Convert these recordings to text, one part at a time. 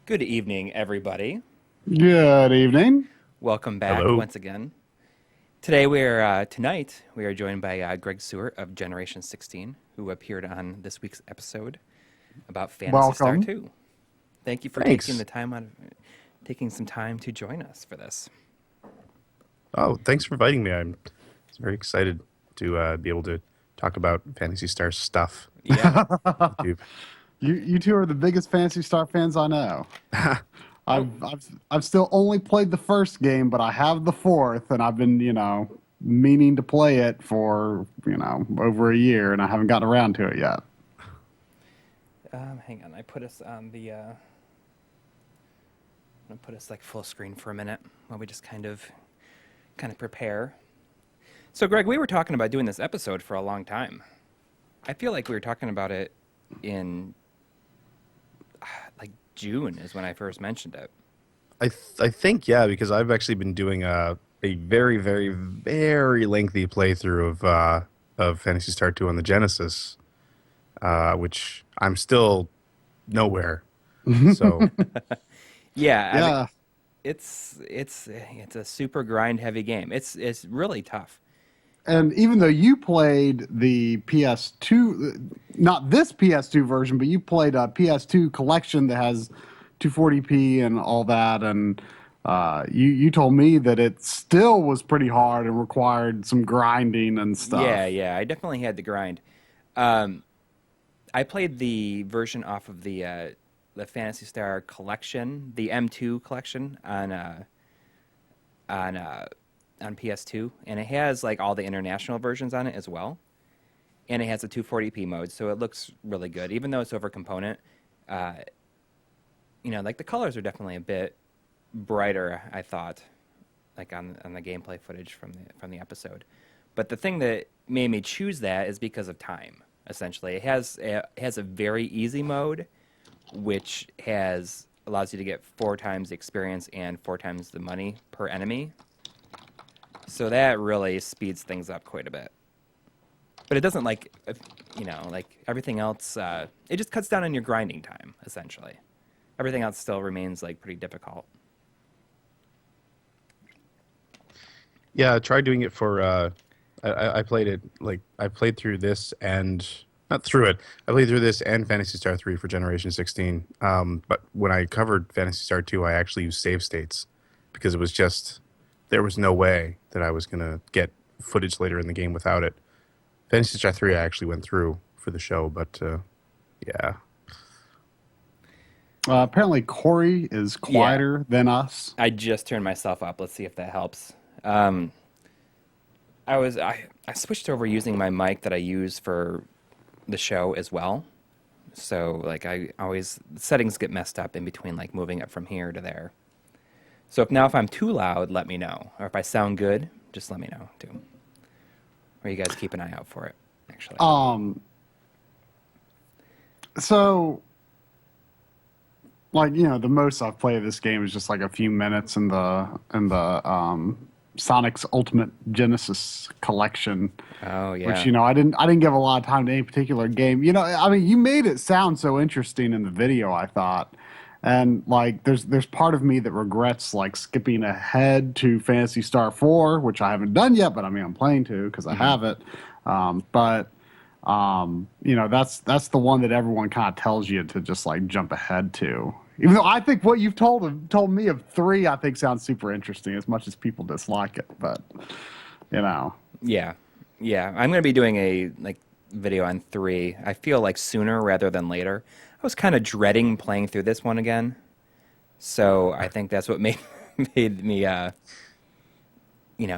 Good evening, everybody. Good evening. Welcome back Hello. once again. Tonight we are joined by Greg Seward of Generation 16, who appeared on this week's episode about Phantasy Star Welcome. 2. Thank you for Thanks. taking some time to join us for this. Oh, thanks for inviting me. I'm very excited to be able to talk about Fantasy Star stuff. Yeah, Dude. You two are the biggest Phantasy Star fans I know. Oh. I've still only played the first game, but I have the fourth, and I've been meaning to play it for over a year, and I haven't gotten around to it yet. Hang on. I put us on the. I'm gonna put us like full screen for a minute while we just kind of prepare. So, Greg, we were talking about doing this episode for a long time. I feel like we were talking about it in like June is when I first mentioned it. I think, yeah, because I've actually been doing a very, very, very lengthy playthrough of Fantasy Star 2 on the Genesis, which I'm still nowhere. So, Yeah, I mean, Yeah, it's a super grind heavy game. It's really tough. and even though you played the PS2, not this PS2 version, but you played a PS2 collection that has 240p and all that, and you told me that it still was pretty hard and required some grinding and stuff. Yeah, I definitely had to grind. Um, I played the version off of the Fantasy Star collection, the M2 collection on uh, on PS2, and it has like all the international versions on it as well, and it has a 240p mode, so it looks really good, even though it's over component. Uh, like the colors are definitely a bit brighter, I thought, like on the gameplay footage from the episode. But the thing that made me choose that is because of time. Essentially, it has a very easy mode, which has allows you to get 4 times the experience and 4 times the money per enemy. So that really speeds things up quite a bit. But it doesn't like everything else. It just cuts down on your grinding time essentially. Everything else still remains like pretty difficult. yeah, I tried doing it for. I played it like I played through this and not through it. I played through this and Fantasy Star 3 for Generation 16. But when I covered Fantasy Star 2, I actually used save states because it was just there was no way that I was gonna get footage later in the game without it. Fantasy Star 3, I actually went through for the show, but yeah, Apparently, Corey is Yeah, quieter than us. I just turned myself up. Let's see if that helps. Um, I switched over using my mic that I use for the show as well. So like I always settings get messed up in between like moving it from here to there. So if I'm too loud, let me know. Or if I sound good, just let me know too. Or you guys keep an eye out for it, actually. Um, so the most I've played of this game is just like a few minutes in the Sonic's Ultimate Genesis collection, Oh which yeah. I didn't give a lot of time to any particular game. I mean, you made it sound so interesting in the video, I thought. And like there's part of me that regrets like skipping ahead to Fantasy Star 4, which I haven't done yet, but I mean I'm planning to because I Hmm. have it. But that's the one that everyone kind of tells you to just like jump ahead to. Even though I think what you've told me of 3, I think sounds super interesting as much as people dislike it. But you know, Yeah. Yeah. I'm gonna be doing a like video on 3. I feel like sooner rather than later. I was kind of dreading playing through this one again. So I think that's what made made me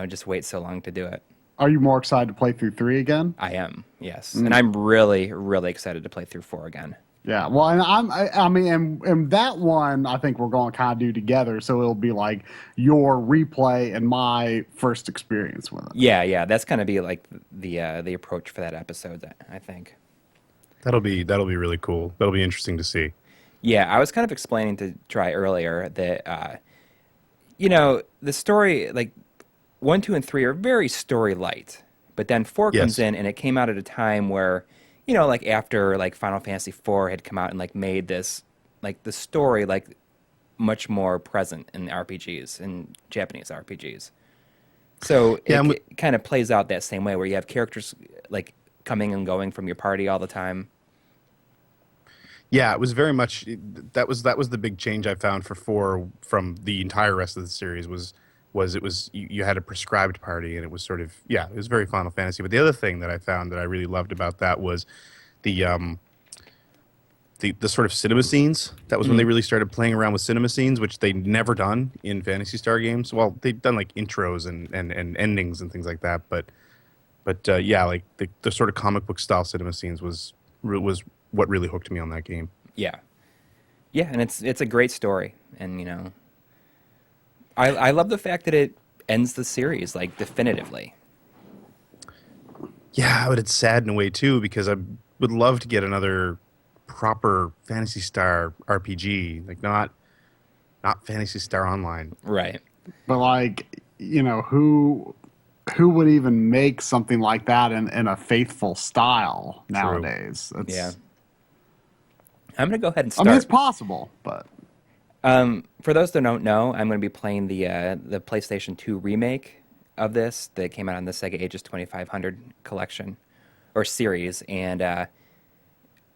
just wait so long to do it. are you more excited to play through 3 again? I am, yes. And I'm really, really excited to play through 4 again. Yeah, well, and I mean, and that one I think we're going to kind of do together, so it'll be like your replay and my first experience with it. Yeah, that's gonna be like the approach for that episode, I think. that'll be really cool. That'll be interesting to see. Yeah, I was kind of explaining to Try earlier that the story like 1, 2, and 3 are very story light, but then 4 comes Yes. in and it came out at a time where like after like Final Fantasy 4 had come out and like made this like the story like much more present in RPGs, in Japanese RPGs. So Yeah, it kind of plays out that same way, where you have characters like coming and going from your party all the time. Yeah, it was very much that was the big change I found for 4 from the entire rest of the series was it was you had a prescribed party, and it was sort of, yeah, it was very Final Fantasy. But the other thing that I found that I really loved about that was the the sort of cinema scenes. That was when they really started playing around with cinema scenes, which they'd never done in Phantasy Star games. Well, they'd done like intros and endings and things like that, but yeah, like the sort of comic book style cinema scenes was what really hooked me on that game. Yeah, yeah, and it's a great story, and you know, I love the fact that it ends the series like definitively. Yeah, but it's sad in a way too, because I would love to get another proper Phantasy Star RPG, like not Phantasy Star Online. Right. But like, you know, who would even make something like that in a faithful style nowadays? It's, Yeah. I'm gonna go ahead and I start. mean, it's possible, but For those that don't know, I'm going to be playing the PlayStation 2 remake of this that came out on the Sega Ages 2500 collection or series, and a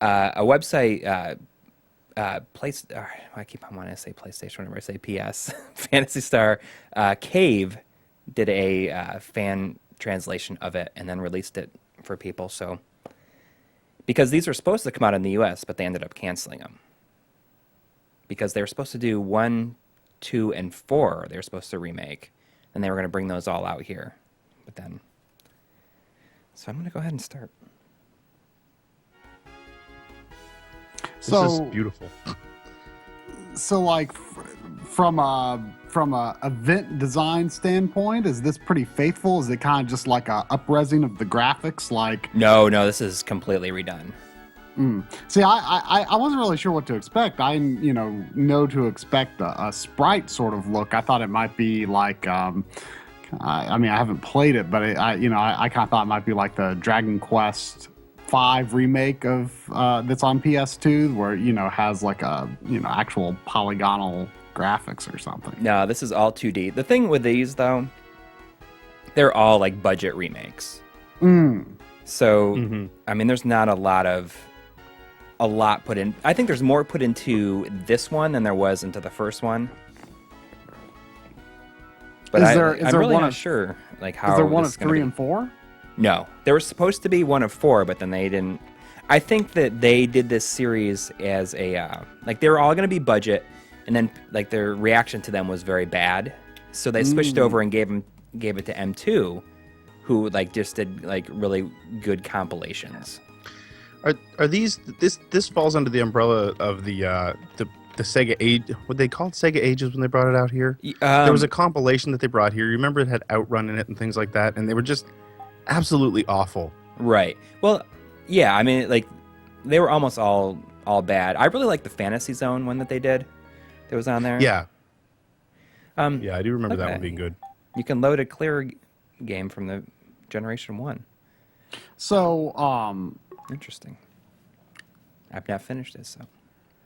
website. I keep on wanting to say PlayStation whenever I say PS. Phantasy Star Cave did a fan translation of it and then released it for people. So, because these were supposed to come out in the U.S., but they ended up canceling them. Because they were supposed to do 1, 2, and 4. They were supposed to remake, and they were going to bring those all out here. But then, so I'm going to go ahead and start. This is beautiful. So, like, from a event design standpoint, is this pretty faithful? Is it kind of just like a up-resing of the graphics? Like, No, this is completely redone. See, I wasn't really sure what to expect. I know to expect a sprite sort of look. I thought it might be like, I mean, I haven't played it, but I kind of thought it might be like the Dragon Quest V remake of that's on PS2, where has like a actual polygonal graphics or something. No, this is all 2D. The thing with these, though, they're all like budget remakes. So, I mean, there's not a lot put in. I think there's more put into this one than there was into the first one. But I'm really not sure, like, how. Is there one this of is gonna 3 be. and 4? No, there was supposed to be one of 4, but then they didn't. I think that they did this series as a like they were all going to be budget, and then like their reaction to them was very bad, so they switched over and gave it to M2, who like just did like really good compilations. Are these this falls under the umbrella of the Sega Age? What they called Sega Ages when they brought it out here? There was a compilation that they brought here. You remember it had Outrun in it and things like that, and they were just absolutely awful. Right. Well, yeah. I mean, like they were almost all bad. I really like the Fantasy Zone one that they did. That was on there. Yeah. Yeah, I do remember that one being good. You can load a clear game from the Generation 1. So, Interesting. I've not finished this, so.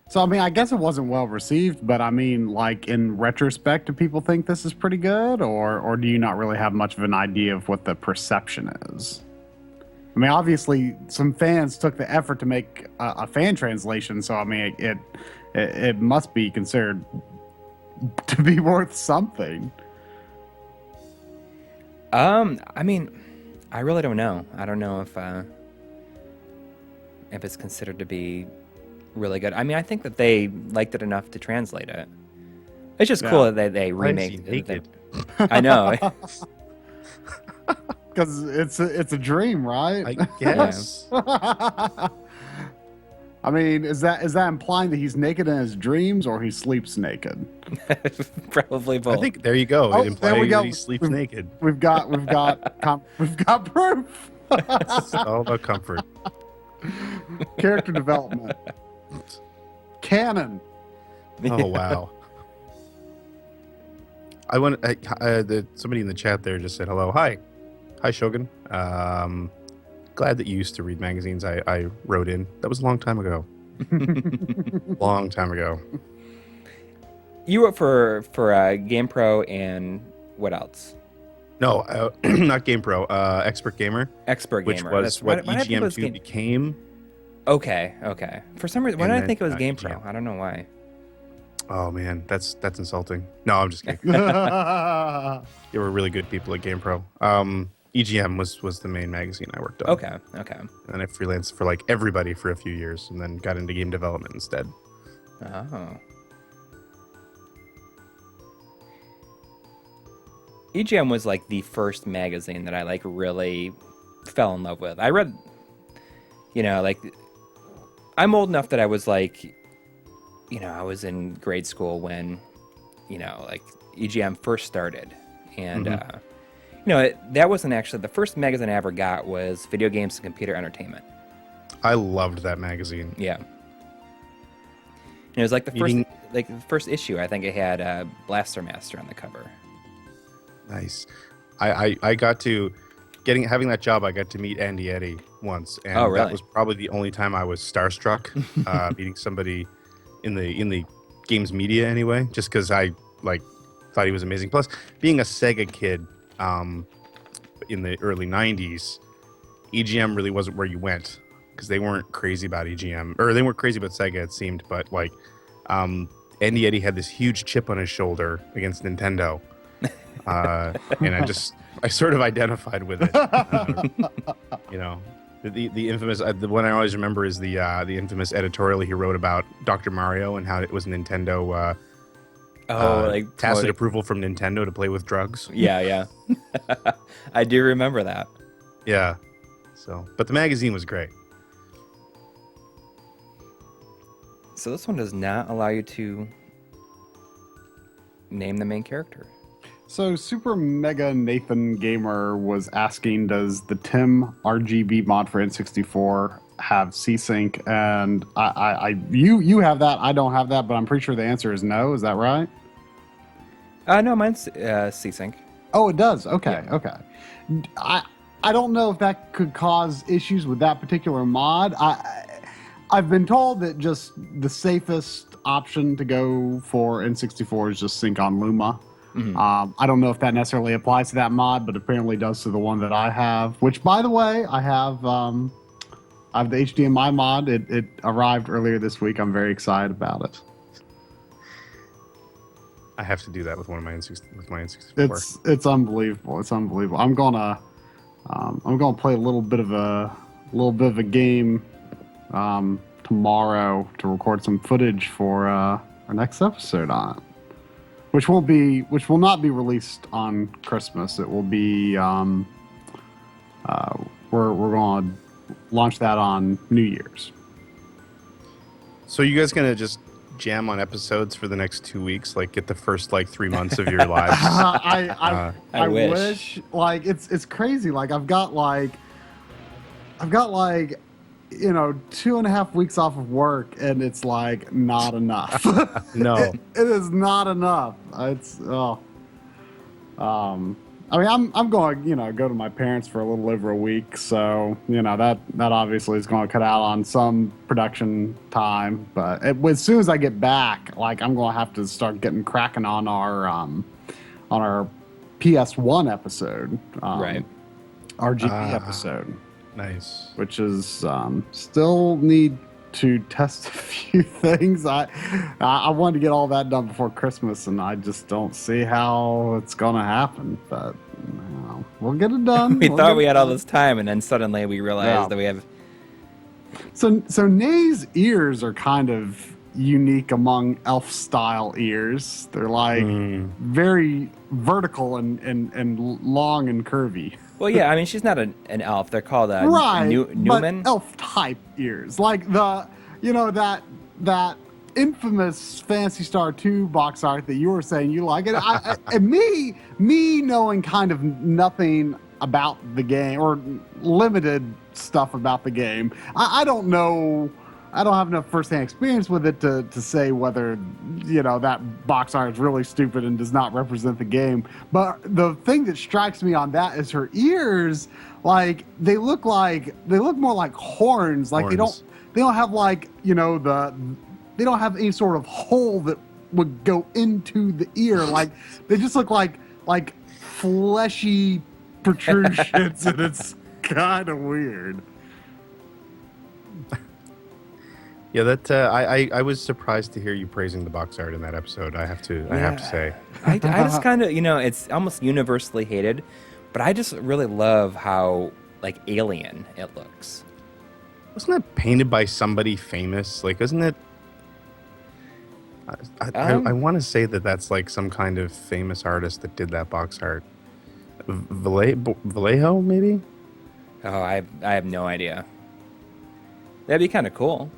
So, I mean, I guess it wasn't well received, but I mean, like, in retrospect, do people think this is pretty good, or do you not really have much of an idea of what the perception is? I mean, obviously, some fans took the effort to make a fan translation, so, I mean, it must be considered to be worth something. I mean, I really don't know. I don't know if it's considered to be really good. I mean, I think that they liked it enough to translate it. It's just cool that they remake it. I know. Because it's a dream, right? I guess. I mean, is that implying that he's naked in his dreams, or he sleeps naked? Probably both. I think there you go. It there we implies go. that he sleeps naked. We've got proof. It's all about comfort. Character development. Canon. Oh wow. Somebody in the chat there just said hello. Hi Shogun. Glad that you used to read magazines. I wrote in. That was a long time ago. Long time ago. You wrote for GamePro and what else? No, not GamePro. Expert Gamer. Expert Which Gamer. was what why did I think it was EGM2 became. Okay. For some reason, why And did I then, think it was GamePro? EGM. I don't know why. Oh man, that's insulting. No, I'm just kidding. yeah, There were really good people at GamePro. EGM was the main magazine I worked on. Okay. And I freelanced for like everybody for a few years, and then got into game development instead. Oh. EGM was like the first magazine that I like really fell in love with. I read, like, I'm old enough that I was like, I was in grade school when, like EGM first started. And, that wasn't actually the first magazine I ever got was Video Games and Computer Entertainment. I loved that magazine. Yeah. And it was like the first issue. I think it had Blaster Master on the cover. Nice. I got to having that job. I got to meet Andy Eddy once, and Oh, really? that was probably the only time I was starstruck meeting somebody in the games media anyway. Just because I thought he was amazing. Plus, being a Sega kid in the early '90s, EGM really wasn't where you went because they weren't crazy about EGM, or they weren't crazy about Sega. It seemed, but Andy Eddy had this huge chip on his shoulder against Nintendo. And I sort of identified with it. The infamous, the one I always remember is the infamous editorial he wrote about Dr. Mario and how it was Nintendo tacit approval from Nintendo to play with drugs. Yeah. I do remember that. Yeah. But the magazine was great. So this one does not allow you to name the main character. So Super Mega Nathan Gamer was asking, does the Tim RGB mod for N64 have C-Sync? And you have that, I don't have that, but I'm pretty sure the answer is no. Is that right? No, mine's C-Sync. Oh, it does. Okay, Yeah. okay. I don't know if that could cause issues with that particular mod. I've been told that just the safest option to go for N64 is just sync on Luma. Mm-hmm. I don't know if that necessarily applies to that mod, but apparently does to the one that I have, which, by the way, I have the HDMI mod. It arrived earlier this week. I'm very excited about it. I have to do that with my N64. It's unbelievable. It's unbelievable. I'm gonna play a little bit of a game tomorrow to record some footage for our next episode on it. Which will not be released on Christmas. It will be we're going to launch that on New Year's. So you guys gonna just jam on episodes for the next 2 weeks? Like get the first 3 months of your lives? I wish. Like it's crazy. Like I've got 2.5 weeks off of work, and it's not enough. No, it is not enough. I mean, I'm going go to my parents for a little over a week, so that obviously is going to cut out on some production time. But as soon as I get back, I'm going to have to start getting cracking on our PS1 episode, right? RGB episode. Nice. Which is still need to test a few things. I wanted to get all that done before Christmas, and I just don't see how it's gonna happen. But we'll get it done. We thought we had all this time, and then suddenly we realized that we have. So Nay's ears are kind of unique among elf style ears. They're very vertical and long and curvy. Well, yeah, I mean, she's not an elf. They're called Newman. But elf-type ears. Like that infamous Phantasy Star 2 box art that you were saying you like. And me knowing kind of nothing about the game, or limited stuff about the game, I don't know. I don't have enough first-hand experience with it to say whether, that box art is really stupid and does not represent the game. But the thing that strikes me on that is her ears, they look more like horns. They don't have they don't have any sort of hole that would go into the ear. Like they just look like fleshy protrusions, and it's kind of weird. Yeah, that I was surprised to hear you praising the box art in that episode. I have to say. I just kind of, it's almost universally hated, but I just really love how like alien it looks. Wasn't that painted by somebody famous? Like, isn't it? I want to say that that's like some kind of famous artist that did that box art. Vallejo, maybe? Oh, I have no idea. That'd be kind of cool.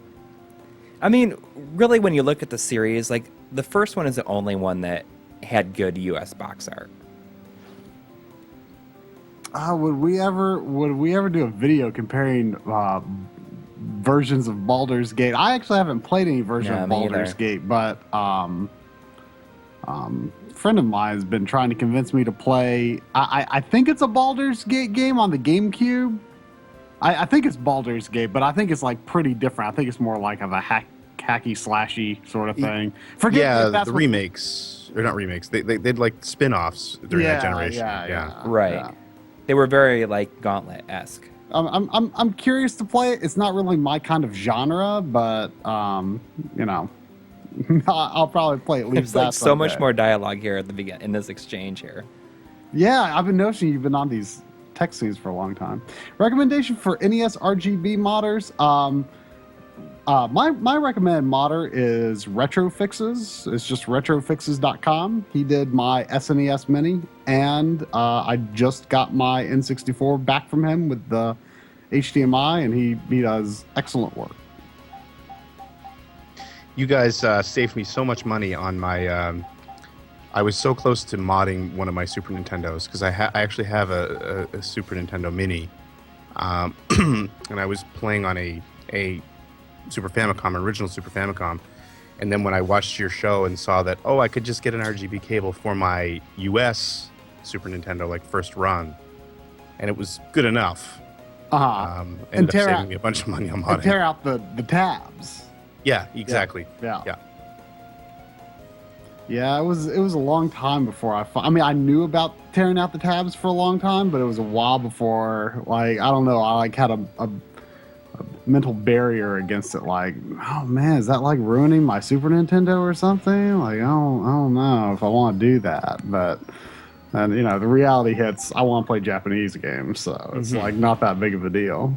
I mean, really, when you look at the series, like the first one is the only one that had good U.S. box art. Would we ever do a video comparing versions of Baldur's Gate? I actually haven't played any version of Baldur's Gate, but a friend of mine has been trying to convince me to play. I think it's a Baldur's Gate game on the GameCube. I think it's Baldur's Gate, but I think it's like pretty different. I think it's more like of a hacky slashy sort of thing. The remakes, or not remakes. They did like spin-offs during that generation. Yeah. Right. Yeah. They were very like Gauntlet-esque. I'm curious to play it. It's not really my kind of genre, but I'll probably play at least. There's like so much more dialogue here at the beginning in this exchange here. Yeah, I've been noticing you've been on these tech scenes for a long time. Recommendation for NES RGB modders. My recommended modder is Retrofixes. It's just retrofixes.com. He did my SNES Mini, and I just got my N64 back from him with the HDMI, and he does excellent work. You guys saved me so much money on my. I was so close to modding one of my Super Nintendos because I actually have a Super Nintendo Mini, and I was playing on a Super Famicom, original Super Famicom, and then when I watched your show and saw that, I could just get an RGB cable for my US Super Nintendo, like first run, and it was good enough. Ended up saving me a bunch of money on modding. And tear out the tabs. Yeah, exactly. Yeah. Yeah, it was a long time before I knew about tearing out the tabs for a long time, but it was a while before, like, I don't know, I like had a mental barrier against it, like, oh man, is that like ruining my Super Nintendo or something? Like, I don't know if I want to do that, but and the reality hits, I want to play Japanese games, so it's like not that big of a deal.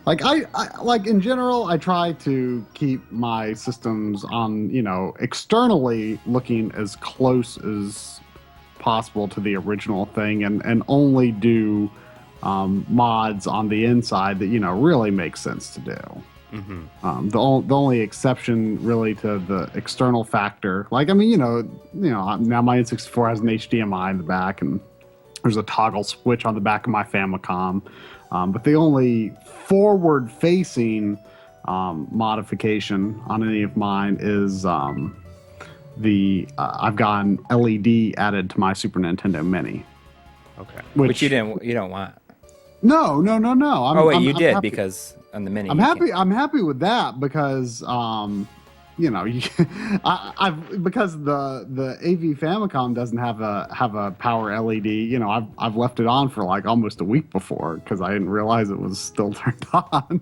Like I like in general, I try to keep my systems on, externally looking as close as possible to the original thing, and only do mods on the inside that really make sense to do. The only exception really to the external factor, like now my N64 has an HDMI in the back, and there's a toggle switch on the back of my Famicom. But the only forward-facing modification on any of mine is I've got an LED added to my Super Nintendo Mini. Okay. Which you don't want. No. You did happy. Because on the Mini. I'm happy with that because because the AV Famicom doesn't have a power LED. I've left it on for like almost a week before because I didn't realize it was still turned on.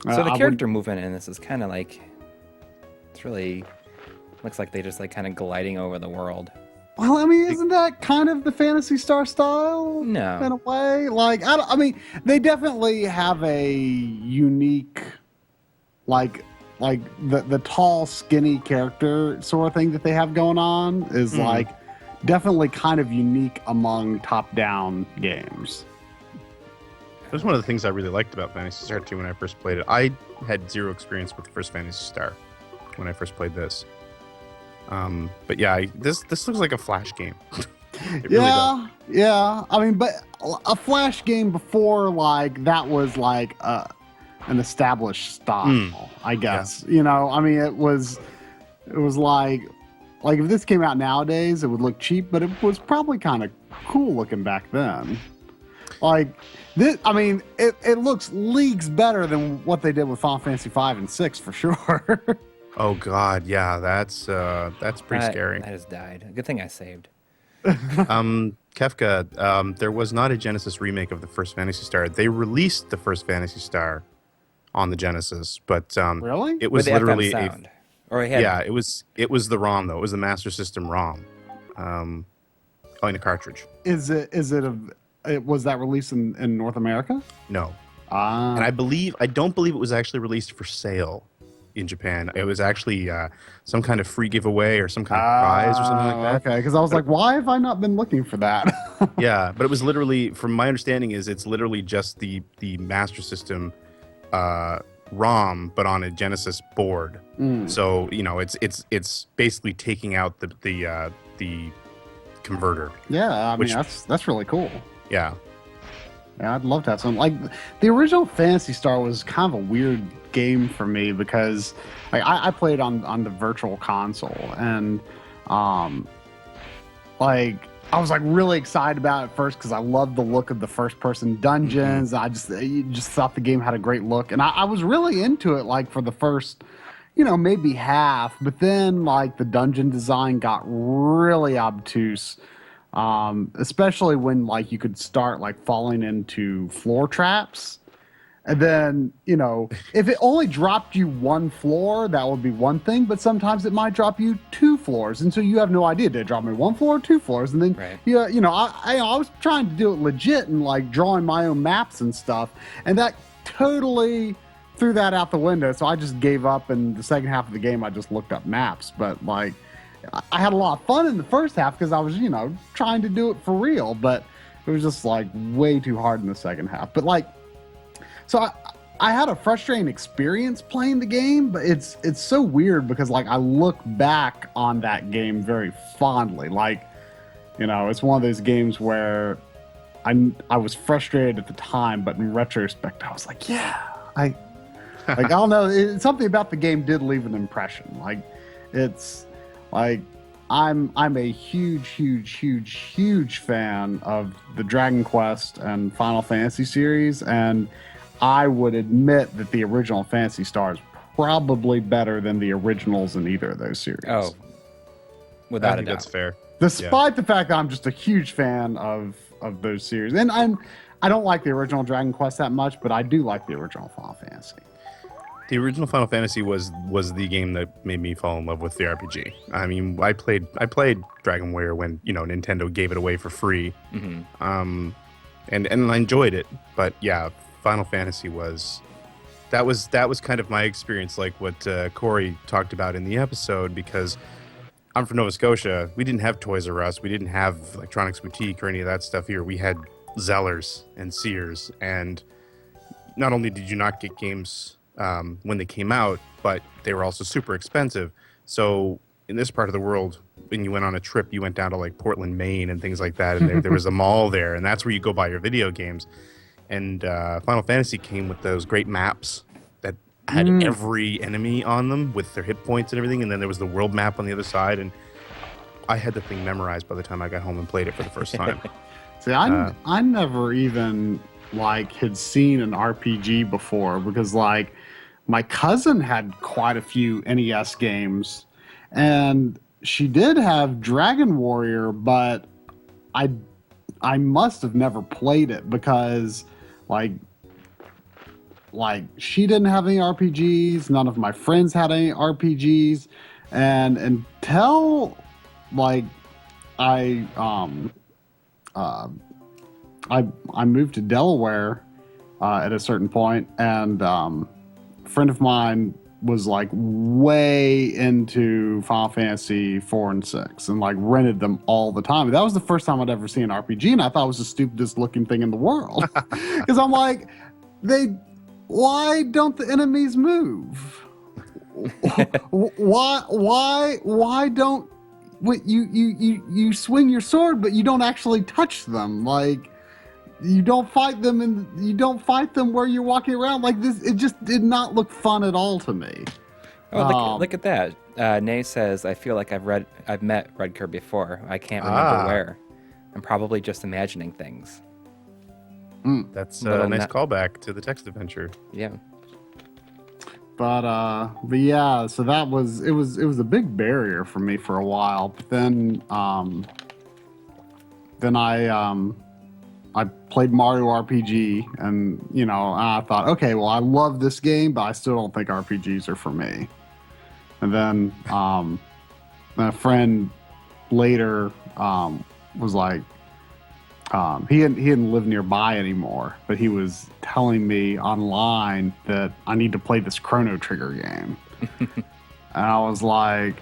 So the character movement in this is kind of like, it's really looks like they just like kind of gliding over the world. Well, isn't that kind of the Phantasy Star style? No, in a way. Like they definitely have a unique. Like the tall, skinny character sort of thing that they have going on is like definitely kind of unique among top-down games. That was one of the things I really liked about Phantasy Star 2 when I first played it. I had zero experience with the first Phantasy Star when I first played this. But yeah, this looks like a Flash game. It really does. Yeah. But a Flash game before, like, that was like an established style, I guess. Yeah. It was like if this came out nowadays, it would look cheap, but it was probably kind of cool looking back then. Like this, it looks leagues better than what they did with Final Fantasy 5 and 6 for sure. Oh God, yeah, that's pretty scary. That has died. Good thing I saved. Kefka, there was not a Genesis remake of the first Phantasy Star. They released the first Phantasy Star on the Genesis, but Really? it With was the FM literally sound. Or it had. yeah, it was the ROM though. It was the Master System ROM, in a cartridge. Is it was that released in North America? No, Ah. and I don't believe it was actually released for sale in Japan. It was actually some kind of free giveaway or some kind of prize or something like that. Okay, because I was like, why have I not been looking for that? Yeah, but it was literally, from my understanding, it's literally just the Master System ROM, but on a Genesis board. So it's basically taking out the converter. Yeah, I mean Which- that's really cool. Yeah, Yeah, I'd love to have some. Like the original Phantasy Star was kind of a weird game for me because like I played on the virtual console and like I was like really excited about it first because I loved the look of the first person dungeons. I just thought the game had a great look and I was really into it like for the first maybe half, but then like the dungeon design got really obtuse. Especially when like you could start like falling into floor traps. And then, if it only dropped you one floor, that would be one thing, but sometimes it might drop you two floors. And so you have no idea, did it drop me one floor or two floors? And then, Right. I was trying to do it legit and like drawing my own maps and stuff. And that totally threw that out the window. So I just gave up. And the second half of the game, I just looked up maps. But like, I had a lot of fun in the first half because I was, trying to do it for real. But it was just like way too hard in the second half. But like, so I had a frustrating experience playing the game, but it's so weird because like I look back on that game very fondly. Like, it's one of those games where I was frustrated at the time, but in retrospect, I was like, yeah, I don't know. Something about the game did leave an impression. Like, it's like I'm a huge fan of the Dragon Quest and Final Fantasy series, and I would admit that the original Phantasy Star is probably better than the originals in either of those series. Oh, I without a think doubt. that's fair. Despite the fact that I'm just a huge fan of those series. And I don't like the original Dragon Quest that much, but I do like the original Final Fantasy. The original Final Fantasy was the game that made me fall in love with the RPG. I mean, I played Dragon Warrior when Nintendo gave it away for free, and I enjoyed it. But yeah, Final Fantasy was kind of my experience, like what Coury talked about in the episode. Because I'm from Nova Scotia, we didn't have Toys R Us, we didn't have Electronics Boutique or any of that stuff here. We had Zellers and Sears, and not only did you not get games when they came out, but they were also super expensive. So in this part of the world, when you went on a trip, you went down to like Portland, Maine and things like that, and there was a mall there, and that's where you go buy your video games. And Final Fantasy came with those great maps that had every enemy on them with their hit points and everything, and then there was the world map on the other side, and I had the thing memorized by the time I got home and played it for the first time. See, I never even like had seen an RPG before because like my cousin had quite a few NES games and she did have Dragon Warrior, but I must have never played it because like she didn't have any RPGs, none of my friends had any RPGs, and until like I moved to Delaware at a certain point, and a friend of mine was like way into Final Fantasy 4 and 6 and like rented them all the time. That was the first time I'd ever seen an RPG, and I thought it was the stupidest looking thing in the world. Because I'm like, why don't the enemies move? Why don't you swing your sword, but you don't actually touch them? Like, you don't fight them, and you don't fight them where you're walking around like this. It just did not look fun at all to me. Oh, look at that. Nay says, I feel like I've met Redker before. I can't remember where. I'm probably just imagining things. That's a nice callback to the text adventure. Yeah. But yeah, so it was a big barrier for me for a while. But then I played Mario RPG, and I thought, okay, well, I love this game, but I still don't think RPGs are for me. And then a friend later was like, he didn't live nearby anymore, but he was telling me online that I need to play this Chrono Trigger game. And I was like,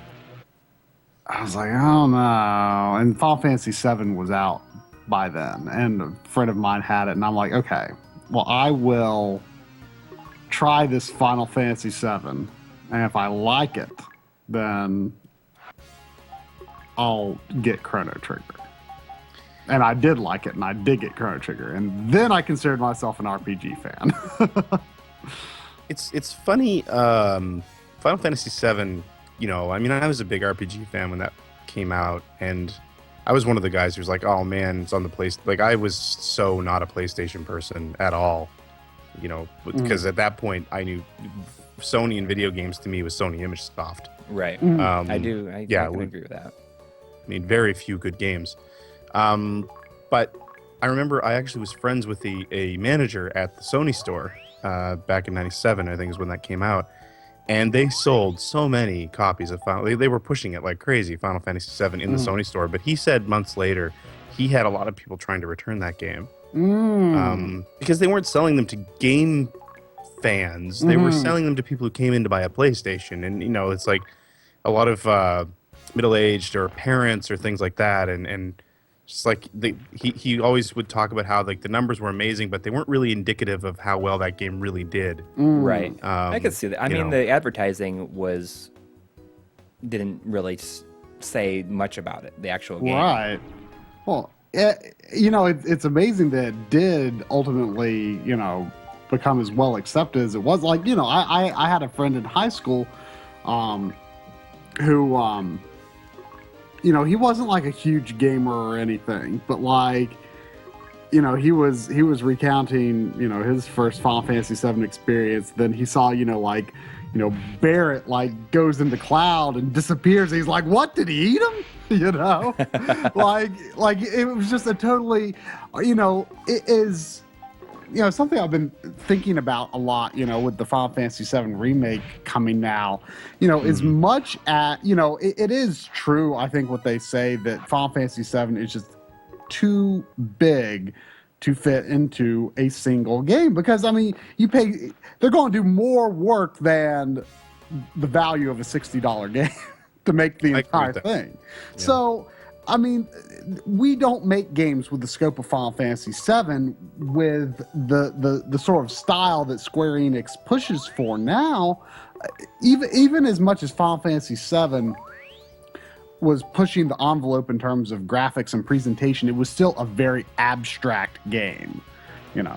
I don't know. And Final Fantasy VII was out by then, and a friend of mine had it, and I'm like, okay, well, I will try this Final Fantasy VII, and if I like it, then I'll get Chrono Trigger. And I did like it, and I did get Chrono Trigger, and then I considered myself an RPG fan. It's funny. Final Fantasy VII. I mean, I was a big RPG fan when that came out, and I was one of the guys who was like, "Oh man, it's on the place." Like, I was so not a PlayStation person at all. Because at that point, I knew Sony and video games to me was Sony ImageSoft. Right. I do. I can agree with that. I mean, very few good games. But I remember I actually was friends with a manager at the Sony store back in '97, I think is when that came out. And they sold so many copies of Final. They were pushing it like crazy, Final Fantasy VII in the Sony store. But he said months later, he had a lot of people trying to return that game because they weren't selling them to game fans. They were selling them to people who came in to buy a PlayStation. And it's like a lot of middle-aged or parents or things like that. And just like he always would talk about how like the numbers were amazing, but they weren't really indicative of how well that game really did. Right. I could see that. I mean, the advertising didn't really say much about it, the actual game. Right. Well, it's amazing that it did ultimately, become as well accepted as it was. Like, I had a friend in high school who he wasn't like a huge gamer or anything, but like, he was recounting, his first Final Fantasy VII experience. Then he saw, Barrett like goes into cloud and disappears. He's like, what, did he eat him? like it was just a totally, it is, something I've been thinking about a lot, with the Final Fantasy VII remake coming now, as much as, it is true, I think, what they say that Final Fantasy VII is just too big to fit into a single game. Because, I mean, they're going to do more work than the value of a $60 game to make the entire thing. Yeah. So, I mean, we don't make games with the scope of Final Fantasy VII with the sort of style that Square Enix pushes for now. Even as much as Final Fantasy VII was pushing the envelope in terms of graphics and presentation, it was still a very abstract game.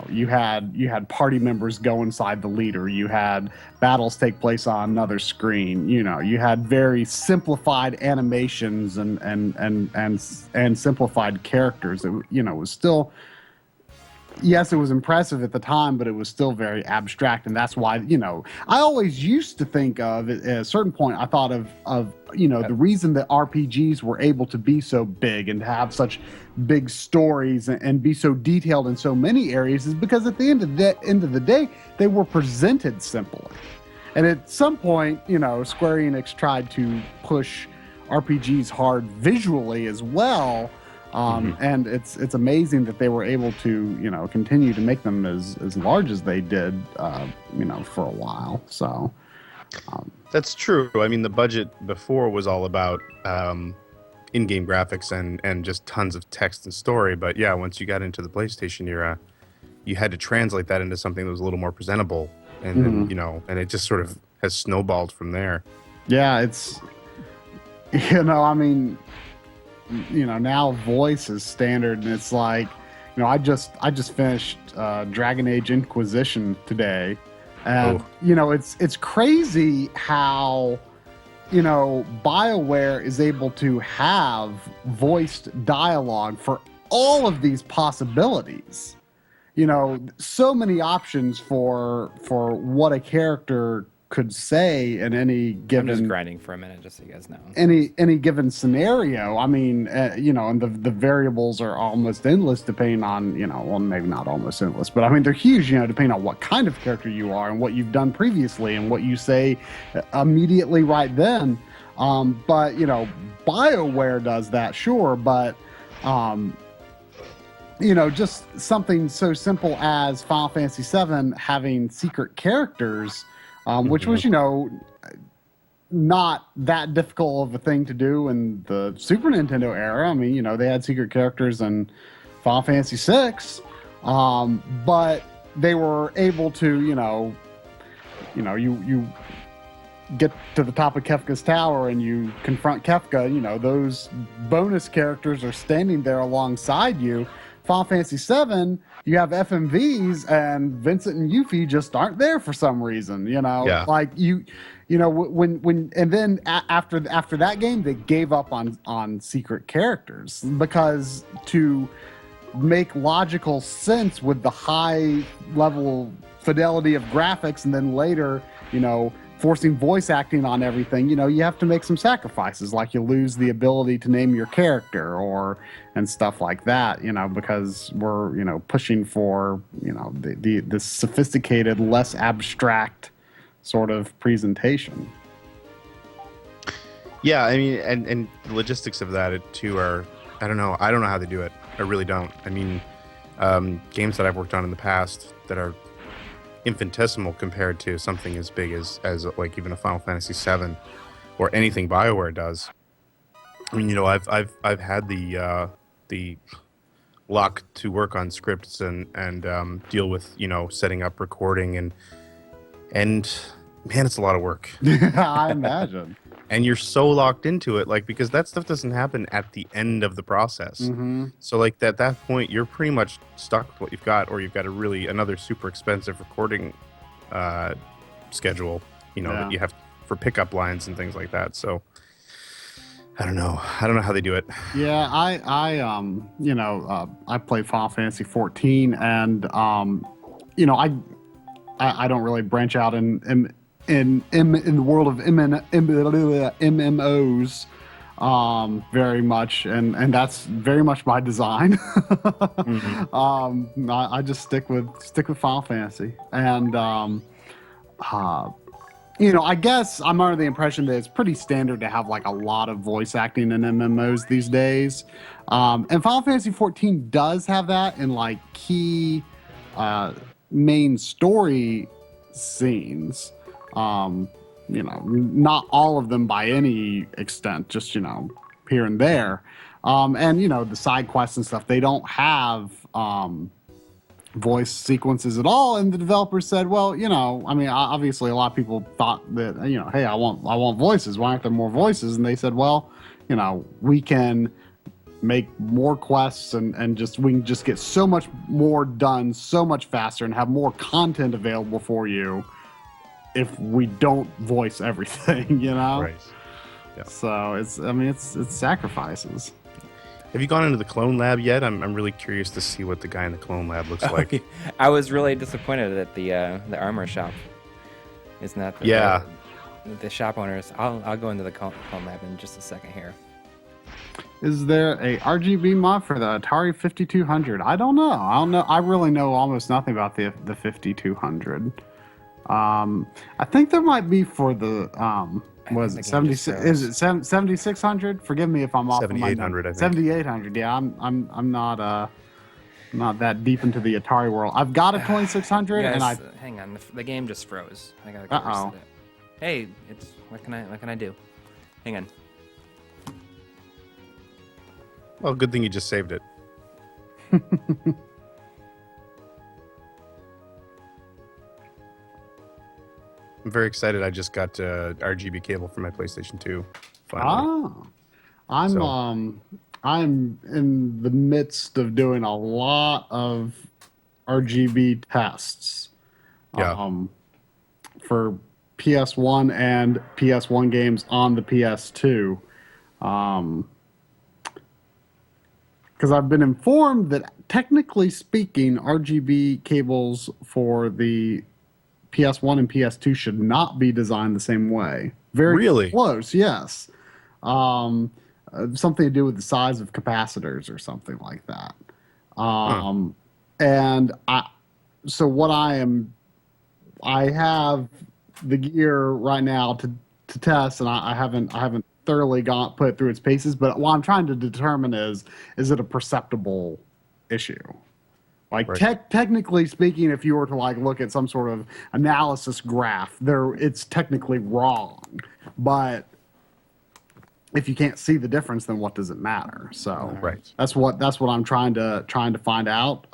You had party members go inside the leader. You had battles take place on another screen. You had very simplified animations and simplified characters. It was still, yes, it was impressive at the time, but it was still very abstract, and that's why I always used to think of at a certain point. I thought of the reason that RPGs were able to be so big and have such big stories and be so detailed in so many areas is because at the end of the day, they were presented simply. And at some point, Square Enix tried to push RPGs hard visually as well. And it's amazing that they were able to, continue to make them as large as they did, for a while. So that's true. I mean, the budget before was all about in-game graphics and just tons of text and story. But yeah, once you got into the PlayStation era, you had to translate that into something that was a little more presentable. And then, and it just sort of has snowballed from there. Yeah, it's, I mean, now voice is standard, and it's like, I just finished Dragon Age Inquisition today, and it's crazy how BioWare is able to have voiced dialogue for all of these possibilities. So many options for what a character could say in any I'm given just grinding for a minute, just so you guys know. any given scenario. I mean, and the variables are almost endless depending on, well, maybe not almost endless, but I mean, they're huge, depending on what kind of character you are and what you've done previously and what you say immediately right then. But, BioWare does that, sure, but, just something so simple as Final Fantasy VII having secret characters, which was, not that difficult of a thing to do in the Super Nintendo era. I mean, they had secret characters in Final Fantasy VI, but they were able to, you get to the top of Kefka's tower and you confront Kefka, those bonus characters are standing there alongside you. Final Fantasy VII, you have FMVs and Vincent and Yuffie just aren't there for some reason, like and then after that game, they gave up on secret characters because to make logical sense with the high level fidelity of graphics and then later, forcing voice acting on everything, you have to make some sacrifices, like you lose the ability to name your character and stuff like that, because we're, pushing for, the sophisticated, less abstract sort of presentation. Yeah, I mean, and the logistics of that too are, I don't know how they do it. I really don't. I mean, games that I've worked on in the past that are infinitesimal compared to something as big as like even a Final Fantasy VII or anything BioWare does. I mean, I've had the luck to work on scripts and deal with setting up recording and man, it's a lot of work. I imagine. And you're so locked into it, like, because that stuff doesn't happen at the end of the process. Mm-hmm. So like at that point, you're pretty much stuck with what you've got, or you've got another super expensive recording schedule, that you have for pickup lines and things like that. So I don't know how they do it. Yeah, I played Final Fantasy 14 and I don't really branch out in the world of MMOs very much, and that's very much by design. Mm-hmm. I just stick with Final Fantasy, and I guess I'm under the impression that it's pretty standard to have like a lot of voice acting in MMOs these days, and Final Fantasy 14 does have that in like key main story scenes. Not all of them by any extent, just, here and there. And, the side quests and stuff, they don't have voice sequences at all. And the developers said, well, I mean, obviously a lot of people thought that, hey, I want voices. Why aren't there more voices? And they said, well, we can make more quests and we can just get so much more done so much faster and have more content available for you if we don't voice everything, Right. Yeah. So it's sacrifices. Have you gone into the clone lab yet? I'm really curious to see what the guy in the clone lab looks like. I was really disappointed at the armor shop. It's not the shop owners. I'll go into the clone lab in just a second here. Is there a RGB mod for the Atari 5200? I don't know. I really know almost nothing about the 5200. I think there might be for the was it 76? Is it 7600? Forgive me if I'm off. 7800. I think 7800. Yeah, I'm not that deep into the Atari world. I've got a 2600, Guys, and I hang on. The game just froze. I gotta go reset it. Hey, what can I do? Hang on. Well, good thing you just saved it. I'm very excited. I just got RGB cable for my PlayStation 2. Finally. I'm in the midst of doing a lot of RGB tests. For PS1 and PS1 games on the PS2. Because I've been informed that technically speaking, RGB cables for the PS1 and PS2 should not be designed the same way. Very Really? close, yes. Something to do with the size of capacitors or something like that. And so what I have the gear right now to test, and I haven't thoroughly put it through its paces. But what I'm trying to determine is it a perceptible issue? Like technically speaking, if you were to like look at some sort of analysis graph, it's technically wrong. But if you can't see the difference, then what does it matter? So that's what I'm trying to find out,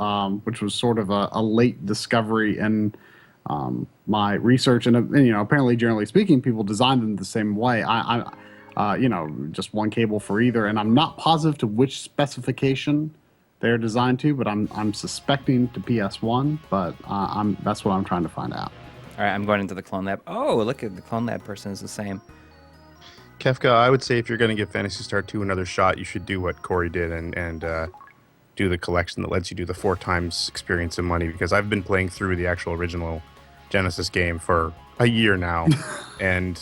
which was sort of a late discovery in my research. And apparently, generally speaking, people design them the same way. Just one cable for either, and I'm not positive to which specification they're designed to, but I'm suspecting to PS1. But that's what I'm trying to find out. All right, I'm going into the Clone Lab. Oh, look at the Clone Lab person is the same. Kefka, I would say if you're going to give Phantasy Star 2 another shot, you should do what Coury did and do the collection that lets you do the 4 times experience and money, because I've been playing through the actual original Genesis game for a year now. And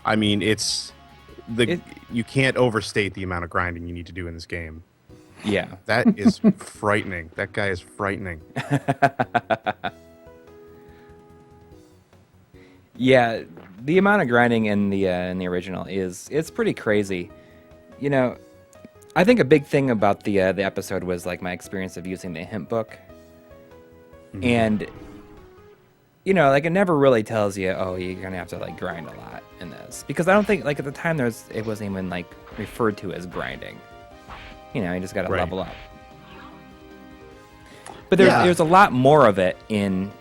I mean, you can't overstate the amount of grinding you need to do in this game. Yeah. That is frightening. That guy is frightening. Yeah, the amount of grinding in the original it's pretty crazy. I think a big thing about the episode was like my experience of using the hint book. Mm-hmm. And like it never really tells you, oh, you're gonna have to like grind a lot in this, because I don't think like at the time it wasn't even like referred to as grinding. You just gotta level up. But there's a lot more of it in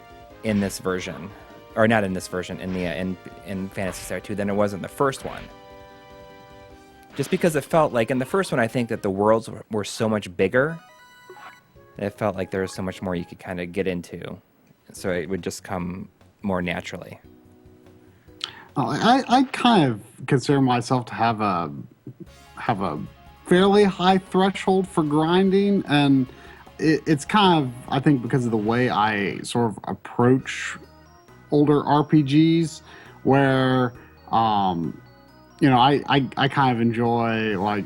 this version. Or not in this version, in Phantasy Star 2 than it was in the first one. Just because it felt like in the first one, I think that the worlds were so much bigger. It felt like there was so much more you could kind of get into, so it would just come more naturally. I kind of consider myself to have a fairly high threshold for grinding, and it's kind of, I think, because of the way I sort of approach older RPGs, where I kind of enjoy, like,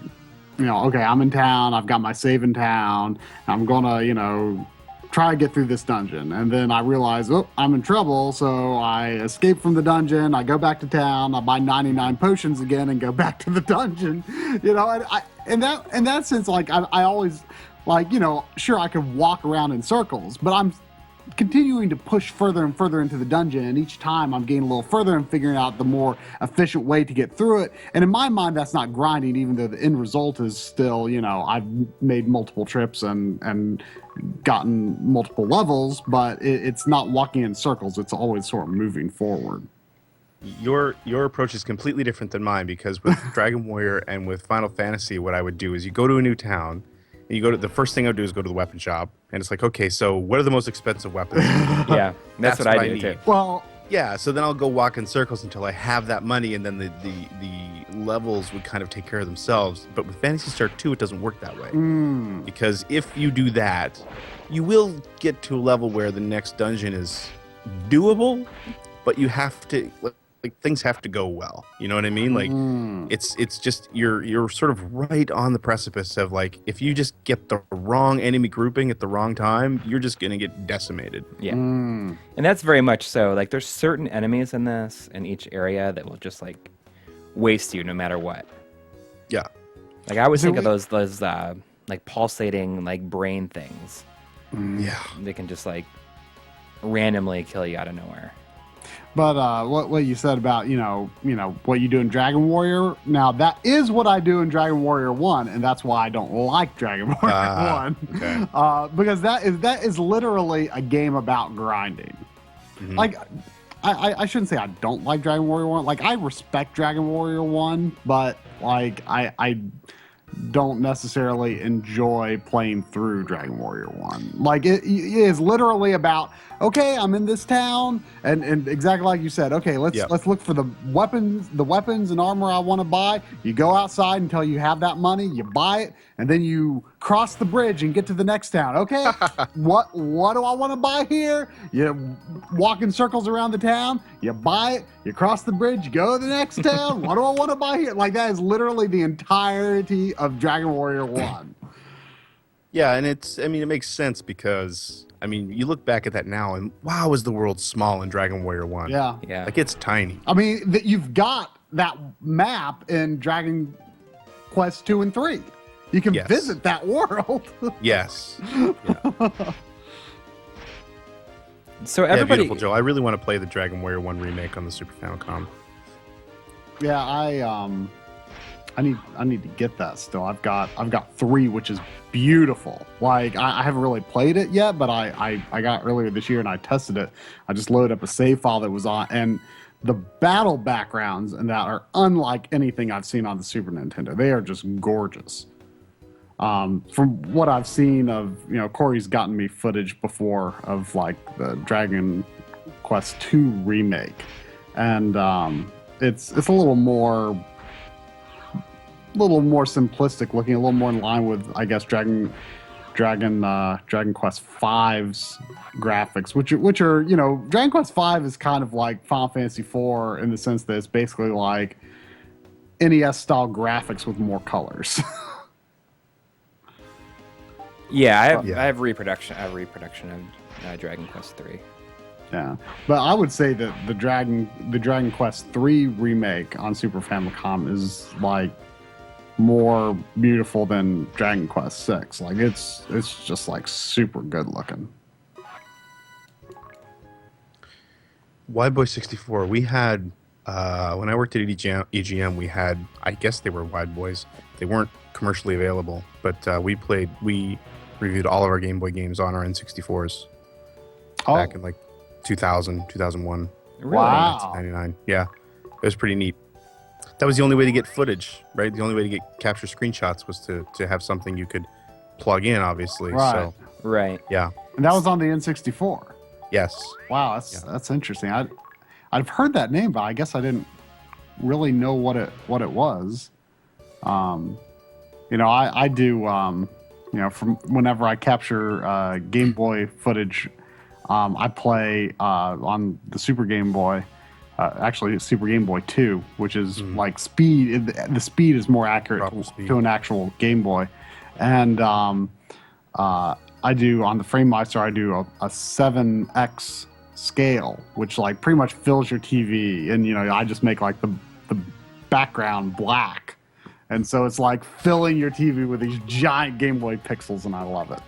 okay, I'm in town, I've got my save in town, I'm gonna try to get through this dungeon, and then I realize, oh, I'm in trouble, so I escape from the dungeon, I go back to town, I buy 99 potions again and go back to the dungeon. In that sense, like, I always, like, sure, I could walk around in circles, but I'm continuing to push further and further into the dungeon, and each time I'm getting a little further and figuring out the more efficient way to get through it. And in my mind, that's not grinding, even though the end result is still, I've made multiple trips and gotten multiple levels, but it's not walking in circles. It's always sort of moving forward. Your approach is completely different than mine, because with Dragon Warrior and with Final Fantasy, what I would do is you go to a new town, and the first thing I would do is go to the weapon shop, and it's like, okay, so what are the most expensive weapons? Yeah, that's what I do too. Well, yeah, so then I'll go walk in circles until I have that money, and then the levels would kind of take care of themselves. But with Phantasy Star 2, it doesn't work that way. Because if you do that, you will get to a level where the next dungeon is doable, but you have to, like, things have to go well. You know what I mean? Like, it's just, you're sort of right on the precipice of, like, if you just get the wrong enemy grouping at the wrong time, you're just gonna get decimated. Yeah. And that's very much so. Like, there's certain enemies in each area that will just, like, waste you no matter what. Yeah. Like, I always think of those like pulsating, like, brain things. Yeah. They can just, like, randomly kill you out of nowhere. But what you said about, what you do in Dragon Warrior, now that is what I do in Dragon Warrior 1, and that's why I don't like Dragon Warrior 1. Okay. Because that is literally a game about grinding. Mm-hmm. Like, I shouldn't say I don't like Dragon Warrior 1. Like, I respect Dragon Warrior 1, but, like, I don't necessarily enjoy playing through Dragon Warrior 1. Like, it is literally about, okay, I'm in this town, and exactly like you said, okay, let's look for the weapons and armor I want to buy. You go outside until you have that money, you buy it, and then you cross the bridge and get to the next town. Okay, what do I want to buy here? You walk in circles around the town, you buy it, you cross the bridge, you go to the next town. What do I want to buy here? Like, that is literally the entirety of Dragon Warrior 1. Yeah, and it makes sense because, you look back at that now and wow, is the world small in Dragon Warrior 1. Yeah. Like, it's tiny. You've got that map in Dragon Quest 2 and 3. You can visit that world. Yes. Yeah. So everybody, beautiful, Joe. I really want to play the Dragon Warrior 1 remake on the Super Famicom. Yeah, I need to get that still. I've got 3, which is beautiful. Like, I haven't really played it yet, but I got earlier this year and I tested it. I just loaded up a save file that was on, and the battle backgrounds and that are unlike anything I've seen on the Super Nintendo. They are just gorgeous. From what I've seen of, Coury's gotten me footage before of like the Dragon Quest 2 remake, and it's a little more simplistic looking, a little more in line with, I guess, Dragon Quest V's graphics, which are Dragon Quest V is kind of like Final Fantasy IV in the sense that it's basically like NES style graphics with more colors. Yeah, I have reproduction. I have reproduction of Dragon Quest 3. Yeah, but I would say that the Dragon Quest 3 remake on Super Famicom is like more beautiful than Dragon Quest 6. Like, it's just like super good looking. Wide Boy 64. We had when I worked at EGM, we had, I guess they were Wide Boys. They weren't commercially available, but we reviewed all of our Game Boy games on our N64s back in like 2000, 2001. Really? Wow. 1999. Yeah, it was pretty neat. That was the only way to get footage, right? The only way to capture screenshots was to have something you could plug in, obviously. Right. So, Right. yeah. And that was on the N64. Yes. Wow, that's interesting. I've heard that name, but I guess I didn't really know what it was. I do. From whenever I capture Game Boy footage, I play on the Super Game Boy. Actually, Super Game Boy 2, which is like speed. The speed is more accurate to an actual Game Boy, and I do on the FrameMeister. I do a 7x scale, which like pretty much fills your TV, and I just make like the background black, and so it's like filling your TV with these giant Game Boy pixels, and I love it.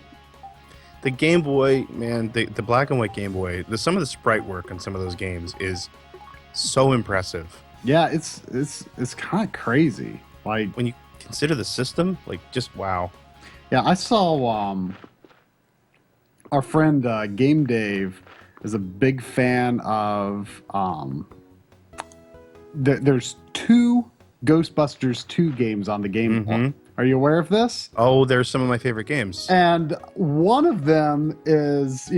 The Game Boy, man, the black and white Game Boy. Some of the sprite work on some of those games is so impressive. Yeah, it's kind of crazy. Like, when you consider the system, like, just wow. Yeah, I saw our friend Game Dave is a big fan of there's 2 Ghostbusters 2 games on the Game Boy. Are you aware of this? Oh, they're some of my favorite games. And one of them is,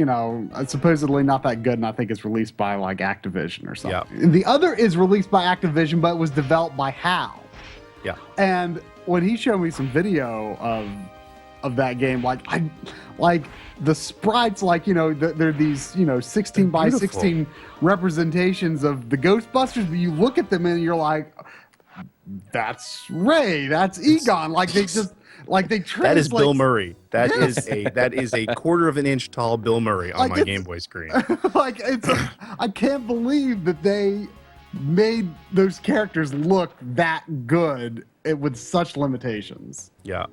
supposedly not that good, and I think it's released by like Activision or something. Yeah. The other is released by Activision, but was developed by HAL. Yeah. And when he showed me some video of that game, like the sprites, like, they're these, 16 by 16 representations of the Ghostbusters, but you look at them and you're like, that's Ray, that's Egon. Like, they just, like, they translate. That is Bill Murray. That is a quarter of an inch tall Bill Murray on my Game Boy screen. Like, I can't believe that they made those characters look that good with such limitations. Yeah.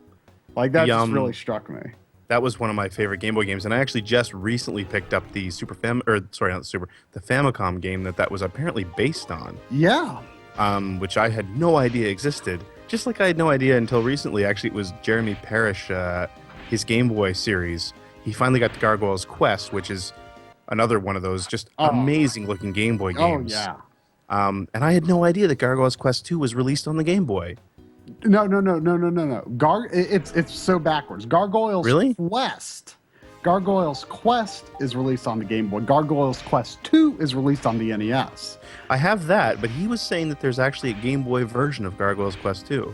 Like, that just really struck me. That was one of my favorite Game Boy games, and I actually just recently picked up the the Famicom game that was apparently based on. Yeah. Which I had no idea existed. Just like I had no idea until recently. Actually, it was Jeremy Parrish, his Game Boy series. He finally got the Gargoyle's Quest, which is another one of those just amazing-looking Game Boy games. Oh, yeah. And I had no idea that Gargoyle's Quest 2 was released on the Game Boy. No. It's so backwards. Really? Gargoyle's Quest is released on the Game Boy. Gargoyle's Quest 2 is released on the NES. I have that, but he was saying that there's actually a Game Boy version of Gargoyle's Quest 2.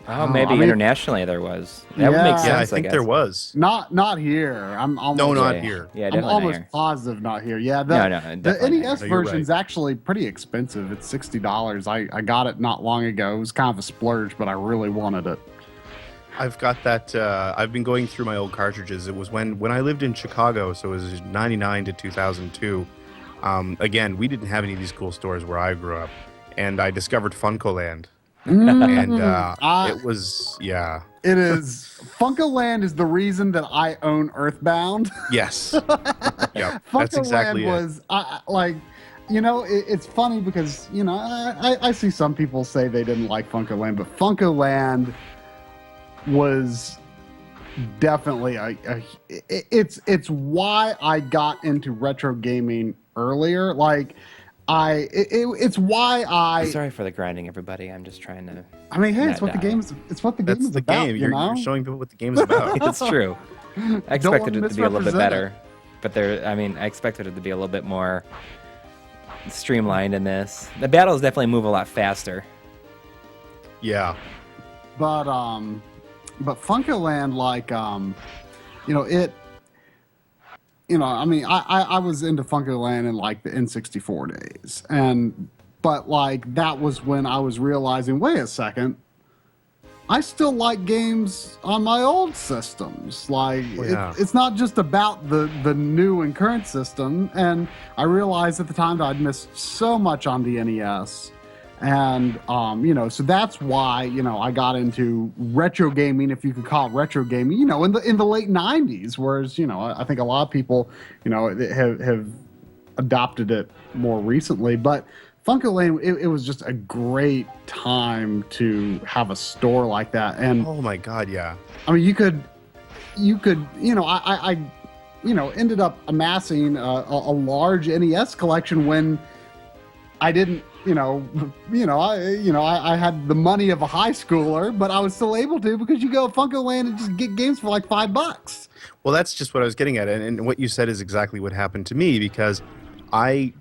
Oh, maybe I mean, internationally there was. That would make sense. Yeah, I think there was. Not here. I'm almost, No, not here. Yeah, I'm definitely almost not here. positive not here. Yeah, No, the definitely NES No, you're version is right. actually pretty expensive. It's $60. I got it not long ago. It was kind of a splurge, but I really wanted it. I've got that. I've been going through my old cartridges. It was when I lived in Chicago, so it was 99 to 2002. Again, we didn't have any of these cool stores where I grew up, and I discovered Funkoland. And it was, yeah. It is. Funkoland is the reason that I own Earthbound. Yes. Yep. That's exactly it. Was it's funny because I see some people say they didn't like Funkoland, but Funkoland was definitely it's why I got into retro gaming earlier. Like it's why I. Sorry for the grinding, everybody. I'm just trying to. I mean, hey, It's what the game is That's about. game. You know? You're showing people what the game is about. It's true. I expected wanna it to be a little bit misrepresent better, but I expected it to be a little bit more streamlined in this. The battles definitely move a lot faster. Yeah. But Funkoland, I was into Funkoland in like the N64 days, but that was when I was realizing, wait a second, I still like games on my old systems. It's not just about the new and current system. And I realized at the time that I'd missed so much on the NES. And, so that's why, I got into retro gaming, if you could call it retro gaming, in the late 90s, whereas, I think a lot of people, have adopted it more recently. But Funkoland, it was just a great time to have a store like that. And Oh my God, yeah. I mean, you could, I ended up amassing a large NES collection when I didn't, I had the money of a high schooler, but I was still able to because you go to Funkoland and just get games for like $5. Well, that's just what I was getting at. And what you said is exactly what happened to me because I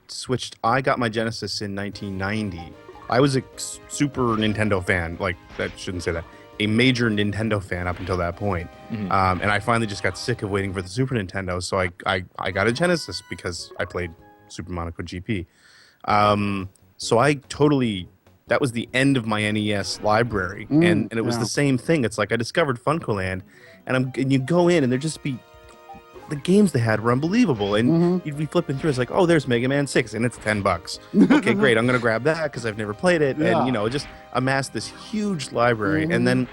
got my Genesis in 1990. I was a Super Nintendo fan. Like, I shouldn't say that. A major Nintendo fan up until that point. Mm-hmm. And I finally just got sick of waiting for the Super Nintendo. So I got a Genesis because I played Super Monaco GP. So that was the end of my NES library. And it was the same thing. It's like I discovered Funkoland and you go in and there'd just be, the games they had were unbelievable. And you'd be flipping through. It's like, oh, there's Mega Man 6 and it's $10. Okay, great. I'm going to grab that because I've never played it. Yeah. And, just amassed this huge library. And then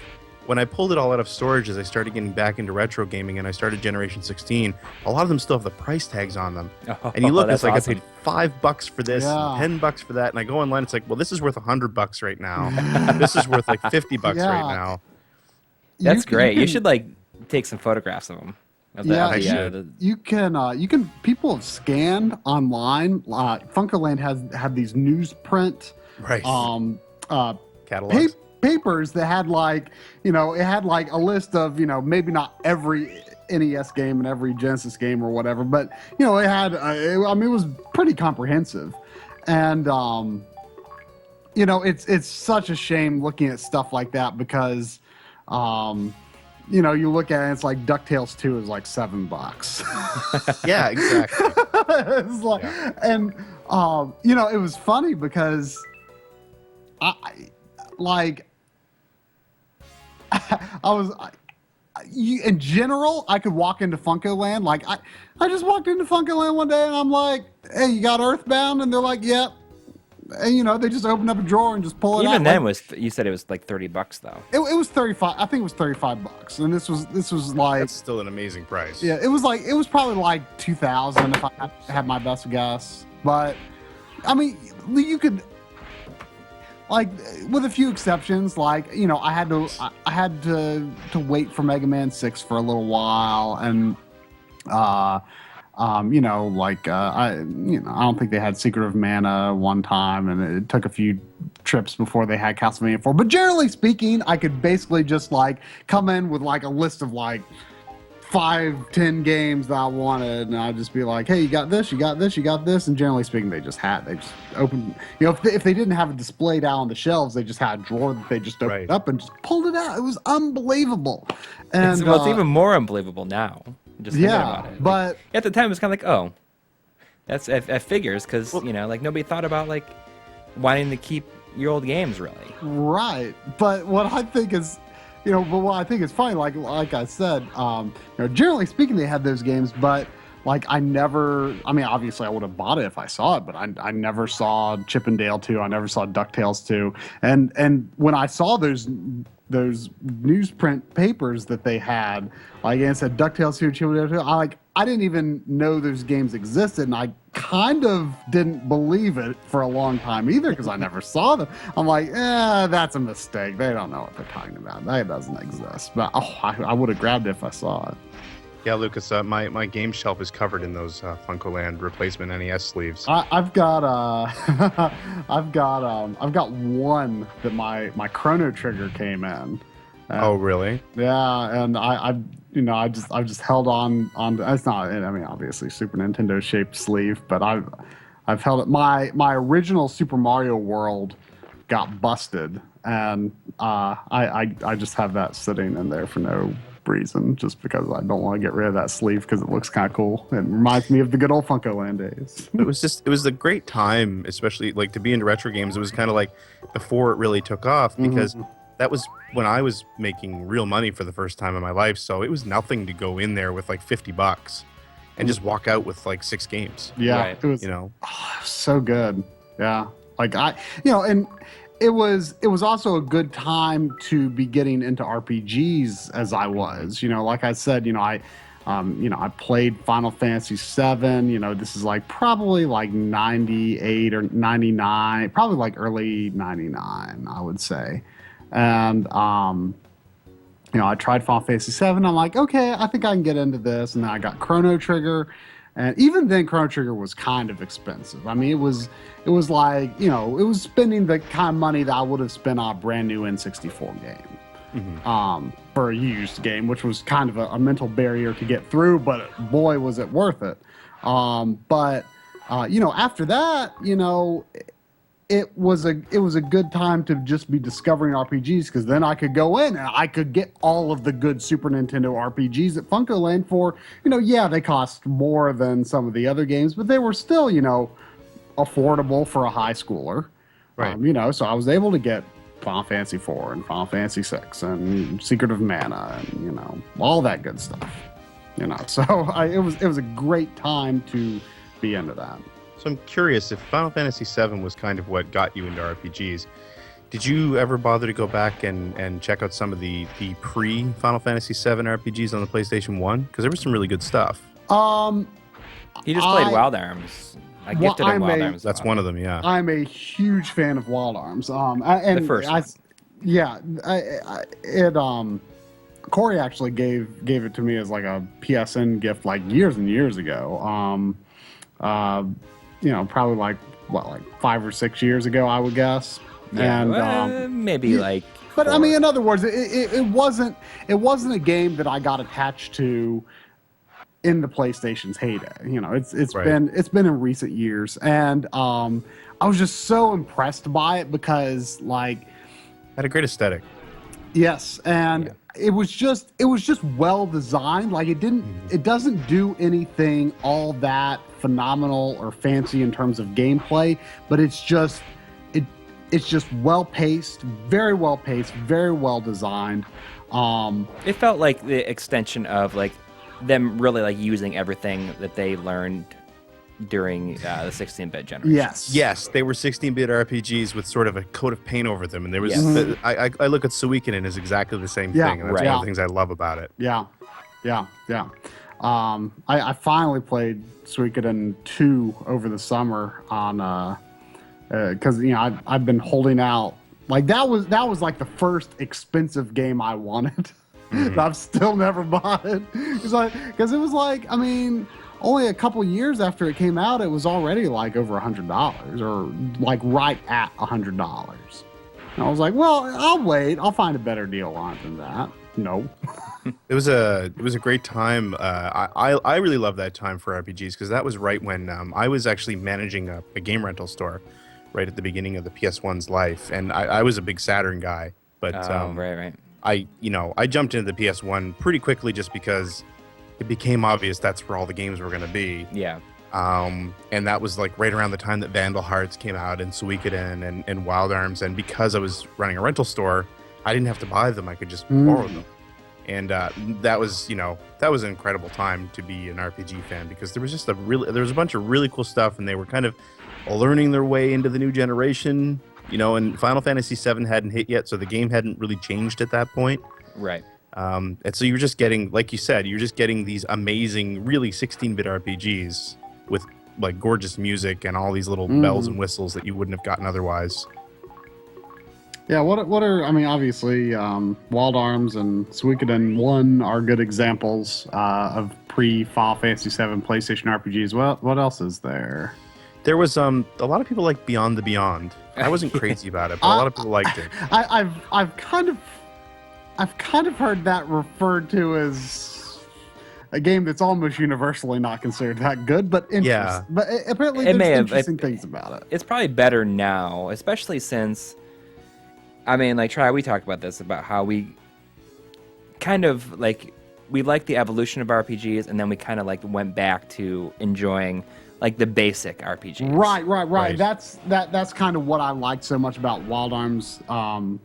when I pulled it all out of storage as I started getting back into retro gaming and I started Generation 16, a lot of them still have the price tags on them. And you look, it's like, awesome. it's like $5 for this, and $10 for that. And I go online, it's like, well, this is worth $100 right now. This is worth like $50 right now. That's great. You should take some photographs of them. You can. People have scanned online. Funkoland had these newsprint, Catalogs. Papers that had it had a list of maybe not every NES game and every Genesis game or whatever, but it had. It was pretty comprehensive, and it's such a shame looking at stuff like that because. You look at it, it's like DuckTales 2 is like $7. Yeah, exactly. It's like, and it was funny because in general, I could walk into Funkoland. Like I just walked into Funkoland one day and I'm like, "Hey, you got Earthbound?" And they're like, "Yep." And they just open up a drawer and just pull it out. Even then, you said it was like $30 though. It was 35. I think it was $35, and this was like. That's still an amazing price. Yeah, it was probably like 2,000 if I had my best guess. But I mean, you could, with a few exceptions, I had to wait for Mega Man 6 for a little while, and I don't think they had Secret of Mana one time, and it took a few trips before they had Castlevania 4. But generally speaking, I could basically just like come in with like a list of like 5-10 games that I wanted, and I'd just be like, hey, you got this, you got this, you got this. And generally speaking, they just opened, if they didn't have it displayed out on the shelves, they just had a drawer that they just opened up and just pulled it out. It was unbelievable. And it's even more unbelievable now. Just thinking about it. But like, at the time, it was kind of like, oh, that's at figures, because like nobody thought about like wanting to keep your old games really. Right. But what I think is, what I think is funny, like I said, generally speaking, they had those games, but like obviously I would have bought it if I saw it, but I never saw Chip and Dale 2. I never saw DuckTales 2. And when I saw those newsprint papers that they had, like, and it said DuckTales 2, Chip and Dale 2, I didn't even know those games existed, and I kind of didn't believe it for a long time either, because I never saw them. I'm like, that's a mistake. They don't know what they're talking about. That doesn't exist. But I would have grabbed it if I saw it. Yeah, Lucas, my game shelf is covered in those Funkoland replacement NES sleeves. I've got I've got one that my Chrono Trigger came in. Oh, really? Yeah, and I've just held on. It's not. Obviously Super Nintendo shaped sleeve, but I've held it. My original Super Mario World got busted, and I just have that sitting in there for no reason, just because I don't want to get rid of that sleeve because it looks kind of cool. It reminds me of the good old Funkoland days. It was a great time, especially like to be into retro games. It was kind of like before it really took off, because that was when I was making real money for the first time in my life. So it was nothing to go in there with like $50 and just walk out with like 6 games. Yeah, right. It was so good. Yeah, like and it was also a good time to be getting into RPGs as I was. Like I said, I played Final Fantasy VII. This is like probably like 98 or 99, probably like early 99, I would say. And I tried Final Fantasy VII. I'm like, okay, I think I can get into this. And then I got Chrono Trigger. And even then, Chrono Trigger was kind of expensive. I mean, it was like, it was spending the kind of money that I would have spent on a brand new N64 game for a used game, which was kind of a mental barrier to get through. But boy, was it worth it. But after that, it was a good time to just be discovering RPGs, because then I could go in and I could get all of the good Super Nintendo RPGs at Funkoland for, they cost more than some of the other games, but they were still, affordable for a high schooler. Right. So I was able to get Final Fantasy 4 and Final Fantasy 6 and Secret of Mana and, all that good stuff. So it was a great time to be into that. So I'm curious, if Final Fantasy VII was kind of what got you into RPGs, did you ever bother to go back and check out some of the pre-Final Fantasy VII RPGs on the PlayStation 1? Because there was some really good stuff. He just played Wild Arms. I gifted him Wild Arms. That's one of them, yeah. I'm a huge fan of Wild Arms. And the first one. Yeah. Coury actually gave it to me as like a PSN gift like years and years ago. Probably like 5 or 6 years ago, I would guess. Yeah, and maybe like. But 4. in other words, it wasn't a game that I got attached to in the PlayStation's heyday. It's right. been in recent years, and I was just so impressed by it because Had a great aesthetic. Yes, and it was just well designed. Like it doesn't do anything all that phenomenal or fancy in terms of gameplay, but it's just well paced, very well designed. It felt like the extension of like them really like using everything that they learned during the 16-bit generation. Yes, they were 16-bit RPGs with sort of a coat of paint over them, and there was. I look at Suikoden as exactly the same thing, and that's one of the things I love about it. Yeah. I finally played Suikoden 2 over the summer on because I've been holding out. Like that was like the first expensive game I wanted. that I've still never bought it. Because it was like, I mean, only a couple years after it came out, it was already like over $100 or like right at $100. And I was like, well, I'll wait. I'll find a better deal on it than that. No. It was a great time. I really love that time for RPGs because that was right when I was actually managing a game rental store right at the beginning of the PS1's life, and I was a big Saturn guy. But right. I jumped into the PS1 pretty quickly just because it became obvious that's where all the games were going to be. Yeah. And that was like right around the time that Vandal Hearts came out and Suikoden and Wild Arms, and because I was running a rental store, I didn't have to buy them. I could just borrow them. And that was an incredible time to be an RPG fan because there was just a bunch of really cool stuff, and they were kind of learning their way into the new generation, and Final Fantasy VII hadn't hit yet, so the game hadn't really changed at that point. Right. And so you were just getting, like you said, you're just getting these amazing, really 16-bit RPGs with like gorgeous music and all these little bells and whistles that you wouldn't have gotten otherwise. Yeah, what are I mean, obviously, Wild Arms and Suikoden 1 are good examples of pre-Final Fantasy VII PlayStation RPGs. What else is there? There was a lot of people like Beyond the Beyond. I wasn't crazy about it, but a lot of people liked it. I've kind of heard that referred to as a game that's almost universally not considered that good, but but apparently there's interesting things about it. It's probably better now, especially since, I mean, like, we talked about this, about how we kind of, like, we like the evolution of RPGs, and then we kind of, like, went back to enjoying, like, the basic RPGs. Right. That's kind of what I liked so much about Wild Arms. Wild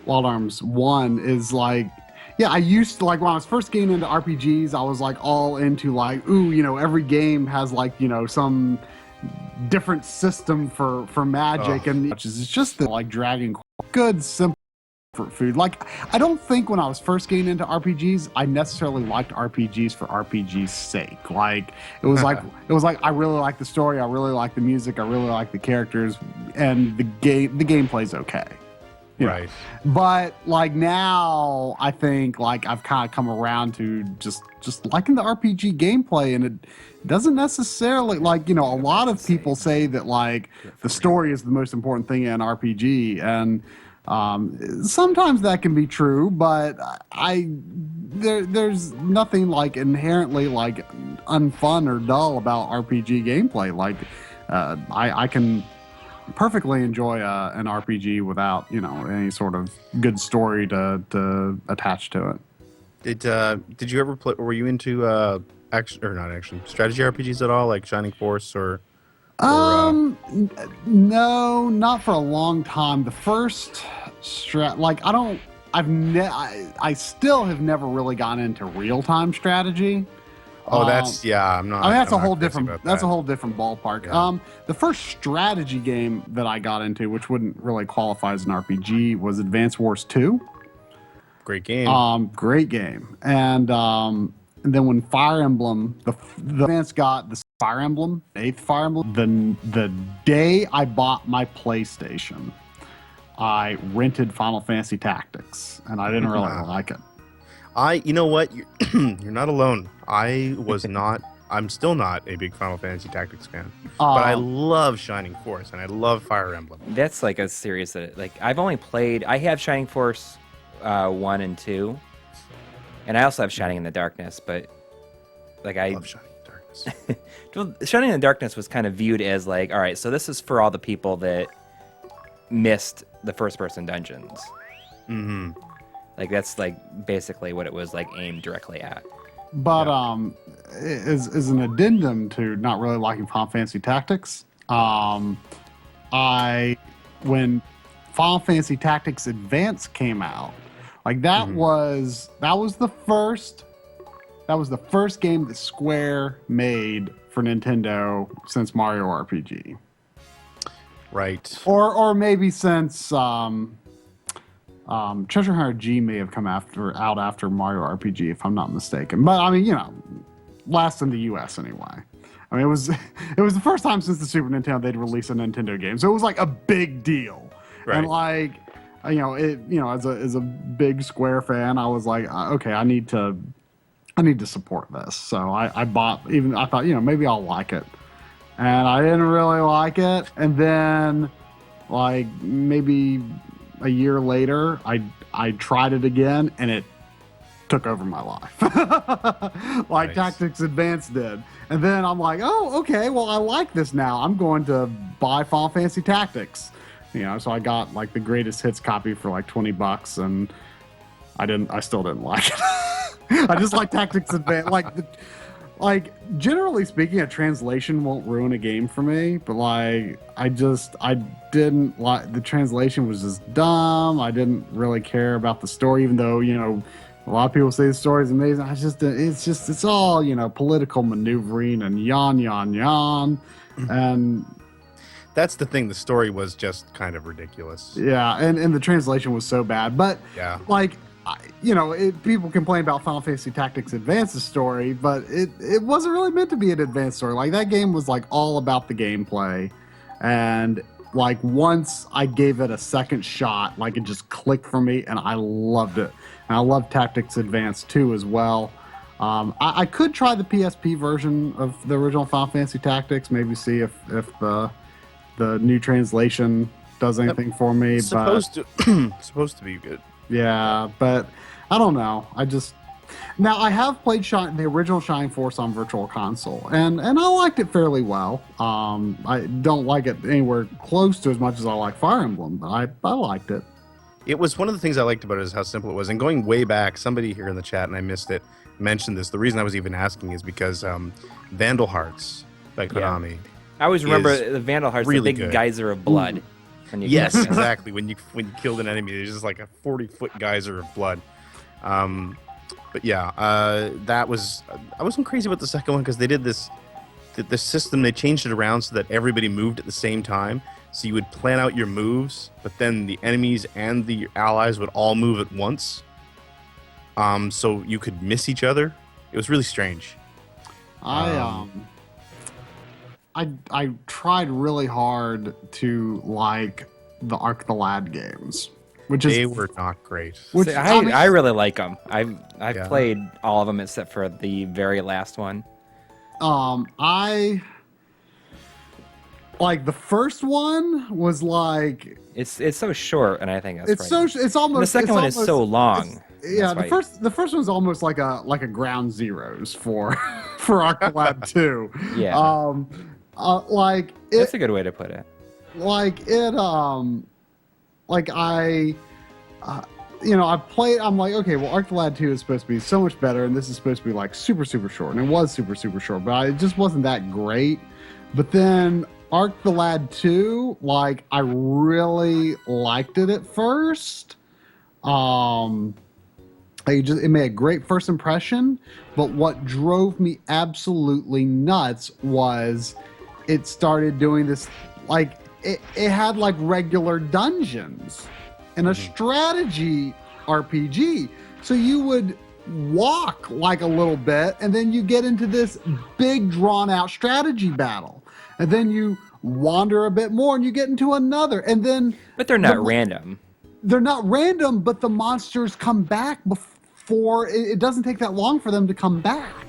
Arms 1 is, like, yeah, I used to, like, when I was first getting into RPGs, I was, like, all into, like, every game has, like, some different system for magic, and it's just the, like, Dragon Quest, good simple food. Like, I don't think when I was first getting into RPGs I necessarily liked RPGs for RPG's sake. Like, it was like I really like the story, I really like the music, I really like the characters, and the gameplay's okay. Right. But like now I think like I've kind of come around to just liking the RPG gameplay, and it doesn't necessarily, like, a lot of people say that like the story is the most important thing in an RPG, and sometimes that can be true, but there's nothing like inherently like unfun or dull about RPG gameplay. Like I can perfectly enjoy an RPG without any sort of good story to attach to it. Did you ever play? Were you into strategy RPGs at all, like Shining Force or? No, not for a long time. The first I still have never really gotten into real-time strategy. Oh, I'm not. I mean, that's I'm a whole not different. about That's that. a whole different ballpark. Yeah. The first strategy game that I got into, which wouldn't really qualify as an RPG, was Advance Wars 2. Great game. Great game. And then when Fire Emblem, the advance got the Fire Emblem, 8th Fire Emblem, the day I bought my PlayStation, I rented Final Fantasy Tactics, and I didn't really like it. You know what? You're not alone. I'm still not a big Final Fantasy Tactics fan, but I love Shining Force and I love Fire Emblem. That's like a series that, like, I have Shining Force 1 and 2, and I also have Shining in the Darkness, but like I love Shining in the Darkness. Well, Shining in the Darkness was kind of viewed as like, all right, so this is for all the people that missed the first-person dungeons. Mm-hmm. Like, that's like basically what it was like aimed directly at. But as an addendum to not really liking Final Fantasy Tactics, when Final Fantasy Tactics Advance came out, like that was the first game that Square made for Nintendo since Mario RPG. Right. Or maybe since Treasure Hunter G may have come out after Mario RPG, if I'm not mistaken. But I mean, last in the US anyway. I mean, it was the first time since the Super Nintendo they'd released a Nintendo game, so it was like a big deal. Right. And like, as a big Square fan, I was like, okay, I need to support this. So I bought. Even I thought, maybe I'll like it, and I didn't really like it. And then, like maybe a year later, I tried it again, and it took over my life. Like Nice. Tactics Advanced did. And then I'm like, oh, okay, well, I like this now. I'm going to buy Final Fantasy Tactics. So I got like the greatest hits copy for like $20, and I still didn't like it. I just like Tactics Advanced. Like generally speaking, a translation won't ruin a game for me, but like I didn't like the translation was just dumb. I didn't really care about the story, even though, a lot of people say the story is amazing. It's all, political maneuvering and yawn. And That's the thing. The story was just kind of ridiculous. yeah, and the translation was so bad. But Yeah. like, people complain about Final Fantasy Tactics Advance's story, but it wasn't really meant to be an advanced story. Like that game was like all about the gameplay, and like once I gave it a second shot, like it just clicked for me, and I loved it. And I love Tactics Advanced too as well. I could try the PSP version of the original Final Fantasy Tactics, maybe see if the new translation does anything for me. It's but supposed to be good. yeah, but I don't know. Now I have played the original Shining Force on Virtual Console, and I liked it fairly well. I don't like it anywhere close to as much as I like Fire Emblem, but I liked it. It was one of the things I liked about it is how simple it was. And going way back, somebody here in the chat, and I missed it, mentioned this. The reason I was even asking is because Vandal Hearts by Konami. I always remember the Vandal Hearts, really the big good. geyser of blood. When you Yes, kill them. exactly. When you killed an enemy, there's just like a 40-foot geyser of blood. But yeah, I wasn't crazy about the second one because they did this. The system, they changed it around so that everybody moved at the same time. So you would plan out your moves, but then the enemies and the allies would all move at once. So you could miss each other. It was really strange. I tried really hard to like the Arc the Lad games, which is They were not great. which See, I mean, I really like them. I've Yeah. played all of them except for the very last one. I like the first one was like It's so short, and I think that's it's right. so it's almost And the second one is so long. Yeah, That's the first one's almost like a ground zeros for for Arcalab 2. Yeah. Like That's it a good way to put it. I played. I'm like, okay, well, Arcalab 2 is supposed to be so much better, and this is supposed to be like super short, and it was super short, but it just wasn't that great. But then Arc the Lad 2, like I really liked it at first. It made a great first impression, but what drove me absolutely nuts was it started doing this, like it had like regular dungeons and a strategy RPG. So you would walk like a little bit, and then you get into this big drawn out strategy battle, and then you wander a bit more and you get into another, and then But they're not random. they're not random, but the monsters come back before it doesn't take that long for them to come back.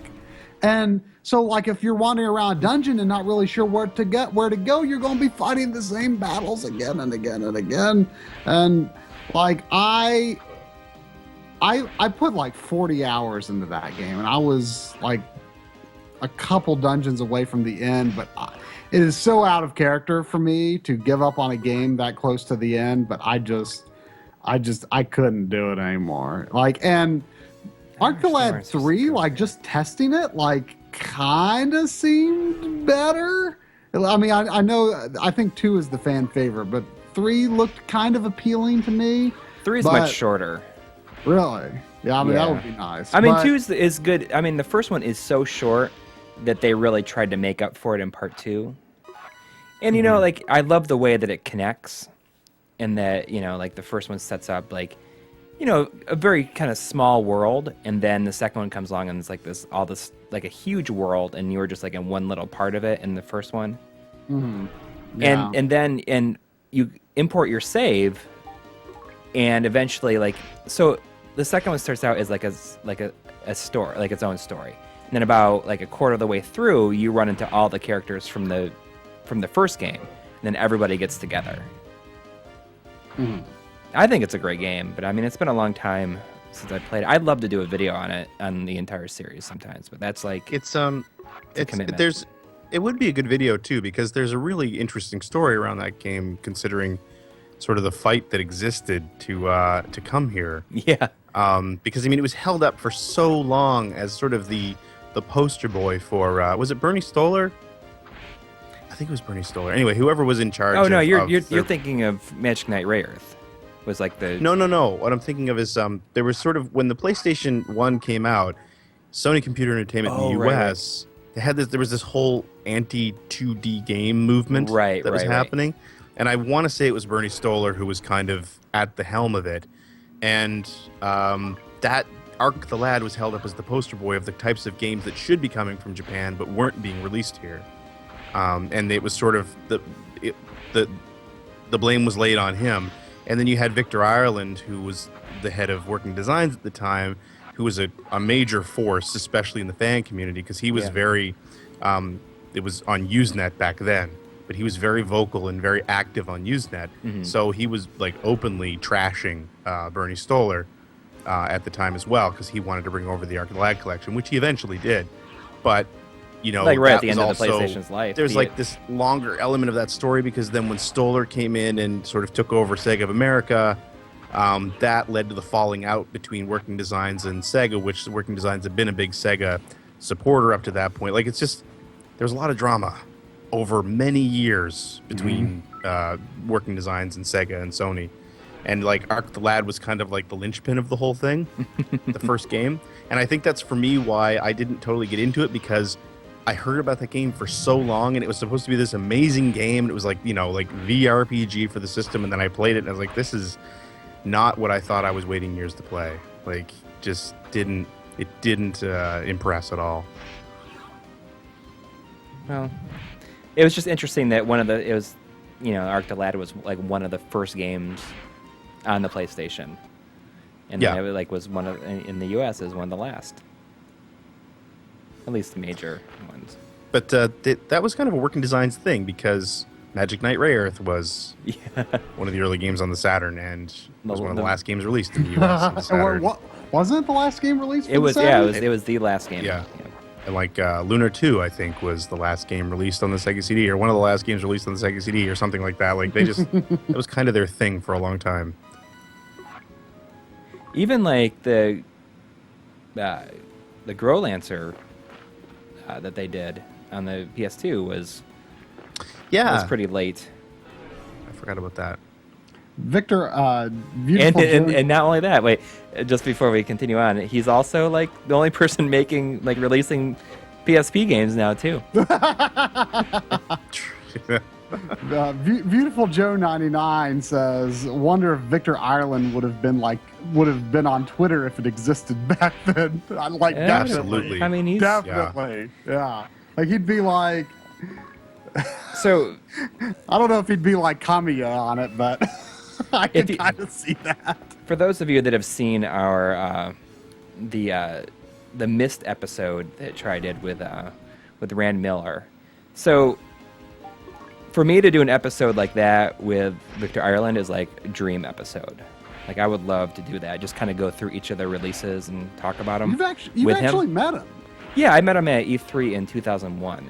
And so like if you're wandering around a dungeon and not really sure where to go, you're going to be fighting the same battles again and again and again. And like I put like 40 hours into that game, and I was like a couple dungeons away from the end, but it is so out of character for me to give up on a game that close to the end, but I couldn't do it anymore. Like, and Arcalab 3, like just testing it, like kind of seemed better. I mean, I think 2 is the fan favorite, but 3 looked kind of appealing to me. 3 is but- much shorter. Really? Yeah, I mean, that Yeah. would be nice. I mean, but- 2 is good. I mean, the first one is so short that they really tried to make up for it in part 2. And, you know, like, I love the way that it connects, and that, you know, like, the first one sets up, like, you know, a very kind of small world, and then the second one comes along and it's like all this, like, a huge world, and you were just, like, in one little part of it in the first one. Mhm. Yeah. And then you import your save, and eventually, like, so the second one starts out as like a story, like its own story. And then about like a quarter of the way through, you run into all the characters from the first game, and then everybody gets together. I think it's a great game, but I mean, it's been a long time since I played it. I'd love to do a video on it, on the entire series sometimes, but that's like It's a commitment. it would be a good video too, because there's a really interesting story around that game, considering sort of the fight that existed to come here. Yeah. Because I mean, it was held up for so long as sort of the poster boy for was it Bernie Stolar? I think it was Bernie Stolar. Anyway, whoever was in charge. Oh no, of you're thinking of Magic Knight Rayearth. Was like the No. What I'm thinking of is there was sort of, when the PlayStation 1 came out, Sony Computer Entertainment in the US, they had there was this whole anti-2D game movement that was happening. And I want to say it was Bernie Stolar who was kind of at the helm of it. And that Arc the Lad was held up as the poster boy of the types of games that should be coming from Japan but weren't being released here. And it was sort of the blame was laid on him. And then you had Victor Ireland, who was the head of Working Designs at the time, who was a major force, especially in the fan community, because he was very, it was on Usenet back then, but he was very vocal and very active on Usenet. So he was like openly trashing Bernie Stolar at the time as well, because he wanted to bring over the Arc of the Lad collection, which he eventually did. But, you know, like right at the was end of the also, PlayStation's life. there's like this longer element of that story, because then when Stolar came in and sort of took over Sega of America, that led to the falling out between Working Designs and Sega, which Working Designs had been a big Sega supporter up to that point. Like, it's just, there's a lot of drama over many years between Working Designs and Sega and Sony. And like Arc the Lad was kind of like the linchpin of the whole thing, the first game. And I think that's for me why I didn't totally get into it, because I heard about that game for so long, and it was supposed to be this amazing game. And it was like, you know, like VRPG for the system. And then I played it and I was like, this is not what I thought I was waiting years to play. Like, just didn't impress at all. Well, it was just interesting that Arc the Lad was like one of the first games on the PlayStation, and then it like was one of, in the US, is one of the last, at least the major ones. But that was kind of a Working Designs thing, because Magic Knight Rayearth was one of the early games on the Saturn, and was one of the last games released in the US on the Saturn. Wasn't it the last game released? It was, Saturn? it was the last game. Yeah. And like Lunar 2, I think, was the last game released on the Sega CD, or one of the last games released on the Sega CD, or something like that. Like, they just, it was kind of their thing for a long time. Even like the Growlancer that they did on the PS2 was pretty late. I forgot about that. Victor, beautiful. And not only that, wait, just before we continue on, he's also like the only person releasing PSP games now too. Beautiful Joe 99 says, "Wonder if Victor Ireland would have been on Twitter if it existed back then." I'm like, absolutely. I mean, he's definitely, yeah. Like, he'd be like, so. I don't know if he'd be like Kamiya on it, but I can kind of see that. For those of you that have seen our the Mist episode that Tri did with Rand Miller, so. For me to do an episode like that with Victor Ireland is like a dream episode. Like, I would love to do that. Just kind of go through each of the releases and talk about them. You've actually met him. Yeah, I met him at E3 in 2001.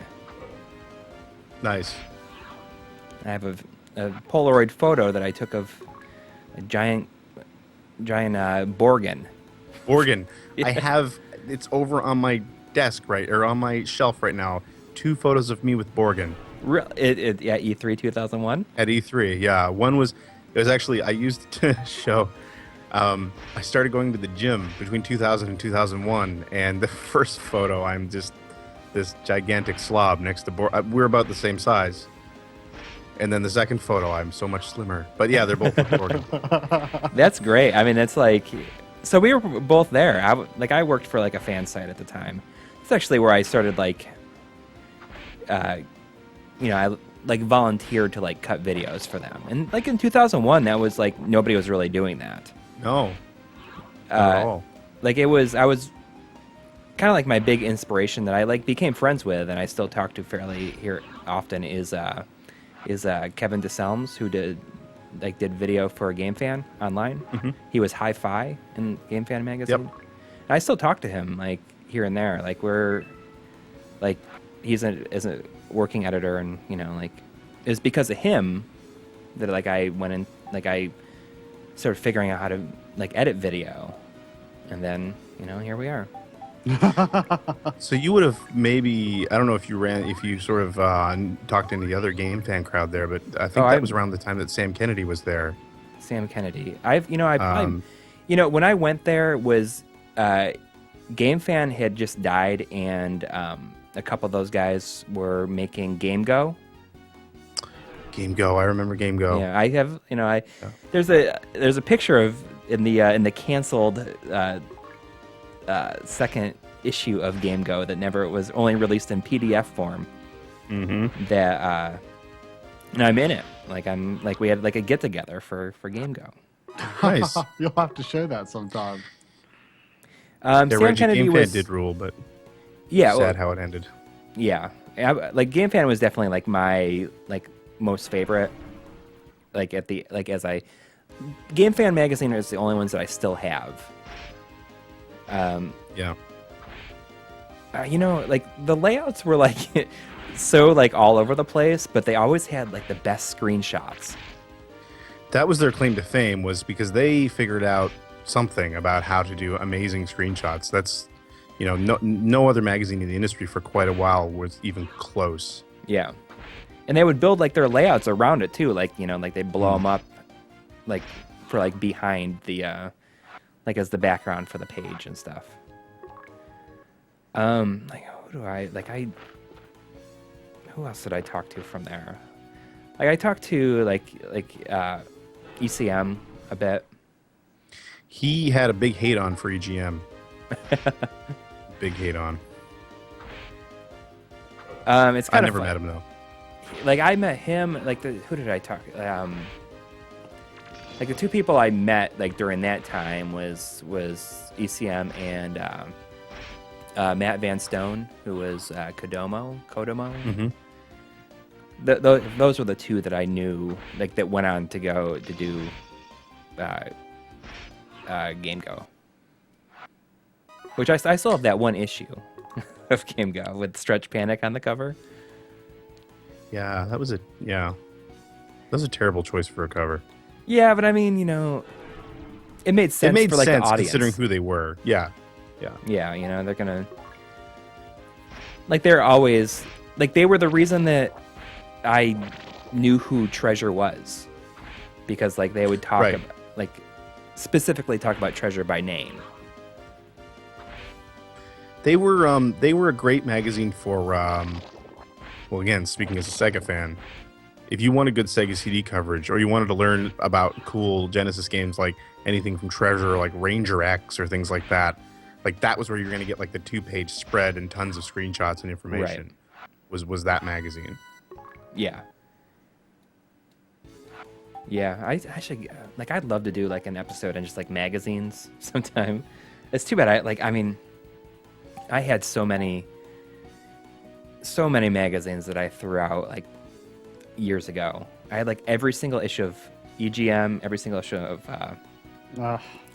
Nice. I have a Polaroid photo that I took of a giant Borgin. Borgin. I have, it's over on my desk, or on my shelf right now, 2 photos of me with Borgin. At E3 2001? At E3, yeah. One was, it was actually, I used it to show, I started going to the gym between 2000 and 2001, and the first photo, I'm just this gigantic slob next to we're about the same size. And then the second photo, I'm so much slimmer. But yeah, they're both Borgin. That's great. I mean, it's like, so we were both there. I worked for like a fan site at the time. It's actually where I started like, like volunteered to like cut videos for them. And like in 2001, that was like nobody was really doing that. No. Not at all. Like I was kind of like my big inspiration that I like became friends with, and I still talk to fairly here often is Kevin DeSelms, who did video for Game Fan online. Mm-hmm. He was Hi-Fi in Game Fan magazine. Yep. And I still talk to him like here and there. Like we're like he's as a working editor, and you know like it's because of him that like I went in like I started figuring out how to like edit video, and then you know here we are. So you would have maybe, I don't know if you sort of talked into the other Game Fan crowd there, but I think that was around the time that Sam Kennedy was there. Sam Kennedy. When I went there was Game Fan had just died, and a couple of those guys were making Game Go. Game Go, I remember Game Go. Yeah, I have. There's a picture of in the canceled second issue of Game Go that never was only released in PDF form. Mm-hmm. That and I'm in it. We had like a get together for Game Go. Nice. You'll have to show that sometime. Sam Kennedy Game was Fan did rule, but yeah, sad how it ended. Yeah, like Game Fan was definitely like my like most favorite. Game Fan magazine is the only ones that I still have. Yeah. Like the layouts were like so like all over the place, but they always had like the best screenshots. That was their claim to fame, was because they figured out something about how to do amazing screenshots. That's, no other magazine in the industry for quite a while was even close. Yeah. And they would build like their layouts around it too. Like, like they blow them up like for like behind the, like as the background for the page and stuff. Who else did I talk to from there? Like I talked to ECM a bit. He had a big hate on for EGM. Big hate on. It's kind I of never met him though. Like I met him. Who did I talk? Like the two people I met like during that time was ECM and Matt Van Stone, who was Kodomo. Mm-hmm. Those were the two that I knew, like that went on to go to do Game Go. Which I still have that one issue of Game Go with Stretch Panic on the cover. Yeah, that was a terrible choice for a cover. Yeah, but I mean, it made sense for like the audience, considering who they were. Yeah. Yeah, they're gonna like they're always like they were the reason that I knew who Treasure was, because like they would talk about, like specifically talk about Treasure by name. They were a great magazine for well, again, speaking as a Sega fan, if you wanted good Sega CD coverage, or you wanted to learn about cool Genesis games like anything from Treasure, or like Ranger X or things like that was where you're going to get like the 2-page spread and tons of screenshots and information. Right. Was that magazine? Yeah. Yeah, I should like I'd love to do like an episode on just like magazines sometime. It's too bad I had so many magazines that I threw out like years ago. I had like every single issue of EGM, every single issue of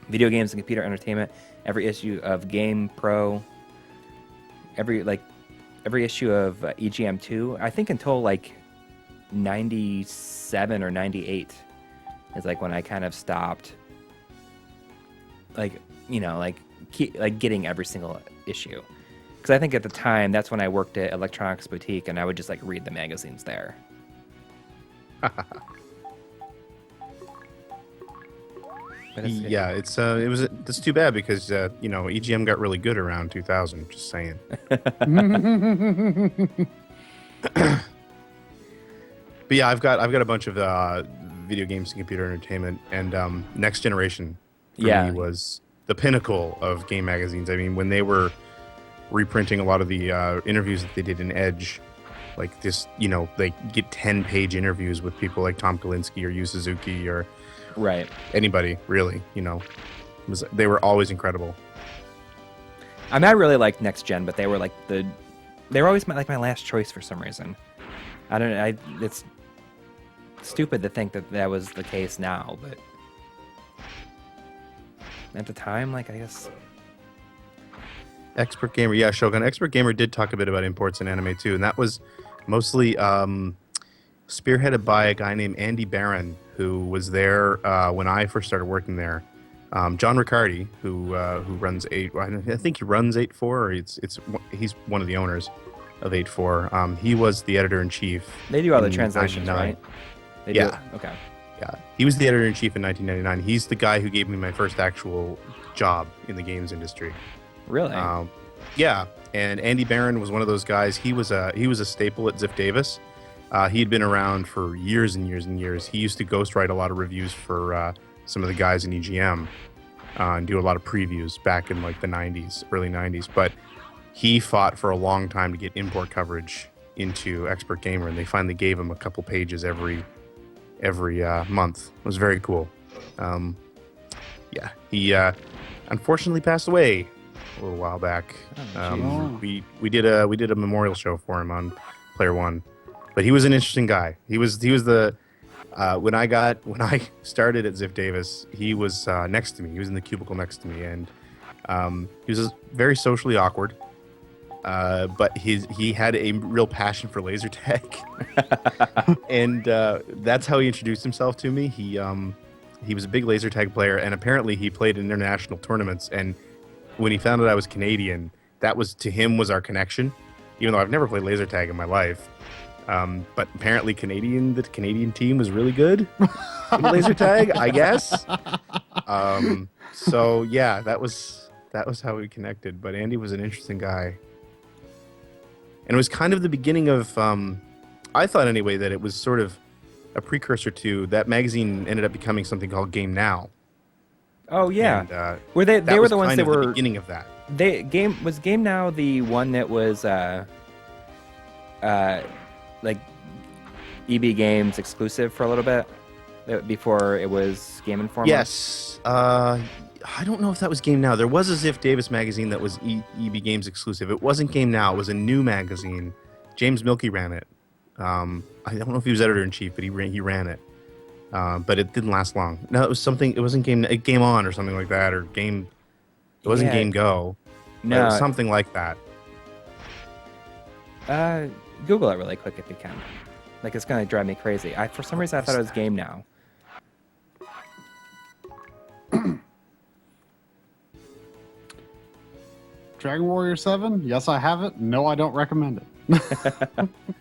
Video Games and Computer Entertainment, every issue of Game Pro, every issue of EGM2. I think until like 97 or 98 is like when I kind of stopped getting every single issue. Because I think at the time, that's when I worked at Electronics Boutique, and I would just like read the magazines there. Yeah, it's too bad because EGM got really good around 2000. Just saying. But yeah, I've got a bunch of Video Games and Computer Entertainment, and Next Generation for me was the pinnacle of game magazines. I mean, when they were reprinting a lot of the interviews that they did in Edge, Like this, they get 10-page interviews with people like Tom Kalinske or Yu Suzuki or Right. anybody really. They were always incredible. I mean, I really liked Next Gen, but they were always my last choice for some reason. I don't know. It's stupid to think that was the case now, but at the time, I guess. Expert Gamer, yeah, Shogun. Expert Gamer did talk a bit about imports in anime too, and that was mostly spearheaded by a guy named Andy Barron, who was there when I first started working there. John Riccardi, who runs I think he runs 8.4, or he's one of the owners of 8.4. He was the editor-in-chief. They do all the translations, right? Yeah. Okay. Yeah, he was the editor-in-chief in 1999. He's the guy who gave me my first actual job in the games industry. Really? Yeah, and Andy Barron was one of those guys. He was a staple at Ziff Davis. He had been around for years and years and years. He used to ghostwrite a lot of reviews for some of the guys in EGM and do a lot of previews back in the early 90s. But he fought for a long time to get import coverage into Expert Gamer, and they finally gave him a couple pages every month. It was very cool. Yeah, he unfortunately passed away a little while back. We did a memorial show for him on Player One, but he was an interesting guy. He was the when I started at Ziff Davis, he was next to me. He was in the cubicle next to me, and he was very socially awkward. But he had a real passion for laser tag, and that's how he introduced himself to me. He was a big laser tag player, and apparently he played in international tournaments. And when he found out I was Canadian, that was our connection. Even though I've never played laser tag in my life, but apparently the Canadian team was really good in laser tag, I guess. So yeah, that was how we connected. But Andy was an interesting guy. And it was kind of the beginning of, I thought anyway, that it was sort of a precursor to that magazine ended up becoming something called Game Now. Oh yeah, and, were they were the ones that were the beginning of that. Was Game Now the one that was like EB Games exclusive for a little bit before it was Game Informer? Yes. I don't know if that was Game Now. There was a Ziff Davis magazine that was EB Games exclusive. It wasn't Game Now. It was a new magazine. James Milkey ran it. I don't know if he was editor-in-chief, but he ran it. But it didn't last long. No, it was something. It wasn't Game On or something like that, or Game. It wasn't Game Go. No, it was something like that. Google it really quick if you can. It's gonna drive me crazy. For some reason I thought it was Game Now. Dragon Warrior 7? Yes, I have it. No, I don't recommend it.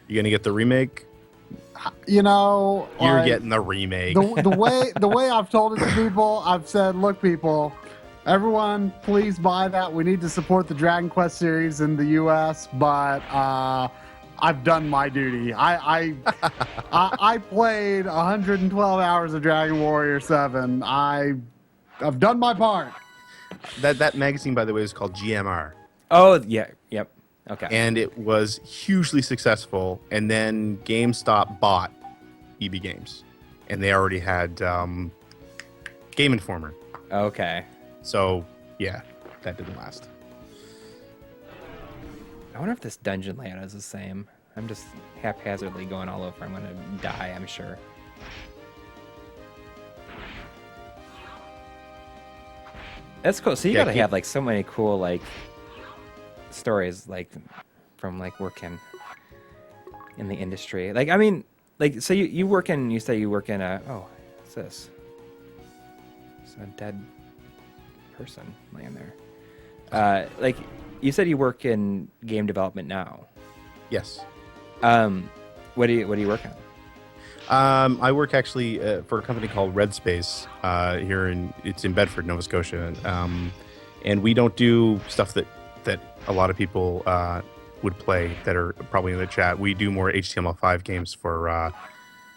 You gonna get the remake? You're getting the remake. the way I've told it to people, I've said, look, people, everyone, please buy that. We need to support the Dragon Quest series in the U.S., but I've done my duty. I played 112 hours of Dragon Warrior 7. I've done my part. That magazine, by the way, is called GMR. Oh yeah, yep. Okay. And it was hugely successful, and then GameStop bought EB Games, and they already had Game Informer. Okay. So yeah, that didn't last. I wonder if this dungeon layout is the same. I'm just haphazardly going all over. I'm gonna die, I'm sure. That's cool. So you gotta have so many cool stories from working in the industry. So you work in. You say you work in a. Oh, what's this? It's a dead person laying there. You said you work in game development now. Yes. What do you work on? I work actually for a company called Red Space it's in Bedford, Nova Scotia, and we don't do stuff that a lot of people would play that are probably in the chat. We do more HTML5 games for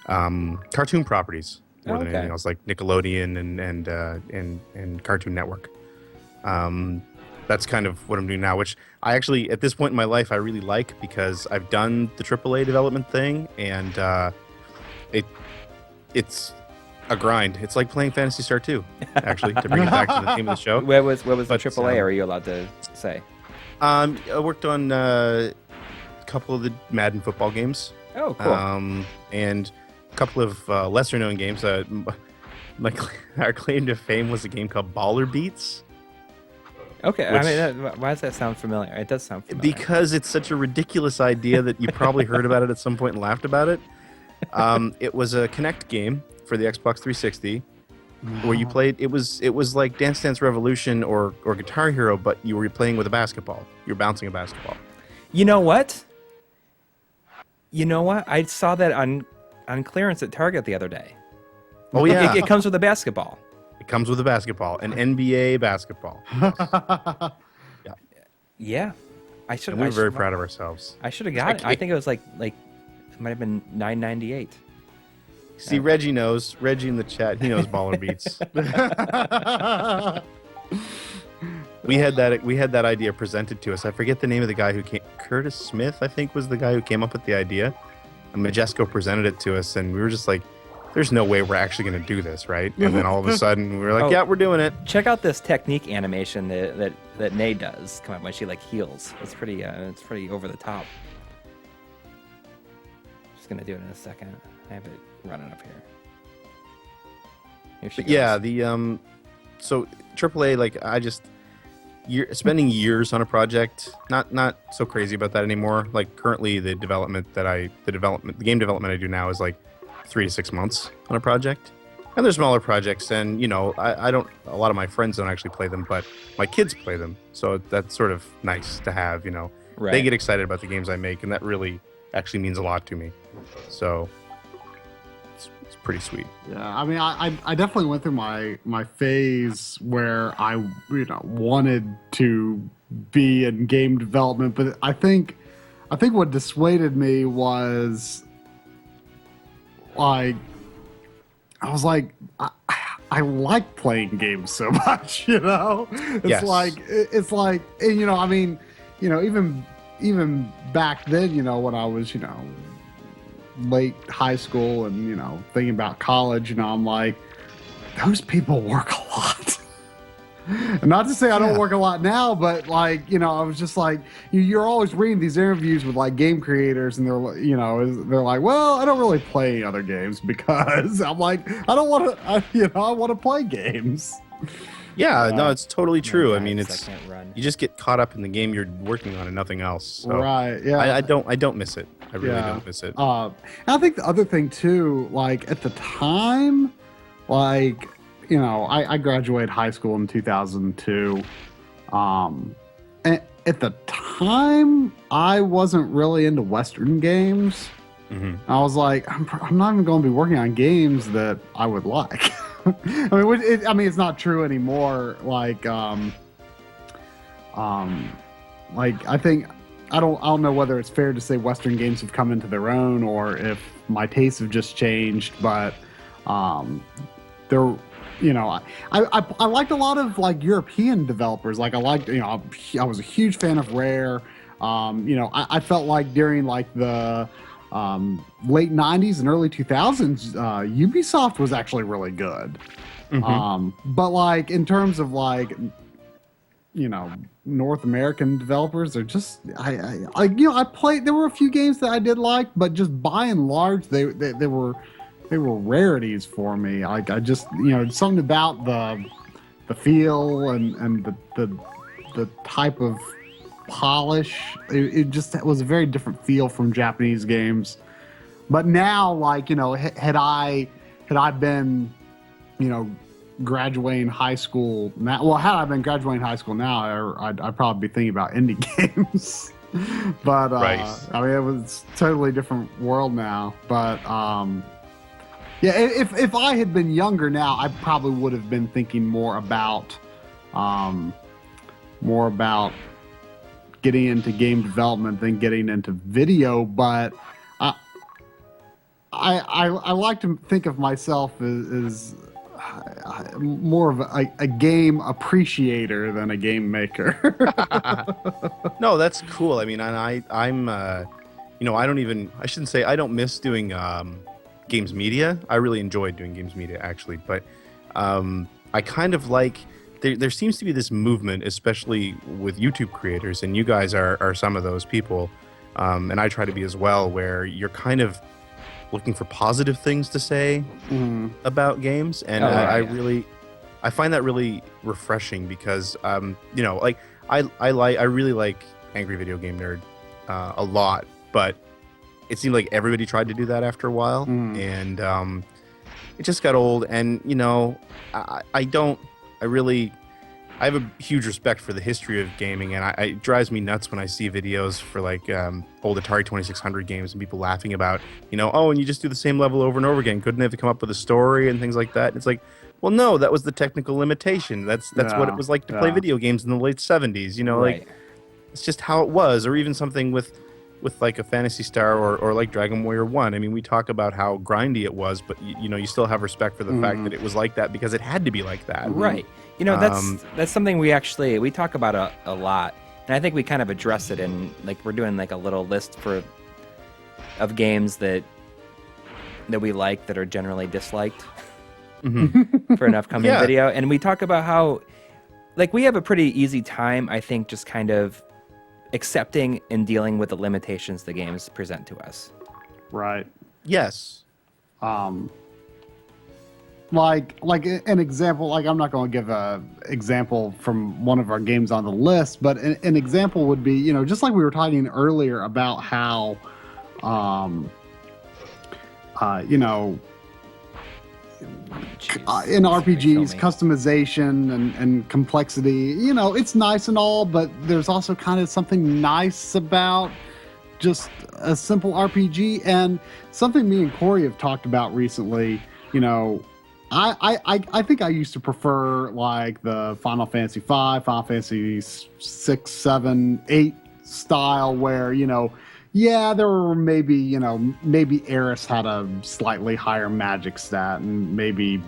cartoon properties more than anything else, like Nickelodeon and Cartoon Network. that's kind of what I'm doing now, which I actually, at this point in my life, I really like because I've done the AAA development thing, and it's a grind. It's like playing Phantasy Star 2, actually, to bring it back to the theme of the show. What was the But, AAA? Or are you allowed to say? I worked on a couple of the Madden football games. Oh, cool. And a couple of lesser-known games. Our claim to fame was a game called Baller Beats. Okay, which- I mean, why does that sound familiar? It does sound familiar. Because it's such a ridiculous idea that you probably heard about it at some point and laughed about it. It was a Kinect game for the Xbox 360 where you played. It was like Dance Dance Revolution or Guitar Hero, but you were playing with a basketball. You were bouncing a basketball. You know what? I saw that on clearance at Target the other day. Oh yeah, It comes with a basketball. it comes with a basketball, an NBA basketball. Yeah, I should. And we were very proud of ourselves. I should have got it. I think it was like it might have been $9.98. See, Reggie knows. Reggie in the chat, he knows Baller Beats. We had that idea presented to us. I forget the name of the guy who came. Curtis Smith, I think, was the guy who came up with the idea. And McCheskey presented it to us, and we were just like, "There's no way we're actually going to do this, right?" And then all of a sudden, we were like, Oh. "Yeah, we're doing it." Check out this technique animation that Nay does. Come on, when she like heals. It's pretty over the top. Just gonna do it in a second. I have it running up here. Here she But yeah, goes. the so AAA, like spending years on a project, not so crazy about that anymore. Like currently, the game development I do now is like 3 to 6 months on a project. And they're smaller projects, and I don't. A lot of my friends don't actually play them, but my kids play them, so that's sort of nice to have. Right. They get excited about the games I make, and that really actually means a lot to me. So it's pretty sweet. Yeah, I mean, I definitely went through my phase where I wanted to be in game development, but I think what dissuaded me was like I was like I like playing games so much, It's Yes. like and, I mean, even back then, when I was late high school and thinking about college, I'm like, those people work a lot. And not to say I don't work a lot now, but I was just like, you're always reading these interviews with like game creators, and they're like, well, I don't really play other games because I'm like, I don't want to, I want to play games. Yeah, no, it's totally true. I Guys, mean, I it's can't run. you just get caught up in the game you're working on and nothing else. So Right. Yeah. I don't miss it. I really don't miss it. And I think the other thing too, like at the time, like, I graduated high school in 2002. And at the time, I wasn't really into Western games. Mhm. I was like, I'm not even going to be working on games that I would like. I mean, it's not true anymore. Like I think I don't know whether it's fair to say Western games have come into their own or if my tastes have just changed, but they're I liked a lot of like European developers. Like I liked I was a huge fan of Rare. I felt like during like the late 90s and early 2000s, Ubisoft was actually really good. But like in terms of like North American developers, they're just I played. There were a few games that I did like, but just by and large, they were rarities for me. Like I just something about the feel and the type of polish. It just was a very different feel from Japanese games. But now, like had I been graduating high school now, well, had I been graduating high school now, I'd probably be thinking about indie games. But Right. I mean, it was a totally different world now. But yeah, if I had been younger now, I probably would have been thinking more about getting into game development than getting into video. But I like to think of myself as more of a game appreciator than a game maker. No, that's cool. I mean, and I'm you know, I shouldn't say I don't miss doing games media. I really enjoyed doing games media actually, but I kind of like there seems to be this movement, especially with YouTube creators, and you guys are some of those people, and I try to be as well, where you're kind of looking for positive things to say about games, and I find that really refreshing because you know, like I really like Angry Video Game Nerd a lot, but it seemed like everybody tried to do that after a while, and it just got old. And you know, I have a huge respect for the history of gaming, and it drives me nuts when I see videos for like old Atari 2600 games and people laughing about, you know, oh, and you just do the same level over and over again. Couldn't they have come up with a story and things like that? And it's like, well, no, that was the technical limitation. That's what it was like to play video games in the late 70s. You know, like it's just how it was. Or even something with like a Phantasy Star or like Dragon Warrior 1. I mean, we talk about how grindy it was, but you know, you still have respect for the fact that it was like that because it had to be like that. Right. You know, that's something we talk about a lot, and I think we kind of address it in, like, we're doing like a little list of games that we like that are generally disliked for an upcoming video, and we talk about how, like, we have a pretty easy time, I think, just kind of accepting and dealing with the limitations the games present to us. Right. Yes. Like an example, like I'm not going to give a example from one of our games on the list, but an example would be, you know, just like we were talking earlier about how, you know, in RPGs, customization and complexity, you know, it's nice and all, but there's also kind of something nice about just a simple RPG. And something me and Coury have talked about recently, you know, I think I used to prefer like the Final Fantasy V, Final Fantasy 6, 7, 8 style where, you know, yeah, there were maybe, you know, maybe Eris had a slightly higher magic stat and maybe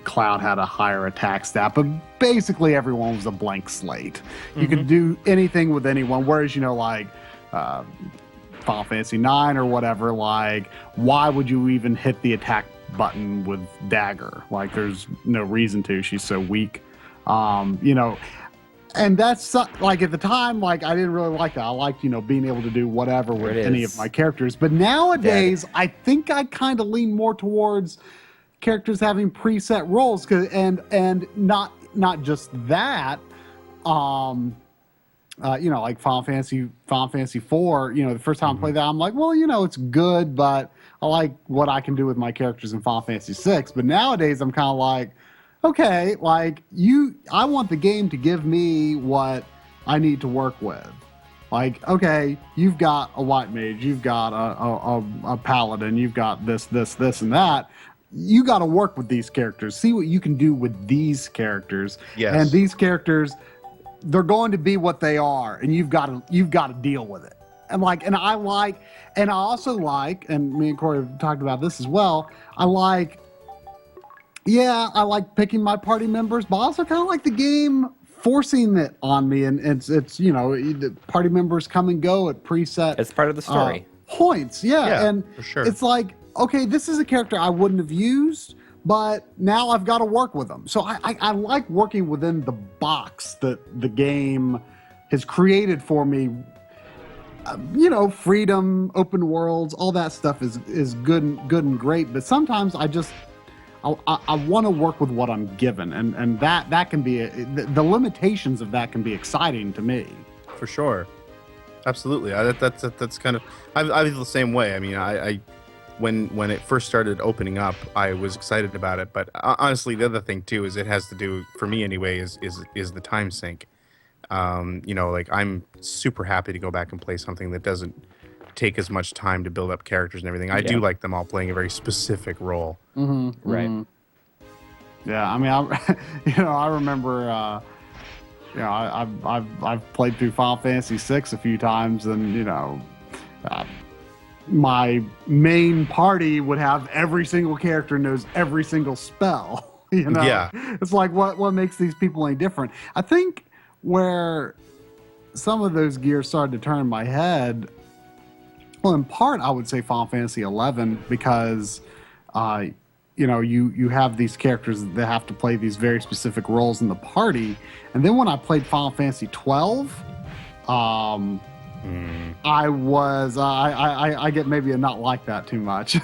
Cloud had a higher attack stat, but basically everyone was a blank slate. You could do anything with anyone, whereas, you know, like Final Fantasy 9 or whatever, like, why would you even hit the attack button with Dagger? Like, there's no reason to. She's so weak. You know, and that's like at the time, like I didn't really like that. I liked, you know, being able to do whatever with any of my characters. But nowadays, I think I kind of lean more towards characters having preset roles, and not just that. You know, like Final Fantasy IV, you know, the first time I played that, I'm like, well, you know, it's good, but I like what I can do with my characters in Final Fantasy VI. But nowadays, I'm kind of like, okay, like I want the game to give me what I need to work with. Like, okay, you've got a white mage, you've got a paladin, you've got this, and that. You got to work with these characters. See what you can do with these characters. Yes. And these characters, they're going to be what they are, and you've got to deal with it. And I also like, and me and Coury have talked about this as well, I like picking my party members, but I also kind of like the game forcing it on me, and it's you know, the party members come and go at preset. It's part of the story. Points, and for sure. It's like, okay, this is a character I wouldn't have used, but now I've got to work with them. So I like working within the box that the game has created for me. You know, freedom, open worlds, all that stuff is good and great. But sometimes I want to work with what I'm given, and that can be the limitations of that can be exciting to me. For sure, absolutely. That's kind of I feel the same way. I mean, I when it first started opening up, I was excited about it. But honestly, the other thing too is it has to do, for me anyway, is the time sink. You know, like I'm super happy to go back and play something that doesn't take as much time to build up characters and everything. I do like them all playing a very specific role. Right. Yeah, I mean, I remember, you know, I've played through Final Fantasy VI a few times, and you know, my main party would have every single character knows every single spell. You know, Yeah. it's like what makes these people any different? I think where some of those gears started to turn in my head. Well, in part, I would say Final Fantasy 11 because, you have these characters that have to play these very specific roles in the party, and then when I played Final Fantasy 12, I get maybe a not like that too much.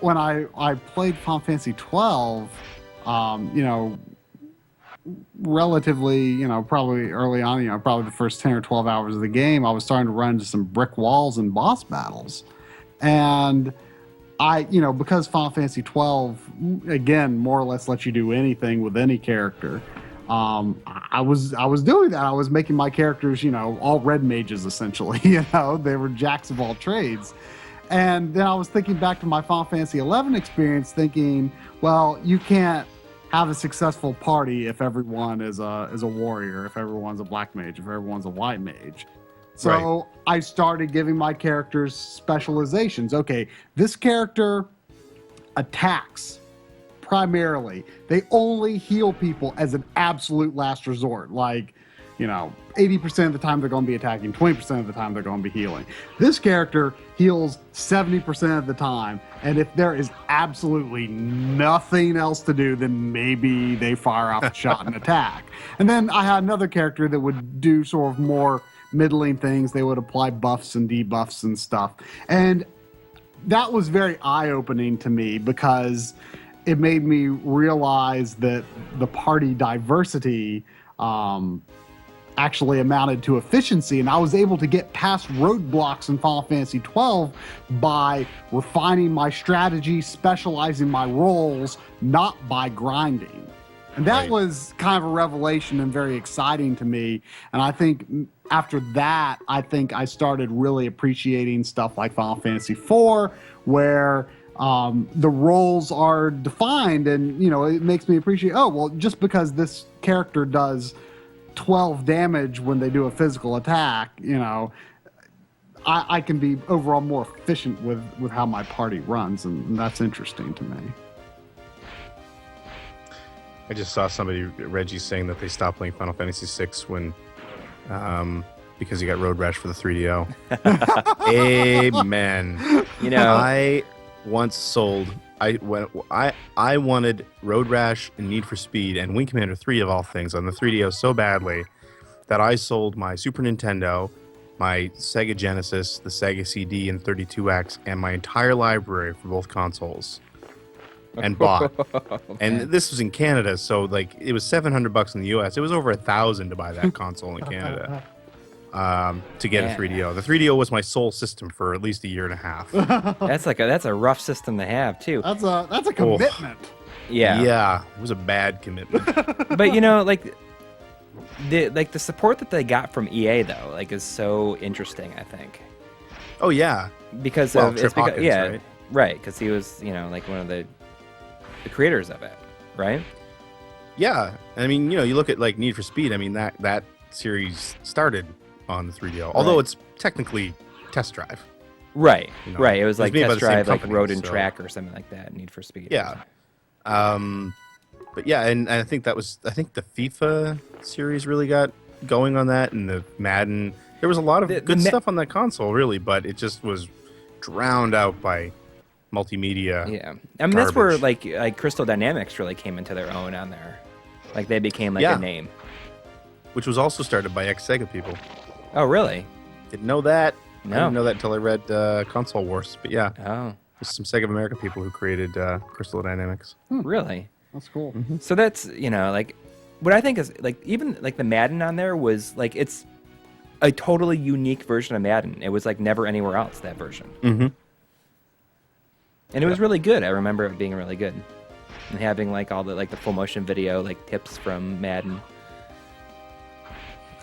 When I played Final Fantasy 12, relatively, probably early on, probably the first 10 or 12 hours of the game, I was starting to run into some brick walls and boss battles. And because Final Fantasy 12, again, more or less lets you do anything with any character, I was doing that. I was making my characters, all red mages, essentially. They were jacks of all trades. And then I was thinking back to my Final Fantasy 11 experience, thinking, well, you can't have a successful party if everyone is a warrior, if everyone's a black mage, if everyone's a white mage. So I started giving my characters specializations. Okay, this character attacks primarily. They only heal people as an absolute last resort. Like, 80% of the time they're going to be attacking, 20% of the time they're going to be healing. This character heals 70% of the time, and if there is absolutely nothing else to do, then maybe they fire off a shot and attack. And then I had another character that would do sort of more middling things. They would apply buffs and debuffs and stuff. And that was very eye-opening to me because it made me realize that the party diversity actually amounted to efficiency, and I was able to get past roadblocks in Final Fantasy 12 by refining my strategy, specializing my roles, not by grinding. And that was kind of a revelation and very exciting to me. And I think after that, I started really appreciating stuff like Final Fantasy 4, where the roles are defined, and it makes me appreciate, just because this character does 12 damage when they do a physical attack, I can be overall more efficient with how my party runs, and that's interesting to me. I just saw somebody, Reggie, saying that they stopped playing Final Fantasy VI when, because he got Road Rash for the 3DO. Amen. I once sold. I wanted Road Rash and Need for Speed and Wing Commander 3 of all things on the 3DO so badly that I sold my Super Nintendo, my Sega Genesis, the Sega CD and 32X, and my entire library for both consoles, and bought. And this was in Canada, so it was $700 in the US. It was over $1,000 to buy that console in Canada. To get a 3DO. The 3DO was my sole system for at least a year and a half. That's a rough system to have too. That's a commitment. Yeah, it was a bad commitment. But the support that they got from EA though, is so interesting. I think. Oh yeah, because Trip Hawkins, right, because he was one of the creators of it, right? Yeah, I mean you look at Need for Speed. I mean that series started on the 3DO, although it's technically Test Drive. Right, right. It was like Test Drive, company, Road and Track or something like that. Need for Speed. Yeah. But yeah, and I think the FIFA series really got going on that, and the Madden. There was a lot of good stuff on that console, really, but it just was drowned out by multimedia. Yeah, I mean that's where like Crystal Dynamics really came into their own on there. They became a name. Which was also started by ex-Sega people. Oh, really? Didn't know that. No. I didn't know that until I read Console Wars. But yeah. Oh. There's some Sega of America people who created Crystal Dynamics. Really? That's cool. Mm-hmm. So that's, what I think is, even, the Madden on there was, it's a totally unique version of Madden. It was, never anywhere else, that version. Mm-hmm. And it was really good. I remember it being really good. And having, all the, the full motion video, tips from Madden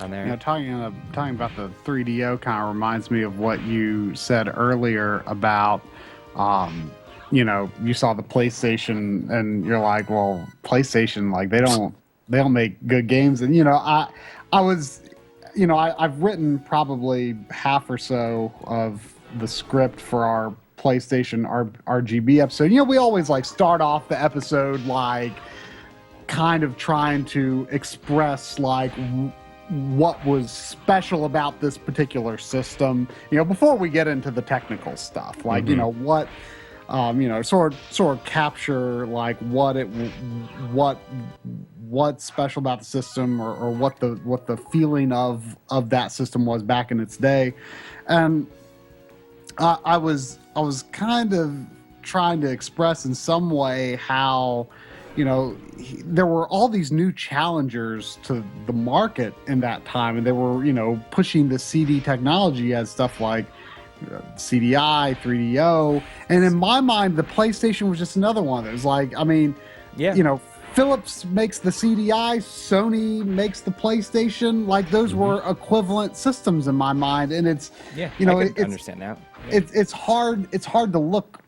on there. Talking about the 3DO kind of reminds me of what you said earlier about, you saw the PlayStation and you're like, well, PlayStation, they don't make good games. And, I've written probably half or so of the script for our PlayStation RGB episode, we always like start off the episode like kind of trying to express like what was special about this particular system, before we get into the technical stuff, like what sort of capture like what's special about the system, or what the feeling of that system was back in its day. And I was kind of trying to express in some way how there were all these new challengers to the market in that time, and they were pushing the CD technology as stuff like CDI, 3DO, and in my mind the PlayStation was just another one. It was like, Philips makes the CDI, Sony makes the PlayStation. Like those were equivalent systems in my mind, and it's I can understand that. Yeah. It's hard to look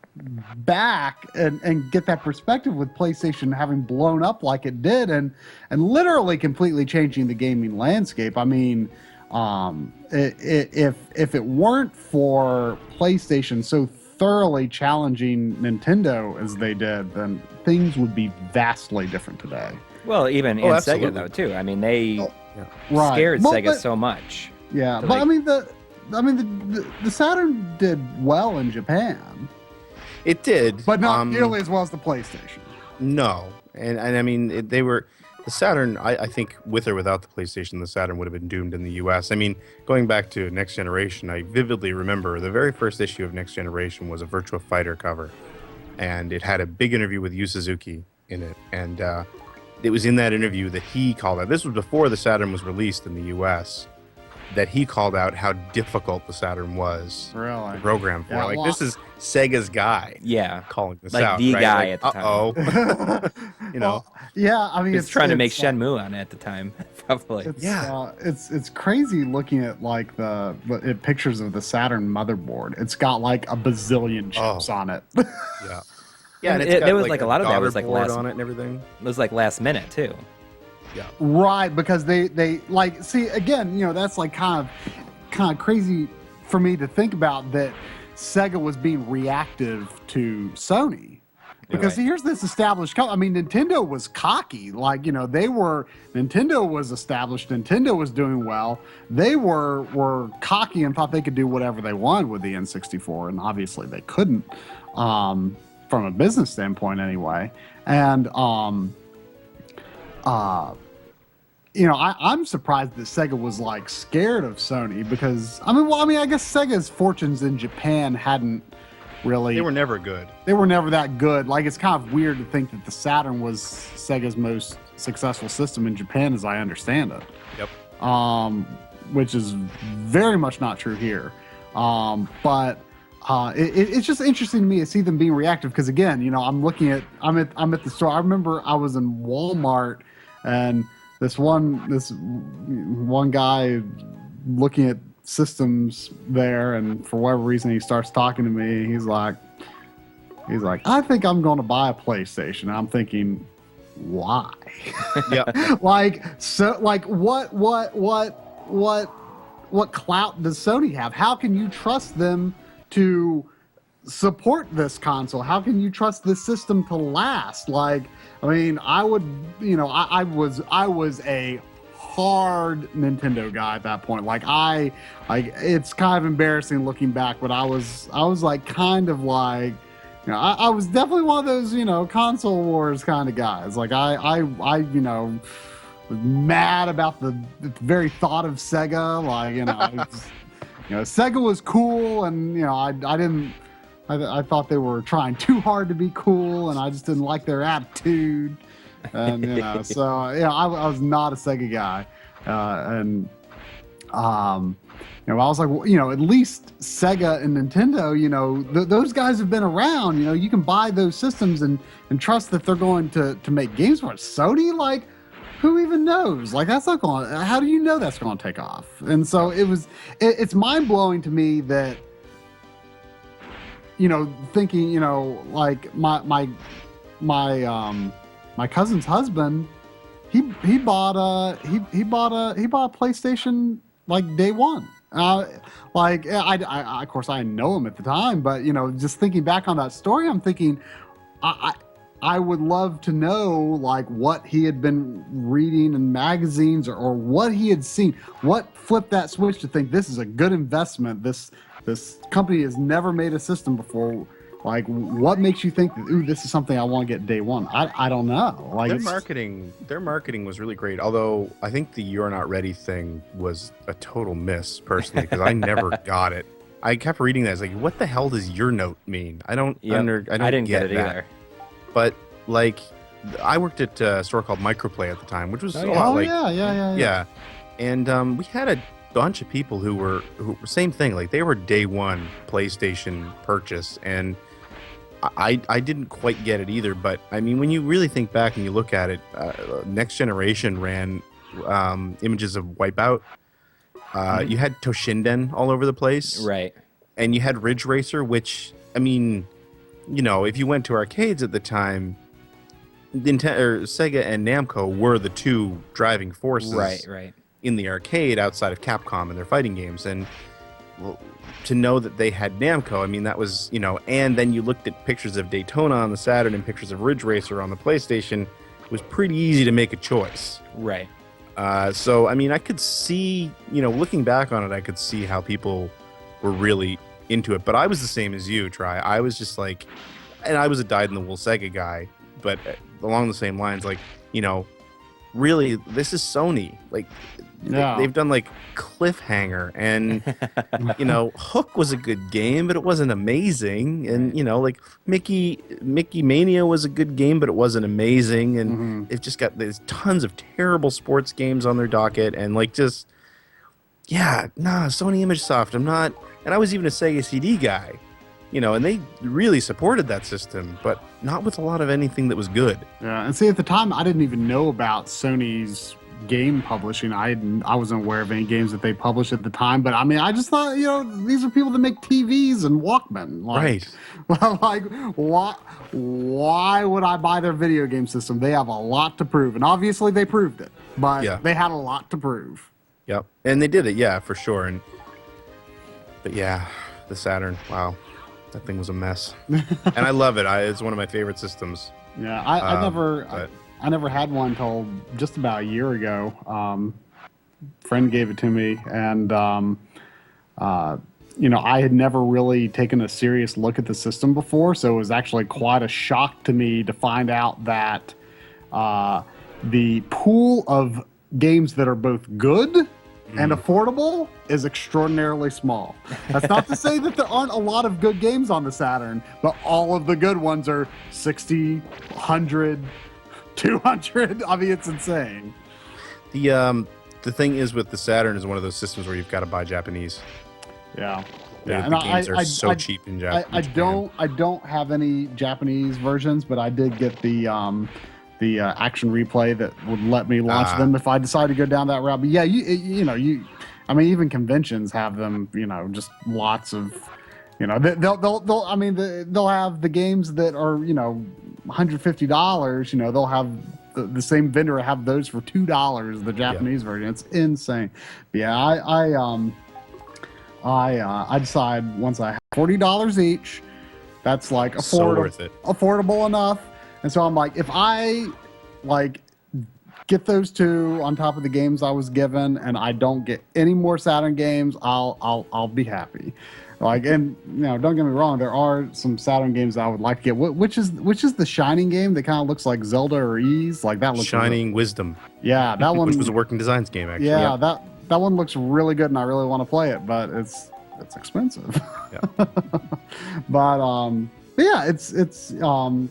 back and get that perspective with PlayStation having blown up like it did, and literally completely changing the gaming landscape. I mean, if it weren't for PlayStation so thoroughly challenging Nintendo as they did, then things would be vastly different today. Well, even in Sega though too. I mean, they scared Sega so much. Yeah, but the Saturn did well in Japan. It did, but not nearly as well as the PlayStation. No, and I mean they were. The Saturn, I think, with or without the PlayStation, the Saturn would have been doomed in the U.S. I mean, going back to Next Generation, I vividly remember the very first issue of Next Generation was a Virtua Fighter cover, and it had a big interview with Yu Suzuki in it, and it was in that interview that he called out. This was before the Saturn was released in the U.S. That he called out how difficult the Saturn was to program for. Yeah, this is Sega's guy. Yeah, calling this like out. the right? guy at the time. Well, yeah, I mean, it's trying to make Shenmue on it at the time, probably. It's crazy looking at like the pictures of the Saturn motherboard. It's got like a bazillion chips on it. Yeah, and there was like a lot of that was like last on it and everything. It was like last minute too. Yeah. Right, because they like see again, that's like kind of crazy for me to think about that Sega was being reactive to Sony. Because here's this established I mean, Nintendo was cocky. Like, Nintendo was established, Nintendo was doing well. They were cocky and thought they could do whatever they wanted with the N64, and obviously they couldn't, from a business standpoint anyway. And I'm surprised that Sega was like scared of Sony, because I guess Sega's fortunes in Japan hadn't really. They were never good. They were never that good. Like, it's kind of weird to think that the Saturn was Sega's most successful system in Japan, as I understand it. Yep. Which is very much not true here. But it's just interesting to me to see them being reactive, because again, I'm at the store. I remember I was in Walmart, and this one guy looking at systems there, and for whatever reason he starts talking to me. He's like, I think I'm going to buy a PlayStation. And I'm thinking, why? Yeah. What clout does Sony have? How can you trust them to support this console? How can you trust this system to last? Like, I mean, I would, I was a hard Nintendo guy at that point. Like, it's kind of embarrassing looking back, but I was like kind of like, I was definitely one of those, console wars kind of guys. Like, I was mad about the very thought of Sega. Like, Sega was cool, and I thought they were trying too hard to be cool, and I just didn't like their attitude. And I was not a Sega guy, I was like, well, at least Sega and Nintendo, those guys have been around. You can buy those systems and trust that they're going to make games for it. Sony, like, who even knows? Like, that's not going. How do you know that's going to take off? And so it's mind blowing to me that, thinking, like my cousin's husband, he bought a PlayStation like day one. Like of course I know him at the time, but just thinking back on that story, I'm thinking, I I would love to know like what he had been reading in magazines or what he had seen. What flipped that switch to think this is a good investment? This company has never made a system before. Like, what makes you think that, ooh, this is something I want to get day one? I don't know. Like their marketing was really great. Although I think the "You're Not Ready" thing was a total miss, personally, because I never got it. I kept reading that. I was like, what the hell does your note mean? I didn't get it either. But like, I worked at a store called Microplay at the time, which was a lot oh like yeah. And we had a bunch of people who were same thing. Like, they were day one PlayStation purchase, and I didn't quite get it either. But I mean, when you really think back and you look at it, Next Generation ran images of Wipeout. You had Toshinden all over the place, right? And you had Ridge Racer, which, I mean, you know, if you went to arcades at the time, Sega and Namco were the two driving forces, right, in the arcade outside of Capcom and their fighting games. And to know that they had Namco, I mean, that was, you know, and then you looked at pictures of Daytona on the Saturn and pictures of Ridge Racer on the PlayStation, it was pretty easy to make a choice. Right. So, I mean, I could see, you know, looking back on it, I could see how people were really into it. But I was the same as you, Try. I was just like, and I was a dyed-in-the-wool Sega guy, but along the same lines, like, you know, really, this is Sony. Like, they've done, like, Cliffhanger, and, you know, Hook was a good game, but it wasn't amazing. And, you know, like, Mickey Mania was a good game, but it wasn't amazing. And they've just got there's tons of terrible sports games on their docket, and, like, just, Sony ImageSoft, I'm not, and I was even a Sega CD guy, you know, and they really supported that system, but not with a lot of anything that was good. Yeah, and see, at the time, I didn't even know about Sony's game publishing. I wasn't aware of any games that they published at the time, but I mean, I just thought, you know, these are people that make TVs and Walkman. Like, right. Well, like, why would I buy their video game system? They have a lot to prove, and obviously they proved it, but they had a lot to prove. Yep, and they did it, yeah, for sure. But yeah, the Saturn, wow, that thing was a mess. And I love it. It's one of my favorite systems. Yeah, I never had one until just about a year ago. Friend gave it to me, and you know, I had never really taken a serious look at the system before, so it was actually quite a shock to me to find out that the pool of games that are both good and affordable is extraordinarily small. That's not to say that there aren't a lot of good games on the Saturn, but all of the good ones are 60, 100, 200. I mean, it's insane. The thing is with the Saturn is one of those systems where you've got to buy Japanese. Yeah. The games are so cheap in Japan. I don't have any Japanese versions, but I did get the action replay that would let me launch them if I decide to go down that route. But yeah, I mean, even conventions have them. You know, just lots of. You know, they'll have the games that are, you know, $150. You know, they'll have the same vendor have those for $2, the Japanese version. It's insane. But yeah, I decide once I have $40 each, that's like affordable enough. And so I'm like, if I like get those two on top of the games I was given, and I don't get any more Saturn games, I'll be happy. Like, and you know, don't get me wrong, there are some Saturn games I would like to get. Which is the Shining game that kind of looks like Zelda or Ys? Like that looks Shining Wisdom. Yeah, that one. Which was a Working Designs game, actually. Yeah, that one looks really good, and I really want to play it, but it's expensive. Yeah. But yeah, it's you know,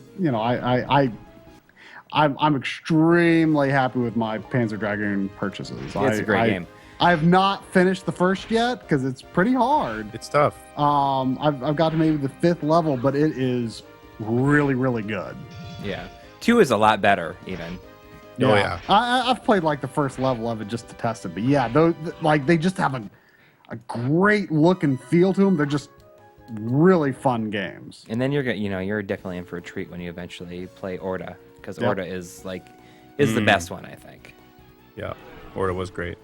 I'm extremely happy with my Panzer Dragoon purchases. It's a great game. I have not finished the first yet because it's pretty hard. It's tough. I've got to maybe the 5th level, but it is really, really good. Yeah, 2 is a lot better even. Oh yeah. I've played like the first level of it just to test it, but yeah, they just have a great look and feel to them. They're just really fun games. And then you're definitely in for a treat when you eventually play Orta, because Orta is the best one, I think. Yeah, Orta was great.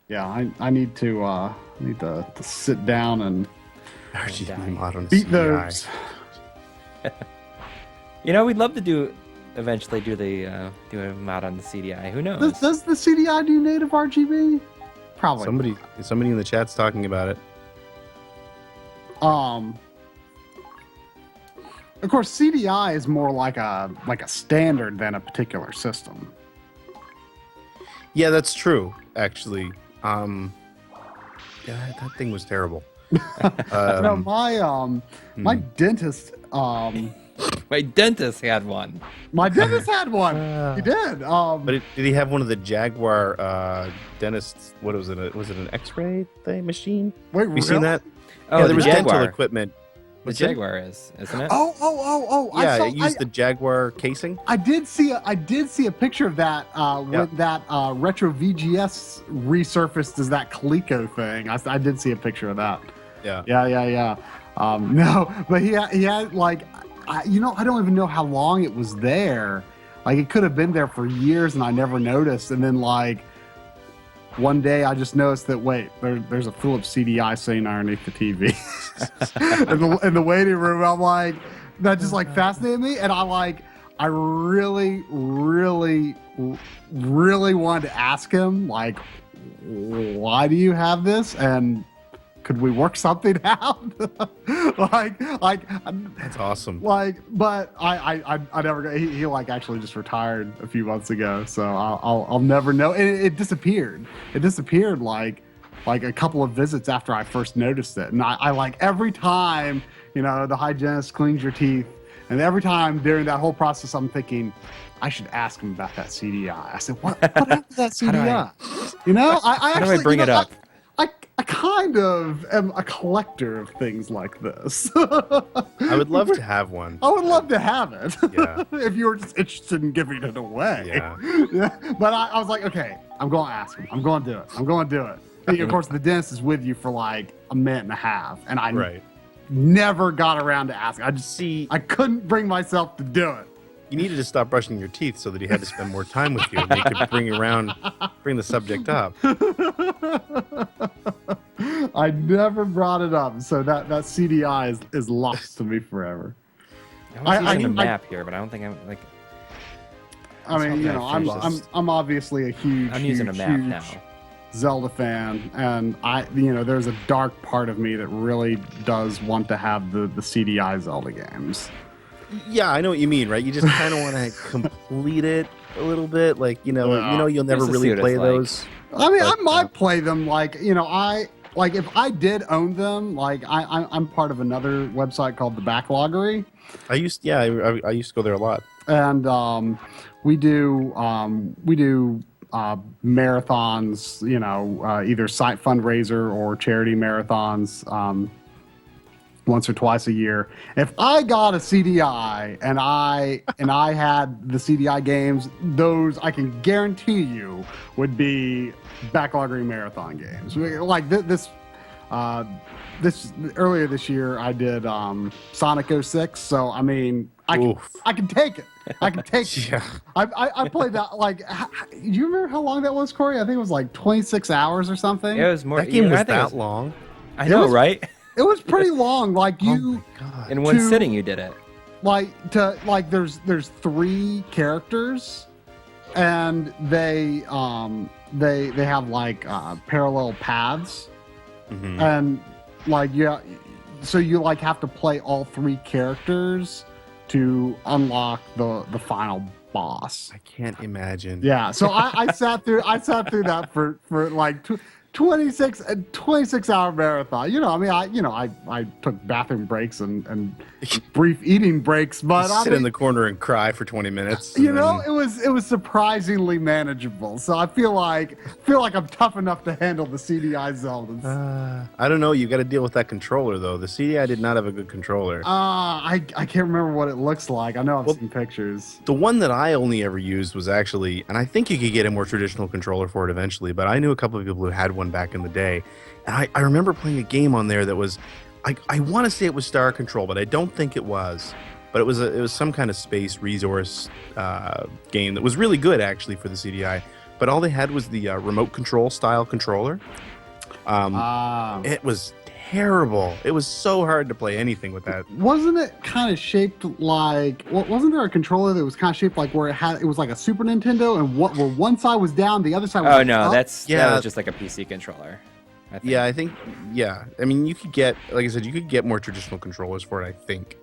Yeah, I need to sit down and RGB mod on beat CDI. those. We'd love to eventually do a mod on the CDI. Who knows? Does the CDI do native RGB? Probably. Somebody in the chat's talking about it. Of course, CDI is more like a standard than a particular system. Yeah, that's true. Actually, yeah, that thing was terrible. No, my dentist. My dentist had one. My dentist had one. He did. But did he have one of the Jaguar dentists? What was it? Was it an X-ray thing machine? Wait, Have you seen that? Oh, yeah, the there was Jaguar. dental equipment. The Jaguar isn't it? Oh! Yeah, it used the Jaguar casing. I did see a picture of that when that retro VGS resurfaced as that Coleco thing. I did see a picture of that. Yeah. No, but he had like, I don't even know how long it was there. Like it could have been there for years and I never noticed. And then like one day I just noticed that there's a Philips CDI sitting underneath the TV in the waiting room. I'm like, that just like fascinated me, and I really wanted to ask him like, why do you have this, and could we work something out? like That's awesome. But I never got. He like actually just retired a few months ago, so I'll never know. It disappeared. It disappeared like a couple of visits after I first noticed it, and I like every time the hygienist cleans your teeth, and every time during that whole process I'm thinking, I should ask him about that CDI. I said, what happened to that CDI? I how do actually I bring it up? I kind of am a collector of things like this. I would love to have one. I would love to have it. Yeah. If you were just interested in giving it away. Yeah. But I was like, okay, I'm going to ask him. I'm going to do it. And of course, the dentist is with you for like a minute and a half, and I never got around to asking. I couldn't bring myself to do it. You needed to stop brushing your teeth so that he had to spend more time with you, and he could bring the subject up. I never brought it up, so that CDI is lost to me forever. I was using a map here, but I don't think I'm like. I mean, I'm obviously a huge. I'm using a map now. Zelda fan, and there's a dark part of me that really does want to have the CDI Zelda games. Yeah, I know what you mean, right? You just kind of want to complete it a little bit, like you'll never really play those. I mean, I might play them, if I did own them, I'm part of another website called the Backloggery. I used to go there a lot, and we do marathons, either site fundraiser or charity marathons. Once or twice a year. If I got a CDI and I had the CDI games, those I can guarantee you would be Backloggery marathon games. Like this earlier this year, I did Sonic 06. So I mean, I can take it. I can take it. Yeah. I played that do you remember how long that was, Corey? I think it was like 26 hours or something. It was more. That game was that long. I know, right? It was pretty long. Like you, in one sitting, you did it. There's 3 characters, and they have like parallel paths, and so you like have to play all 3 characters to unlock the final boss. I can't imagine. Yeah, so I sat through that for like 26-hour marathon. I took bathroom breaks and brief eating breaks, but sit in the corner and cry for 20 minutes. It was surprisingly manageable. So I feel like I'm tough enough to handle the CDI Zeldas. I don't know. You got to deal with that controller though. The CDI did not have a good controller. I can't remember what it looks like. I know I've seen pictures. The one that I only ever used was actually, and I think you could get a more traditional controller for it eventually, but I knew a couple of people who had one back in the day, and I remember playing a game on there that was, I want to say it was Star Control, but I don't think it was. But it was some kind of space resource game that was really good actually for the CDI. but all they had was the remote control style controller. It was terrible. It was so hard to play anything with that. Wasn't it kind of shaped like? Wasn't there a controller that was kind of shaped like where it was like a Super Nintendo, and where one side was down, the other side was Oh like no, up? that was just like a PC controller. I think. Yeah, I think. Yeah, I mean, you could get, like I said, you could get more traditional controllers for it, I think.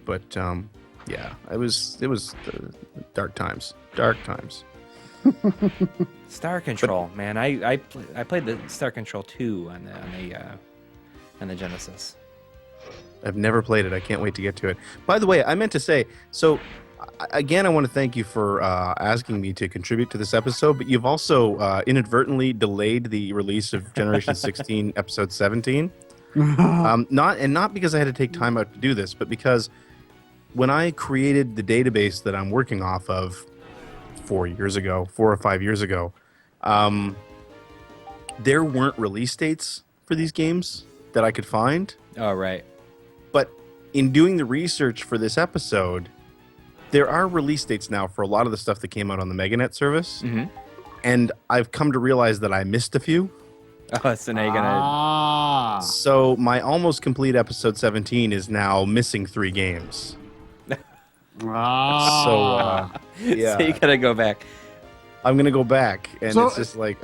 But yeah, it was dark times. Dark times. Star Control, man. I played the Star Control 2 on the Genesis. I've never played it. I can't wait to get to it. By the way, I meant to say, so again, I want to thank you for asking me to contribute to this episode, but you've also inadvertently delayed the release of Generation 16 Episode 17. Not because I had to take time out to do this, but because when I created the database that I'm working off of 4 or 5 years ago, there weren't release dates for these games that I could find. Oh, right. But in doing the research for this episode, there are release dates now for a lot of the stuff that came out on the MegaNet service. Mm-hmm. And I've come to realize that I missed a few. Oh, so now you're gonna. So my almost complete episode 17 is now missing 3 games. So yeah, So you gotta go back. I'm gonna go back, and So, it's just like,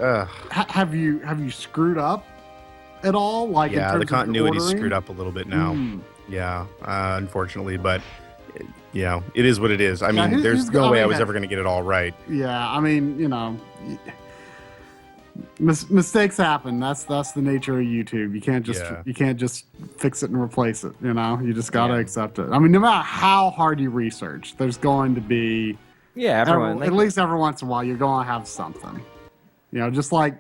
Have you screwed up at all? Like in yeah, terms the of continuity's ordering? screwed up a little bit now. Hmm. Yeah, unfortunately, but you know, it is what it is. I Yeah, mean, there's no way I was that- ever gonna get it all right. Yeah, I mean, mistakes happen. That's the nature of YouTube. You can't just fix it and replace it. You just gotta accept it. I mean, no matter how hard you research, there's going to be Yeah, everyone. at least every once in a while you're going to have something. Just like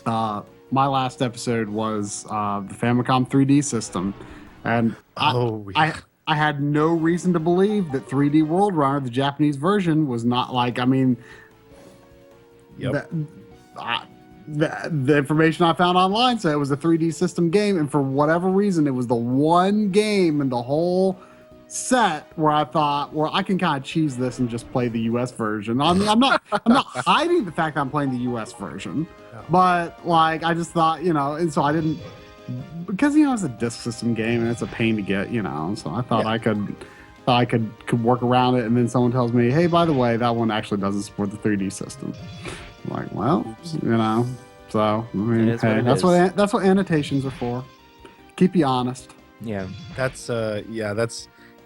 my last episode was the Famicom 3D system, and I had no reason to believe that 3D World Runner, the Japanese version, was not like. I mean. Yep. The information I found online said it was a 3D system game, and for whatever reason, it was the one game in the whole set where I thought, well, I can kind of cheese this and just play the US version. I mean, I'm not hiding the fact that I'm playing the US version, but like I just thought, and so I didn't, because it's a disc system game and it's a pain to get, so I thought I could work around it, and then someone tells me, hey, by the way, that one actually doesn't support the 3D system. I'm like, well, so I mean, hey, that's what annotations are for. Keep you honest. Yeah. That's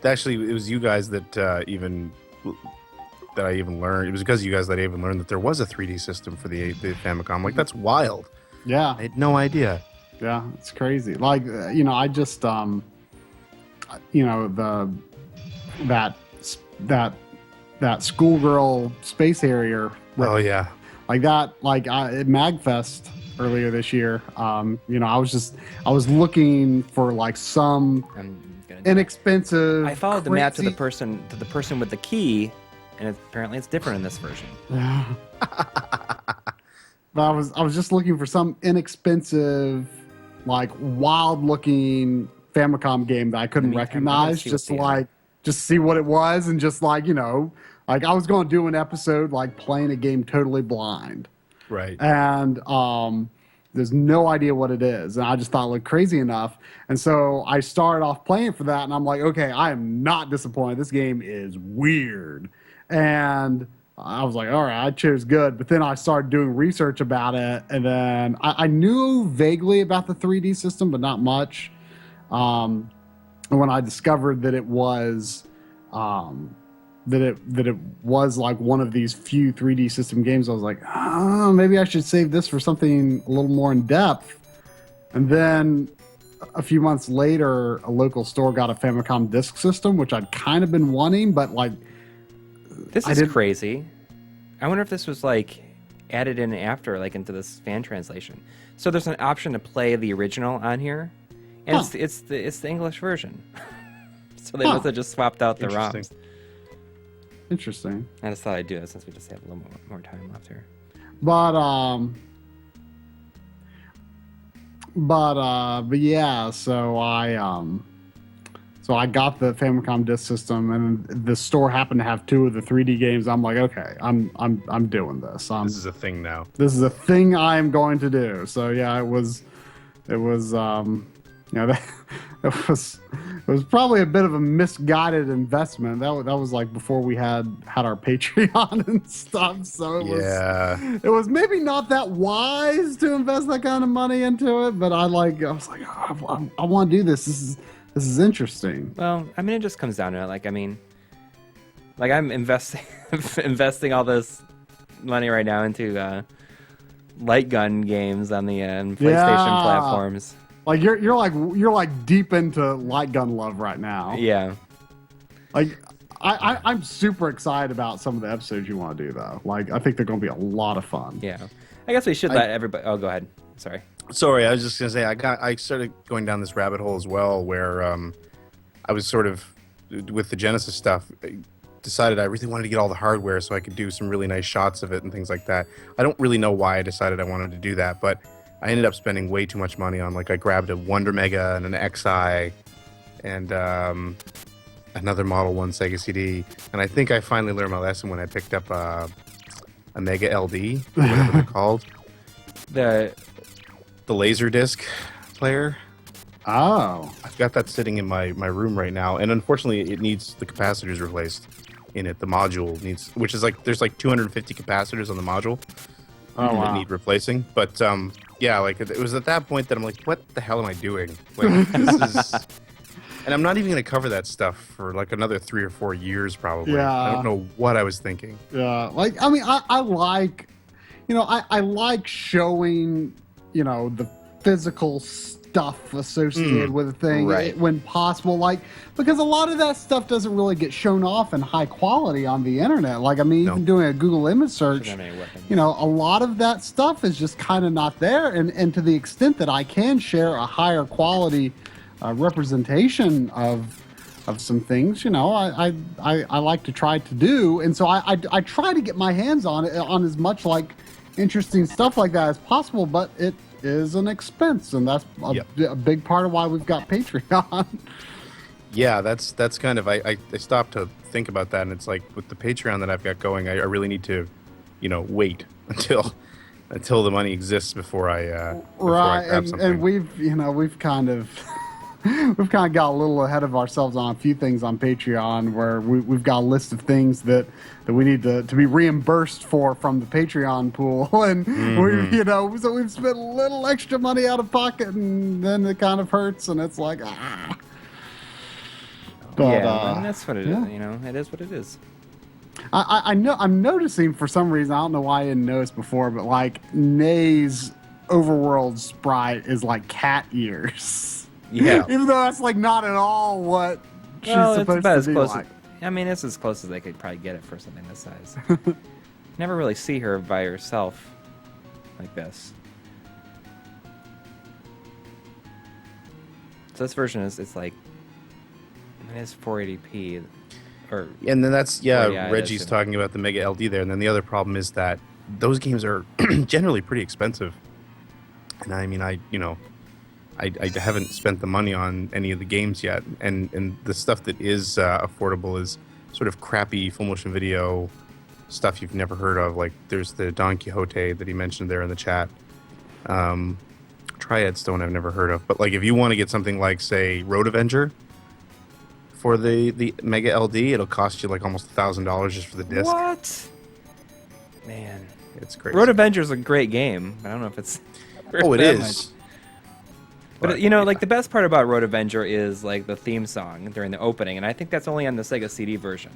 actually, it was you guys that I even learned. It was because of you guys that I even learned that there was a 3D system for the Famicom. Like, that's wild. Yeah. I had no idea. Yeah, it's crazy. Like, I just that schoolgirl space harrier. Oh yeah. Like that, like at MagFest earlier this year. I was looking for like some inexpensive. I followed the map to the person with the key, and apparently it's different in this version. But I was just looking for some inexpensive, like wild looking Famicom game that I couldn't recognize, just to see what it was, and just like like I was going to do an episode like playing a game totally blind, right? And there's no idea what it is, and I just thought it looked crazy enough, and so I started off playing for that, and I'm like, okay, I am not disappointed. This game is weird, and I was like, all right, I chose good. But then I started doing research about it, and then I knew vaguely about the 3D system, but not much. And when I discovered that it was that it was like one of these few 3D system games, I was like, oh, maybe I should save this for something a little more in depth. And then a few months later, a local store got a Famicom disk system, which I'd kind of been wanting, but like, this is crazy. I wonder if this was like added in after, like into this fan translation. So there's an option to play the original on here, and it's the English version. So they must have just swapped out the ROMs. Interesting. I just thought I'd do that since we just have a little more time left here. But yeah, so I So I got the Famicom Disk System, and the store happened to have 2 of the 3D games. I'm like, okay, I'm doing this. This is a thing now. This is a thing I am going to do. So yeah, it was it was probably a bit of a misguided investment. That was like before we had our Patreon and stuff. So it was maybe not that wise to invest that kind of money into it. But I was like, oh, I want to do this. This is interesting. Well, I mean, it just comes down to it. Like, I mean, like I'm investing all this money right now into light gun games on the PlayStation platforms. Like you're like deep into light gun love right now. Yeah. Like I'm super excited about some of the episodes you want to do though. Like I think they're going to be a lot of fun. Yeah. I guess we should let everybody. Oh, go ahead. Sorry, I was just gonna say I started going down this rabbit hole as well, where I was sort of with the Genesis stuff. Decided I really wanted to get all the hardware so I could do some really nice shots of it and things like that. I don't really know why I decided I wanted to do that, but I ended up spending way too much money on, like, I grabbed a Wonder Mega and an XI and another Model 1 Sega CD, and I think I finally learned my lesson when I picked up a Mega LD, whatever they're called. The Laserdisc player. Oh. I've got that sitting in my room right now, and unfortunately it needs the capacitors replaced in it. The module needs, which is like, there's like 250 capacitors on the module that need replacing. But yeah, like it was at that point that I'm like, what the hell am I doing? Like, this is, and I'm not even going to cover that stuff for like another 3 or 4 years probably. Yeah. I don't know what I was thinking. Yeah, like I mean, I like, I like showing, the physical stuff associated with a thing when possible, like, because a lot of that stuff doesn't really get shown off in high quality on the internet. Like, I mean, even doing a Google image search, a lot of that stuff is just kind of not there. And to the extent that I can share a higher quality representation of some things, I like to try to do. And so I try to get my hands on it, on as much like interesting stuff like that as possible, but it is an expense, and that's a big part of why we've got Patreon. Yeah, that's kind of, I stopped to think about that, and it's like with the Patreon that I've got going, I really need to, wait until the money exists before I grab something. And we've kind of got a little ahead of ourselves on a few things on Patreon, where we've got a list of things that we need to be reimbursed for from the Patreon pool, and so we've spent a little extra money out of pocket, and then it kind of hurts, and it's like But and that's what it is. It is what it is. I know, I'm noticing for some reason, I don't know why I didn't notice before, but like Nay's overworld sprite is like cat ears. Yeah. Even though that's like not at all what she's supposed to be like. I mean, it's as close as they could probably get it for something this size. Never really see her by herself like this. So this version is, it's 480p. And then that's, Reggie's talking about the Mega LD there. And then the other problem is that those games are generally pretty expensive. And I mean, I haven't spent the money on any of the games yet, and the stuff that is affordable is sort of crappy full motion video stuff you've never heard of. Like there's the Don Quixote that he mentioned there in the chat. Triad Stone I've never heard of, but like if you want to get something like, say, Road Avenger for the Mega LD, it'll cost you like almost $1,000 just for the disc. What? Man, it's crazy. Road Avenger is a great game. I don't know if it's. Oh, it is. But like the best part about Road Avenger is like the theme song during the opening, and I think that's only on the Sega CD version.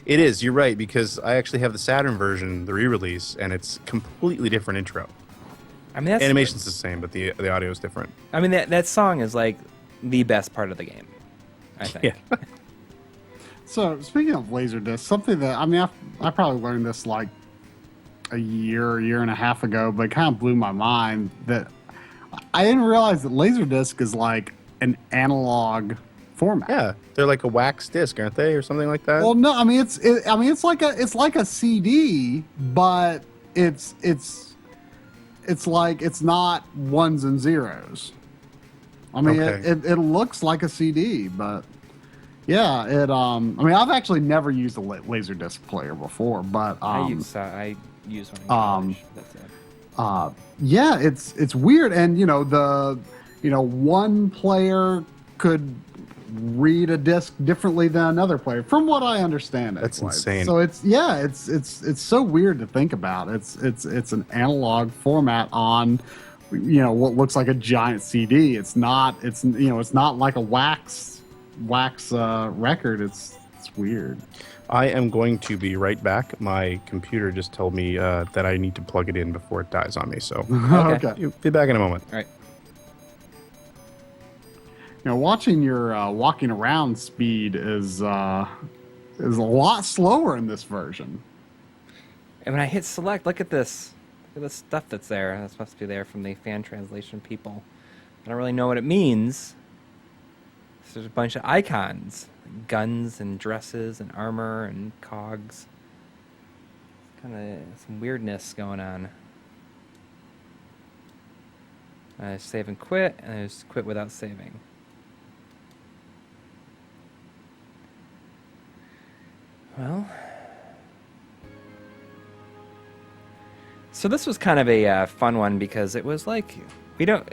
It is. You're right, because I actually have the Saturn version, the re-release, and it's completely different intro. I mean, animation's the same, but the audio is different. I mean, that song is like the best part of the game, I think. Yeah. So speaking of Laserdisc, something that I probably learned this like a year and a half ago, but it kind of blew my mind that I didn't realize that Laserdisc is like an analog format. Yeah, they're like a wax disc, aren't they, or something like that? Well, no, I mean it's like a CD, but it's like it's not ones and zeros. I mean, Okay. it looks like a CD, but yeah, I mean, I've actually never used a Laserdisc player before, but I use one in um, college. That's it. yeah, it's weird, and one player could read a disc differently than another player, from what I understand. That's Anyway. insane. So it's so weird to think about. It's an analog format on what looks like a giant CD. It's not like a wax record. It's weird. I am going to be right back. My computer just told me that I need to plug it in before it dies on me. So Okay. you'll be back in a moment. All right. Watching your walking around speed is a lot slower in this version. And when I hit select, look at this. Look at the stuff that's there. That's supposed to be there from the fan translation people. I don't really know what it means. There's a bunch of icons. Guns and dresses and armor and cogs. Kind of some weirdness going on. Save and quit, and there's quit without saving. Well, so this was kind of a fun one because it was like we don't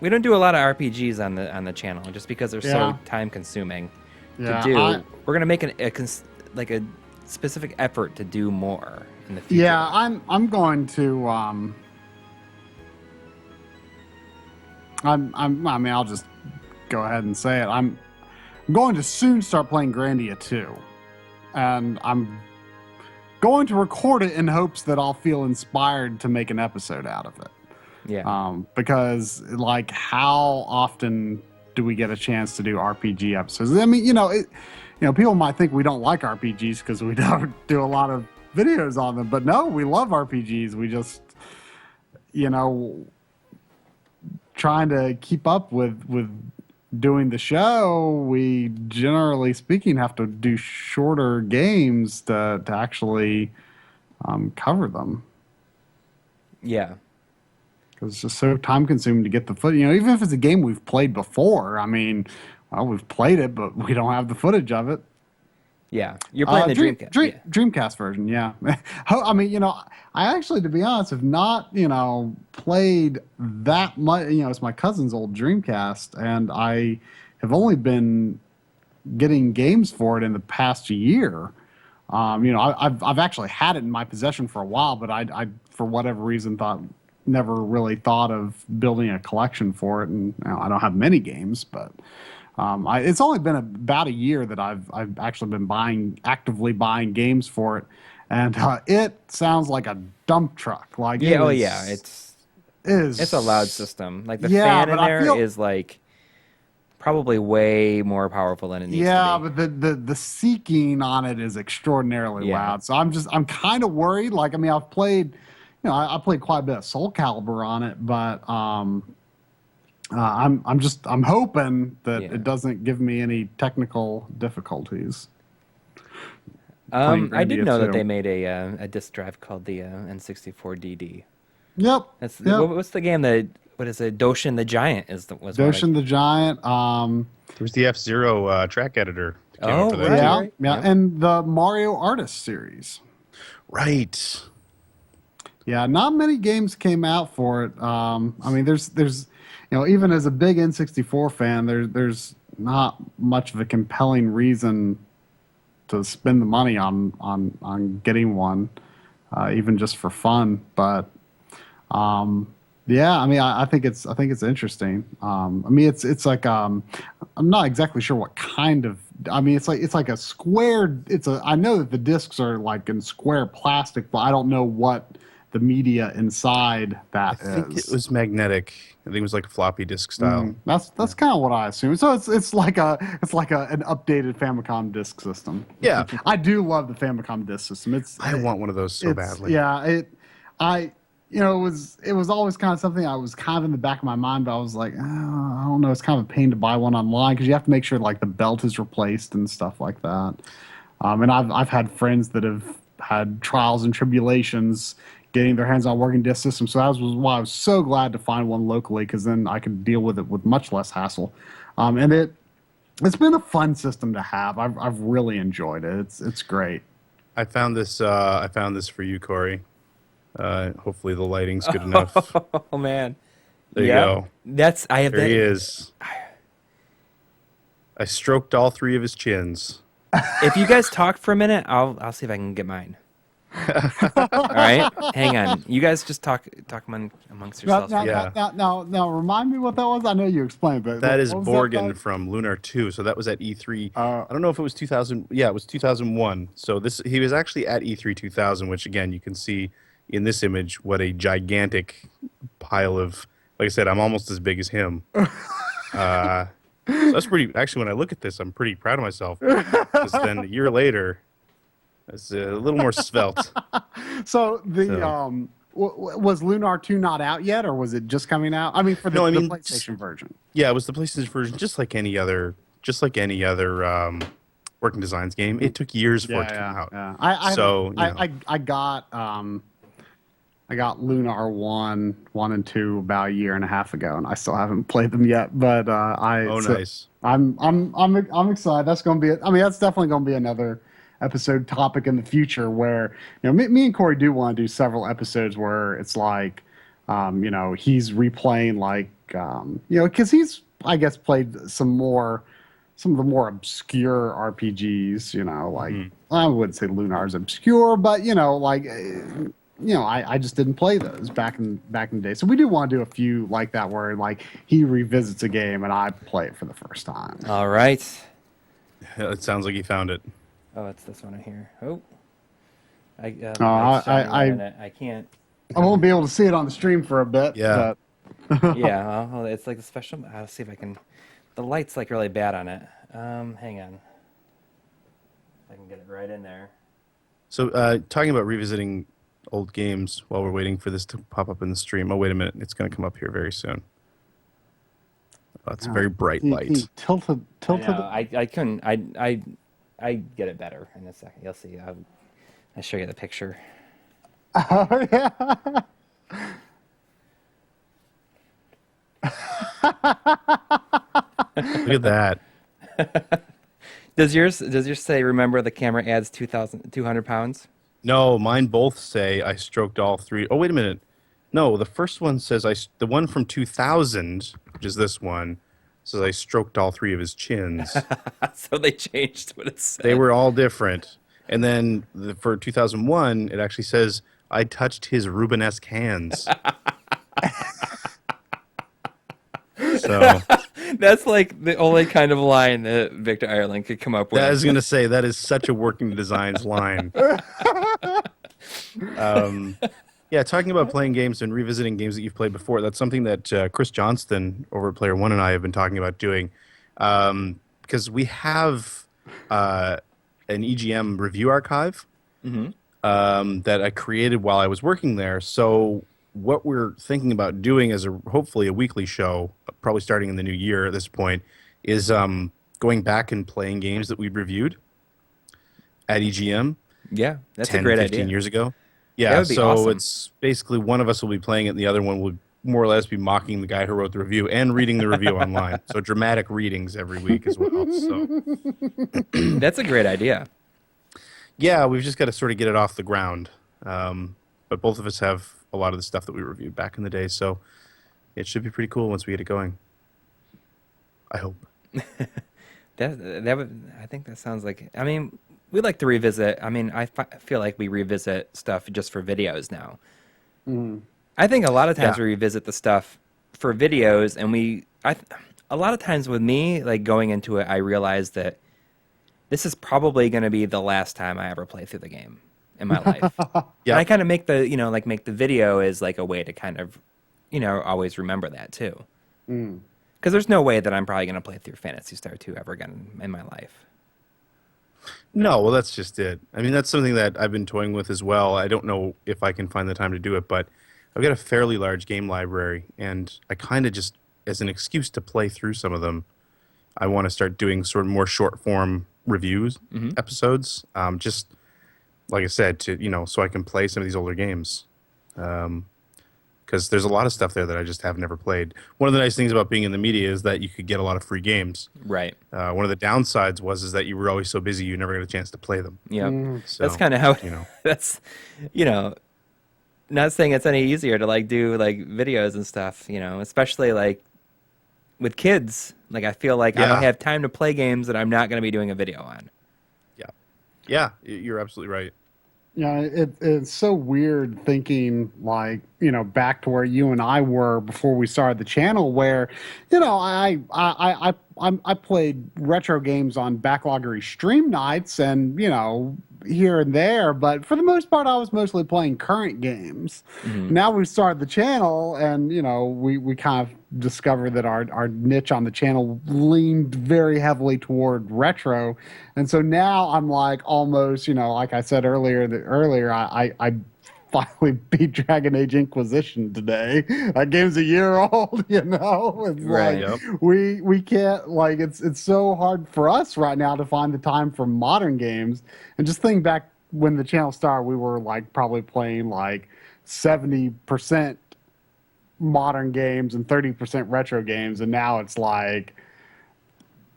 do a lot of RPGs on the channel just because they're so time consuming to do. We're gonna make a specific effort to do more in the future. Yeah, I'm going to I mean, I'll just go ahead and say it. I'm going to soon start playing Grandia 2. And I'm going to record it in hopes that I'll feel inspired to make an episode out of it. Yeah. Because, like, how often do we get a chance to do RPG episodes? I mean, people might think we don't like RPGs because we don't do a lot of videos on them. But no, we love RPGs. We just, trying to keep up with doing the show, we generally speaking have to do shorter games to actually cover them. Yeah. Because it's just so time consuming to get the footage. Even if it's a game we've played before, I mean, well, we've played it, but we don't have the footage of it. Yeah, you're playing the Dreamcast. Dreamcast version, yeah. I mean, I actually, to be honest, have not, played that much. It's my cousin's old Dreamcast, and I have only been getting games for it in the past year. I've actually had it in my possession for a while, but I for whatever reason, never really thought of building a collection for it, and I don't have many games, but. It's only been about a year that I've actually been actively buying games for it, and it sounds like a dump truck. Like it's a loud system. Like the fan in there is like probably way more powerful than it needs to be. Yeah, but the seeking on it is extraordinarily loud. So I'm kind of worried. Like, I mean, I've played, I played quite a bit of Soul Calibur on it, but I'm hoping that it doesn't give me any technical difficulties. I did know that they made a disc drive called the N64DD. Yep. What's the game that? What is it? Doshin the Giant was Doshin the Giant. There was the F-Zero track editor. Right. Yeah, and the Mario Artist series. Right. Yeah, not many games came out for it. I mean, there's even as a big N64 fan, there's not much of a compelling reason to spend the money on getting one, even just for fun. But yeah, I mean, I think it's interesting. I mean, it's like I'm not exactly sure what kind of. I mean, it's like a square. I know that the discs are like in square plastic, but I don't know what the media inside that is. I think it was magnetic. I think it was like a floppy disk style. That's kind of what I assume. So it's like an updated Famicom disk system. Yeah, I do love the Famicom disk system. I want one of those so badly. Yeah, it was always kind of something I was kind of in the back of my mind, but I was like, I don't know. It's kind of a pain to buy one online because you have to make sure like the belt is replaced and stuff like that. And I've had friends that have had trials and tribulations getting their hands on working disc systems. So that was why I was so glad to find one locally, because then I could deal with it with much less hassle. And it's been a fun system to have. I've really enjoyed it. It's great. I found this. I found this for you, Coury. Hopefully the lighting's good enough. Oh man, There you go. That's I have. There that. he is. I stroked all three of his chins. If you guys talk for a minute, I'll see if I can get mine. All right, hang on. You guys just talk amongst yourselves. Now, remind me what that was. I know you explained, but That is what was Borgen that? from Lunar 2. So that was at E3. I don't know if it was 2000. Yeah, it was 2001. So he was actually at E3 2000, which again you can see in this image what a gigantic pile of. Like I said, I'm almost as big as him. So that's pretty. Actually, when I look at this, I'm pretty proud of myself. Because then a year later, it's a little more svelte. So was Lunar 2 not out yet, or was it just coming out? I mean, for the PlayStation version. Yeah, it was the PlayStation version, just like any other Working Designs game. It took years for it to come out. Yeah. I got Lunar 1 and 2 about a year and a half ago, and I still haven't played them yet. But nice. I'm excited. That's going to be. I mean, that's definitely going to be another episode topic in the future, where me and Coury do want to do several episodes where it's like, he's replaying like, because he's, I guess, played some of the more obscure RPGs. Like I wouldn't say Lunar's obscure, but I just didn't play those back in the day. So we do want to do a few like that where like he revisits a game and I play it for the first time. All right. It sounds like he found it. Oh, it's this one right here. Oh, I can't. I won't be able to see it on the stream for a bit. Yeah. But Yeah, it's like a special. I'll see if I can. The light's like really bad on it. Hang on. I can get it right in there. So, talking about revisiting old games while we're waiting for this to pop up in the stream. Oh, wait a minute. It's going to come up here very soon. Oh, it's a very bright light. Tilted. I couldn't. I get it better in a second. You'll see. I'll show you the picture. Oh yeah. Look at that. Does yours say, remember the camera adds 200 pounds? No, mine both say I stroked all three. Oh, wait a minute. No, the first one says the one from 2000, which is this one, says I stroked all three of his chins. So they changed what it said. They were all different. And then for 2001, it actually says I touched his Rubenesque hands. So that's like the only kind of line that Victor Ireland could come up with. I was going to say, that is such a Working Designs line. Yeah, talking about playing games and revisiting games that you've played before, that's something that Chris Johnston over at Player One and I have been talking about doing. Because we have an EGM review archive that I created while I was working there. So what we're thinking about doing as hopefully a weekly show, probably starting in the new year at this point, is going back and playing games that we reviewed at EGM. Yeah, that's 10, a great 15 idea. years ago. That Yeah, would be so awesome. it's basically one of us will be playing it and the other one will more or less be mocking the guy who wrote the review and reading the review online. So dramatic readings every week as well. So That's a great idea. yeah, we've just got to sort of get it off the ground. But both of us have a lot of the stuff that we reviewed back in the day, so it should be pretty cool once we get it going. I hope. That would. I think that sounds like. I mean, we like to revisit. I mean, I feel like we revisit stuff just for videos now. I think a lot of times we revisit the stuff for videos, and a lot of times with me, like going into it, I realize that this is probably going to be the last time I ever play through the game in my life. Yeah. And I kind of make make the video as like a way to kind of, always remember that too. Because there's no way that I'm probably going to play through Phantasy Star 2 ever again in my life. No, well, that's just it. I mean, that's something that I've been toying with as well. I don't know if I can find the time to do it, but I've got a fairly large game library, and I kind of just, as an excuse to play through some of them, I want to start doing sort of more short-form reviews episodes. Just, like I said, so I can play some of these older games. Because there's a lot of stuff there that I just have never played. One of the nice things about being in the media is that you could get a lot of free games. Right. One of the downsides is that you were always so busy you never got a chance to play them. Yep. So, That's kind of how, you know. that's, you know, not saying it's any easier to like do like videos and stuff, you know, especially like with kids. Like I feel like I don't have time to play games that I'm not going to be doing a video on. Yeah. Yeah, you're absolutely right. Yeah, it's so weird thinking like, you know, back to where you and I were before we started the channel, where, you know, I played retro games on Backloggery stream nights and, you know, here and there, but for the most part, I was mostly playing current games. Now we started the channel, and you know, we kind of discovered that our niche on the channel leaned very heavily toward retro, and so now I'm like almost, you know, like I said earlier, I finally beat Dragon Age Inquisition today. That game's a year old, you know. It's Right. like we can't, like, it's so hard for us right now to find the time for modern games. And just think back when the channel started, we were like probably playing like 70% modern games and 30% retro games, and now it's like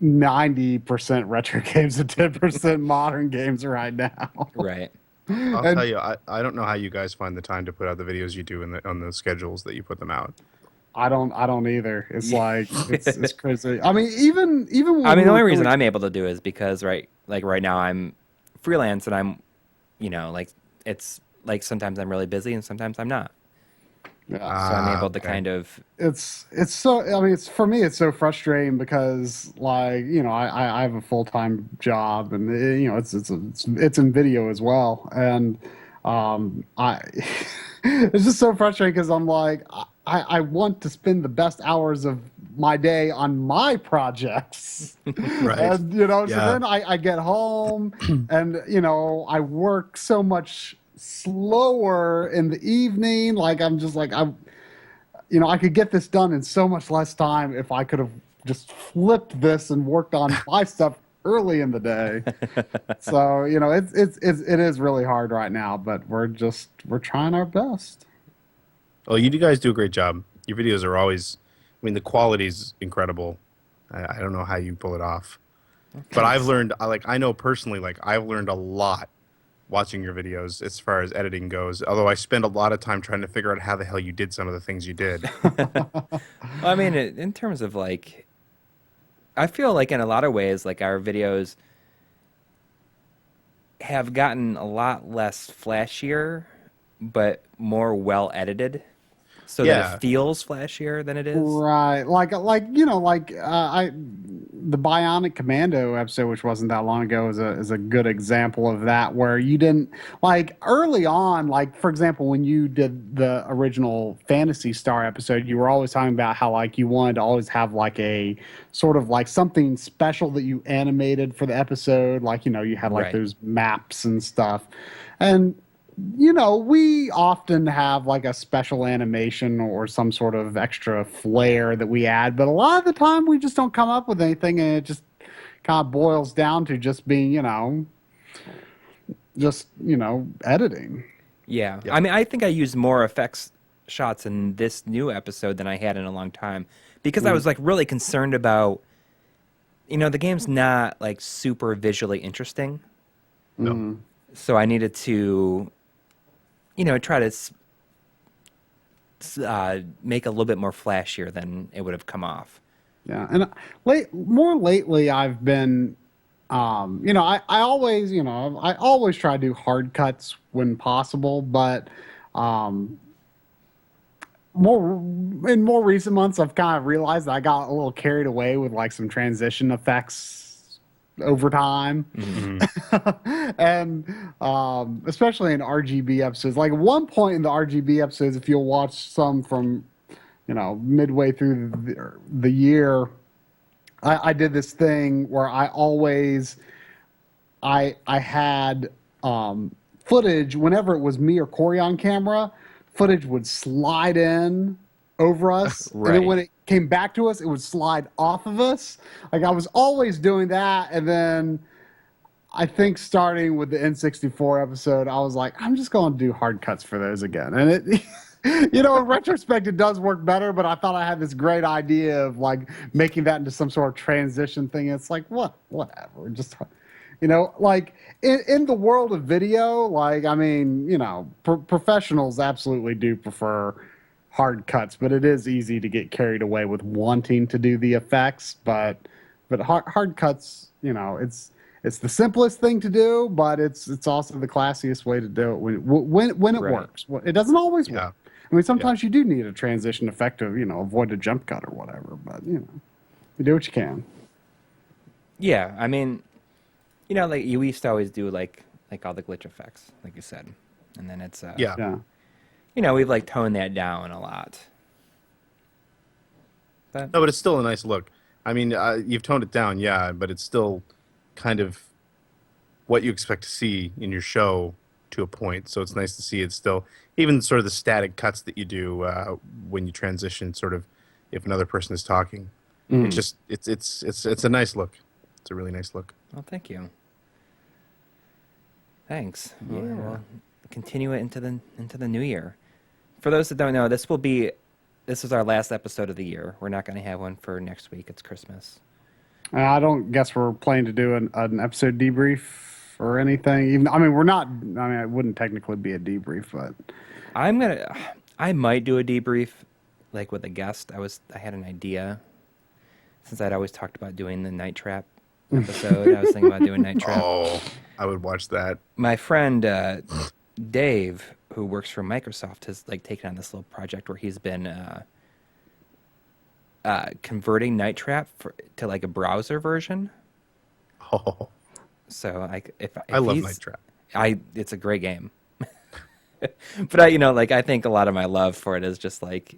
90% retro games and 10% modern games right now. Right. I'll tell you, I don't know how you guys find the time to put out the videos you do on the schedules that you put them out. I don't either. It's like it's crazy. I mean, even when I mean, the only really, reason I'm able to do is because right now I'm freelance and I'm, you know, like it's like sometimes I'm really busy and sometimes I'm not. yeah, So I'm able to okay. kind of, it's so, I mean, it's, for me it's so frustrating because, like, you know, I have a full-time job, and you know, it's in video as well, and I it's just so frustrating because I'm like, I want to spend the best hours of my day on my projects. Right. And you know, so Yeah. then I get home and you know, I work so much slower in the evening. Like I'm just like, you know, I could get this done in so much less time if I could have just flipped this and worked on my stuff early in the day. So, you know, it is really hard right now, but we're trying our best. Well, you guys do a great job. Your videos are always, I mean, the quality's incredible. I don't know how you pull it off. But I've learned, I know personally, like, I've learned a lot watching your videos as far as editing goes. Although I spend a lot of time trying to figure out how the hell you did some of the things you did. well, I mean, in terms of like, I feel like in a lot of ways, like our videos have gotten a lot less flashier, but more well edited, so that Yeah. it feels flashier than it is. Right. Like you know, like the Bionic Commando episode, which wasn't that long ago, is a good example of that, where you didn't, like, early on, like for example, when you did the original Phantasy Star episode, you were always talking about how like you wanted to always have like a sort of like something special that you animated for the episode, like, you know, you had like Right. those maps and stuff. And you know, we often have like a special animation or some sort of extra flair that we add, but a lot of the time we just don't come up with anything, and it just kind of boils down to just being, you know, editing. Yeah. Yep. I mean, I think I used more effects shots in this new episode than I had in a long time because I was like really concerned about, you know, the game's not like super visually interesting. No. So I needed to, you know, try to make a little bit more flashier than it would have come off. Yeah, and more lately, I've been, you know, I always, you know, I always try to do hard cuts when possible, but in more recent months, I've kind of realized that I got a little carried away with like some transition effects over time. And especially in RGB episodes, like at one point in the RGB episodes, if you'll watch some from, you know, midway through the year, I did this thing where I had footage whenever it was me or Coury on camera, footage would slide in over us, and then when it came back to us, it would slide off of us. Like I was always doing that, and then I think starting with the N64 episode, I was like, I'm just going to do hard cuts for those again. And it, in retrospect, it does work better, but I thought I had this great idea of like making that into some sort of transition thing. It's like, whatever. Just, like in the world of video, like, I mean, professionals absolutely do prefer hard cuts, but it is easy to get carried away with wanting to do the effects. But hard cuts, it's the simplest thing to do, but it's also the classiest way to do it when it works. It doesn't always work. I mean, sometimes you do need a transition effect to, avoid a jump cut or whatever, but, you do what you can. Yeah, I mean, like you used to always do like all the glitch effects, like you said. And then it's, Yeah. We've like toned that down a lot. But No, but it's still a nice look. I mean, you've toned it down, yeah, but it's still kind of what you expect to see in your show to a point. So it's nice to see it's still, even sort of the static cuts that you do when you transition, sort of, if another person is talking. It's just, it's a nice look. It's a really nice look. well, thank you. Thanks. Yeah. We'll continue it into the new year. For those that don't know, this is our last episode of the year. We're not going to have one for next week. It's Christmas. I don't guess we're planning to do an episode debrief or anything. Even, I mean, we're not. I mean, it wouldn't technically be a debrief, but I might do a debrief, like with a guest. I had an idea, since I'd always talked about doing the Night Trap episode. I was thinking about doing Night Trap. Oh, I would watch that. My friend Dave, who works for Microsoft, has like taken on this little project where he's been converting Night Trap to like a browser version. Oh, So if I love he's- Night Trap. it's a great game. But I think a lot of my love for it is just like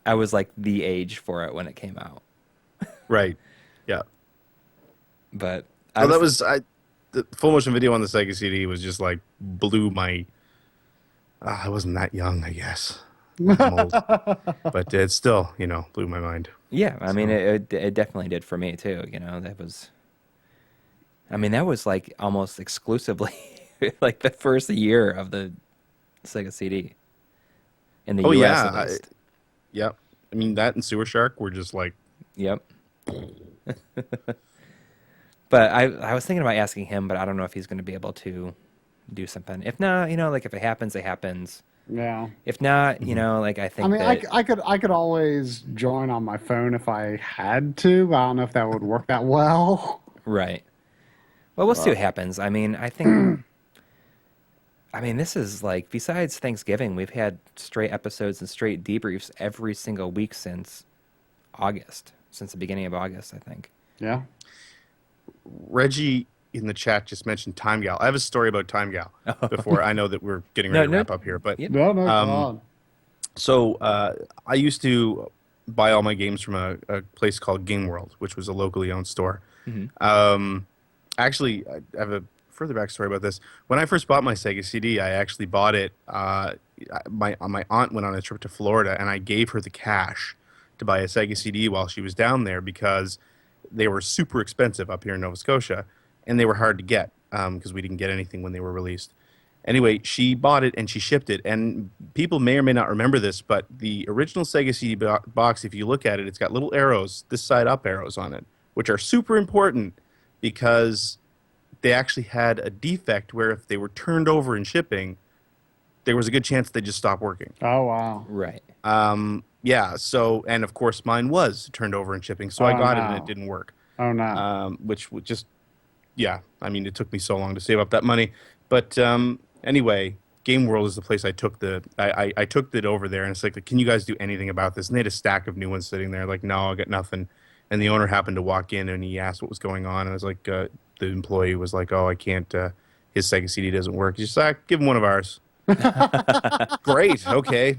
I was like the age for it when it came out. Right. Yeah. But The full motion video on the Sega CD was just like blew my. I wasn't that young, I guess. I'm old. But it still, blew my mind. yeah, I mean it definitely did for me too. That was like almost exclusively like the first year of the Sega CD in the US. Yeah, At least. Yep. I mean, that and Sewer Shark were just like. Yep. But I was thinking about asking him, but I don't know if he's going to be able to do something. If not, like if it happens, it happens. yeah. If not, like I think I mean, that I could always join on my phone if I had to. But I don't know if that would work that well. right. Well, we'll see what happens. I mean, I think. I mean, this is like besides Thanksgiving, we've had straight episodes and straight debriefs every single week since August, since the beginning of August, I think. Yeah. Reggie in the chat just mentioned Time Gal. I have a story about Time Gal before I know that we're getting ready to wrap up here. But Yep. No, go on. So I used to buy all my games from a place called Game World, which was a locally owned store. Actually, I have a further backstory about this. When I first bought my Sega CD, I actually bought it. My aunt went on a trip to Florida, and I gave her the cash to buy a Sega CD while she was down there because they were super expensive up here in Nova Scotia, and they were hard to get because we didn't get anything when they were released. Anyway, she bought it and she shipped it, and people may or may not remember this, but the original Sega CD box, if you look at it, it's got little arrows, this side up arrows on it, which are super important because they actually had a defect where if they were turned over in shipping, there was a good chance they'd just stop working. Oh wow. Right. Yeah, so, and of course mine was turned over in shipping, so I got it and it didn't work. Oh no. Which would just, yeah, I mean, it took me so long to save up that money. But anyway, Game World is the place I took I took it over there, and it's like, can you guys do anything about this? And they had a stack of new ones sitting there, like, no, I got nothing. And the owner happened to walk in, and he asked what was going on, and I was like, the employee was like, oh, I can't, his Sega CD doesn't work. He's just like, give him one of ours. Great, okay.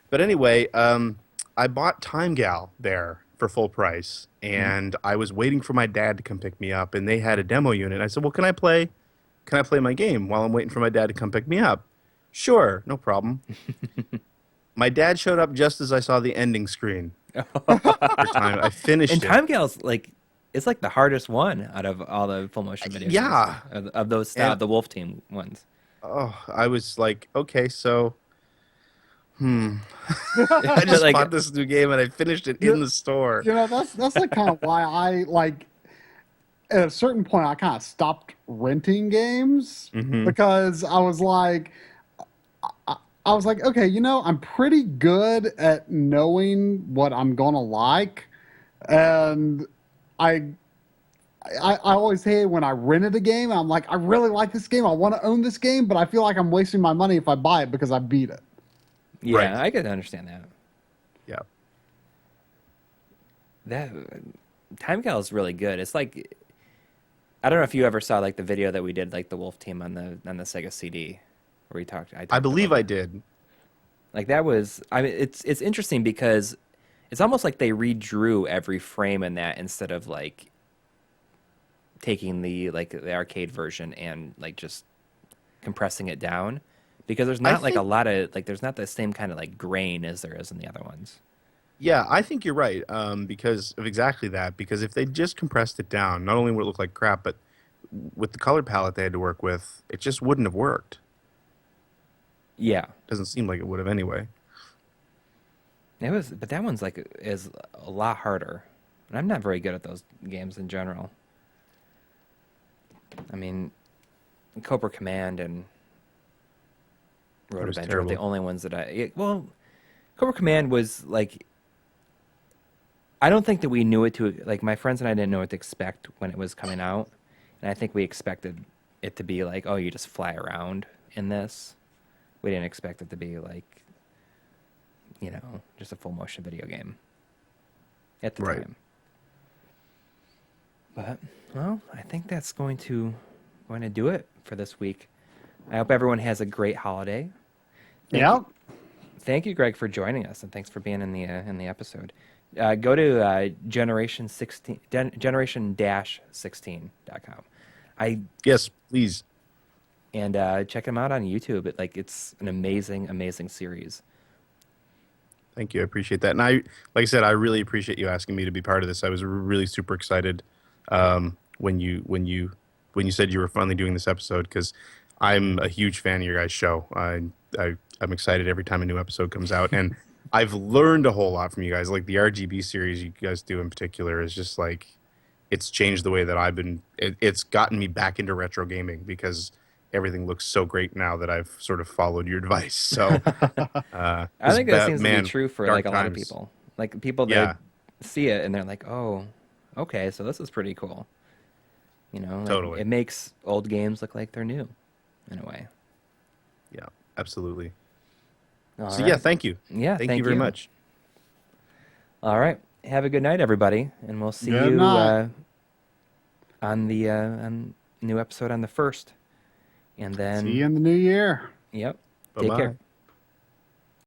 But anyway, I bought Time Gal there for full price, and I was waiting for my dad to come pick me up, and they had a demo unit. I said, well, can I play my game while I'm waiting for my dad to come pick me up? Sure, no problem. My dad showed up just as I saw the ending screen. For Time. I finished And it. Time Gal's like it's like the hardest one out of all the full motion video Yeah. games of those And the Wolf Team ones. I was like, okay, so I just Like, bought this new game and I finished it You, in the store. that's like kind of why I like at a certain point I kind of stopped renting games Hmm. because I was like, okay, I'm pretty good at knowing what I'm gonna like, and I I always hate when I rented a game. I'm like, I really like this game. I want to own this game, but I feel like I'm wasting my money if I buy it because I beat it. Right. yeah, I can understand that. Yeah. That Timecal is really good. It's like I don't know if you ever saw like the video that we did like the Wolf Team on the Sega CD where we talked. I I talked believe about I it. did. Like that was. I mean, it's interesting because it's almost like they redrew every frame in that instead of like taking the arcade version and like just compressing it down because there's I not like a think, lot of like there's not the same kind of like grain as there is in the other ones. yeah, I think you're right. Because of exactly that. Because if they just compressed it down, not only would it look like crap, but with the color palette they had to work with, it just wouldn't have worked. Yeah, Doesn't seem like it would have anyway. it was, but that one's like is a lot harder, and I'm not very good at those games in general. I mean, Cobra Command and That Road was Avenger are the terrible. only ones that well, Cobra Command was like I don't think that we knew it to like my friends and I didn't know what to expect when it was coming out, and I think we expected it to be like, oh, you just fly around in this. We didn't expect it to be like, just a full motion video game at the Right. time. But well, I think that's going to do it for this week. I hope everyone has a great holiday. Thank you, Yep. thank you, Greg, for joining us, and thanks for being in the episode. Go to generation-16.com. I Yes, please. and check them out on YouTube. It's an amazing, amazing series. Thank you. I appreciate that. And like I said, I really appreciate you asking me to be part of this. I was really super excited when you said you were finally doing this episode because I'm a huge fan of your guys' show. I'm excited every time a new episode comes out, and I've learned a whole lot from you guys. Like the RGB series you guys do in particular is just like it's changed the way that I've been. It's gotten me back into retro gaming because everything looks so great now that I've sort of followed your advice. So, I think that seems to be man, true for dark like a lot of times. people. Like people that Yeah, see it and they're like, "Oh, okay, so this is pretty cool." Like totally. it makes old games look like they're new, in a way. Yeah, absolutely. All So yeah, right. thank you. Yeah, Thank you very much. All right. Have a good night, everybody, and we'll see Good you night. on the new episode on the 1st. And See then, you in the new year. yep. Bye Take care. bye.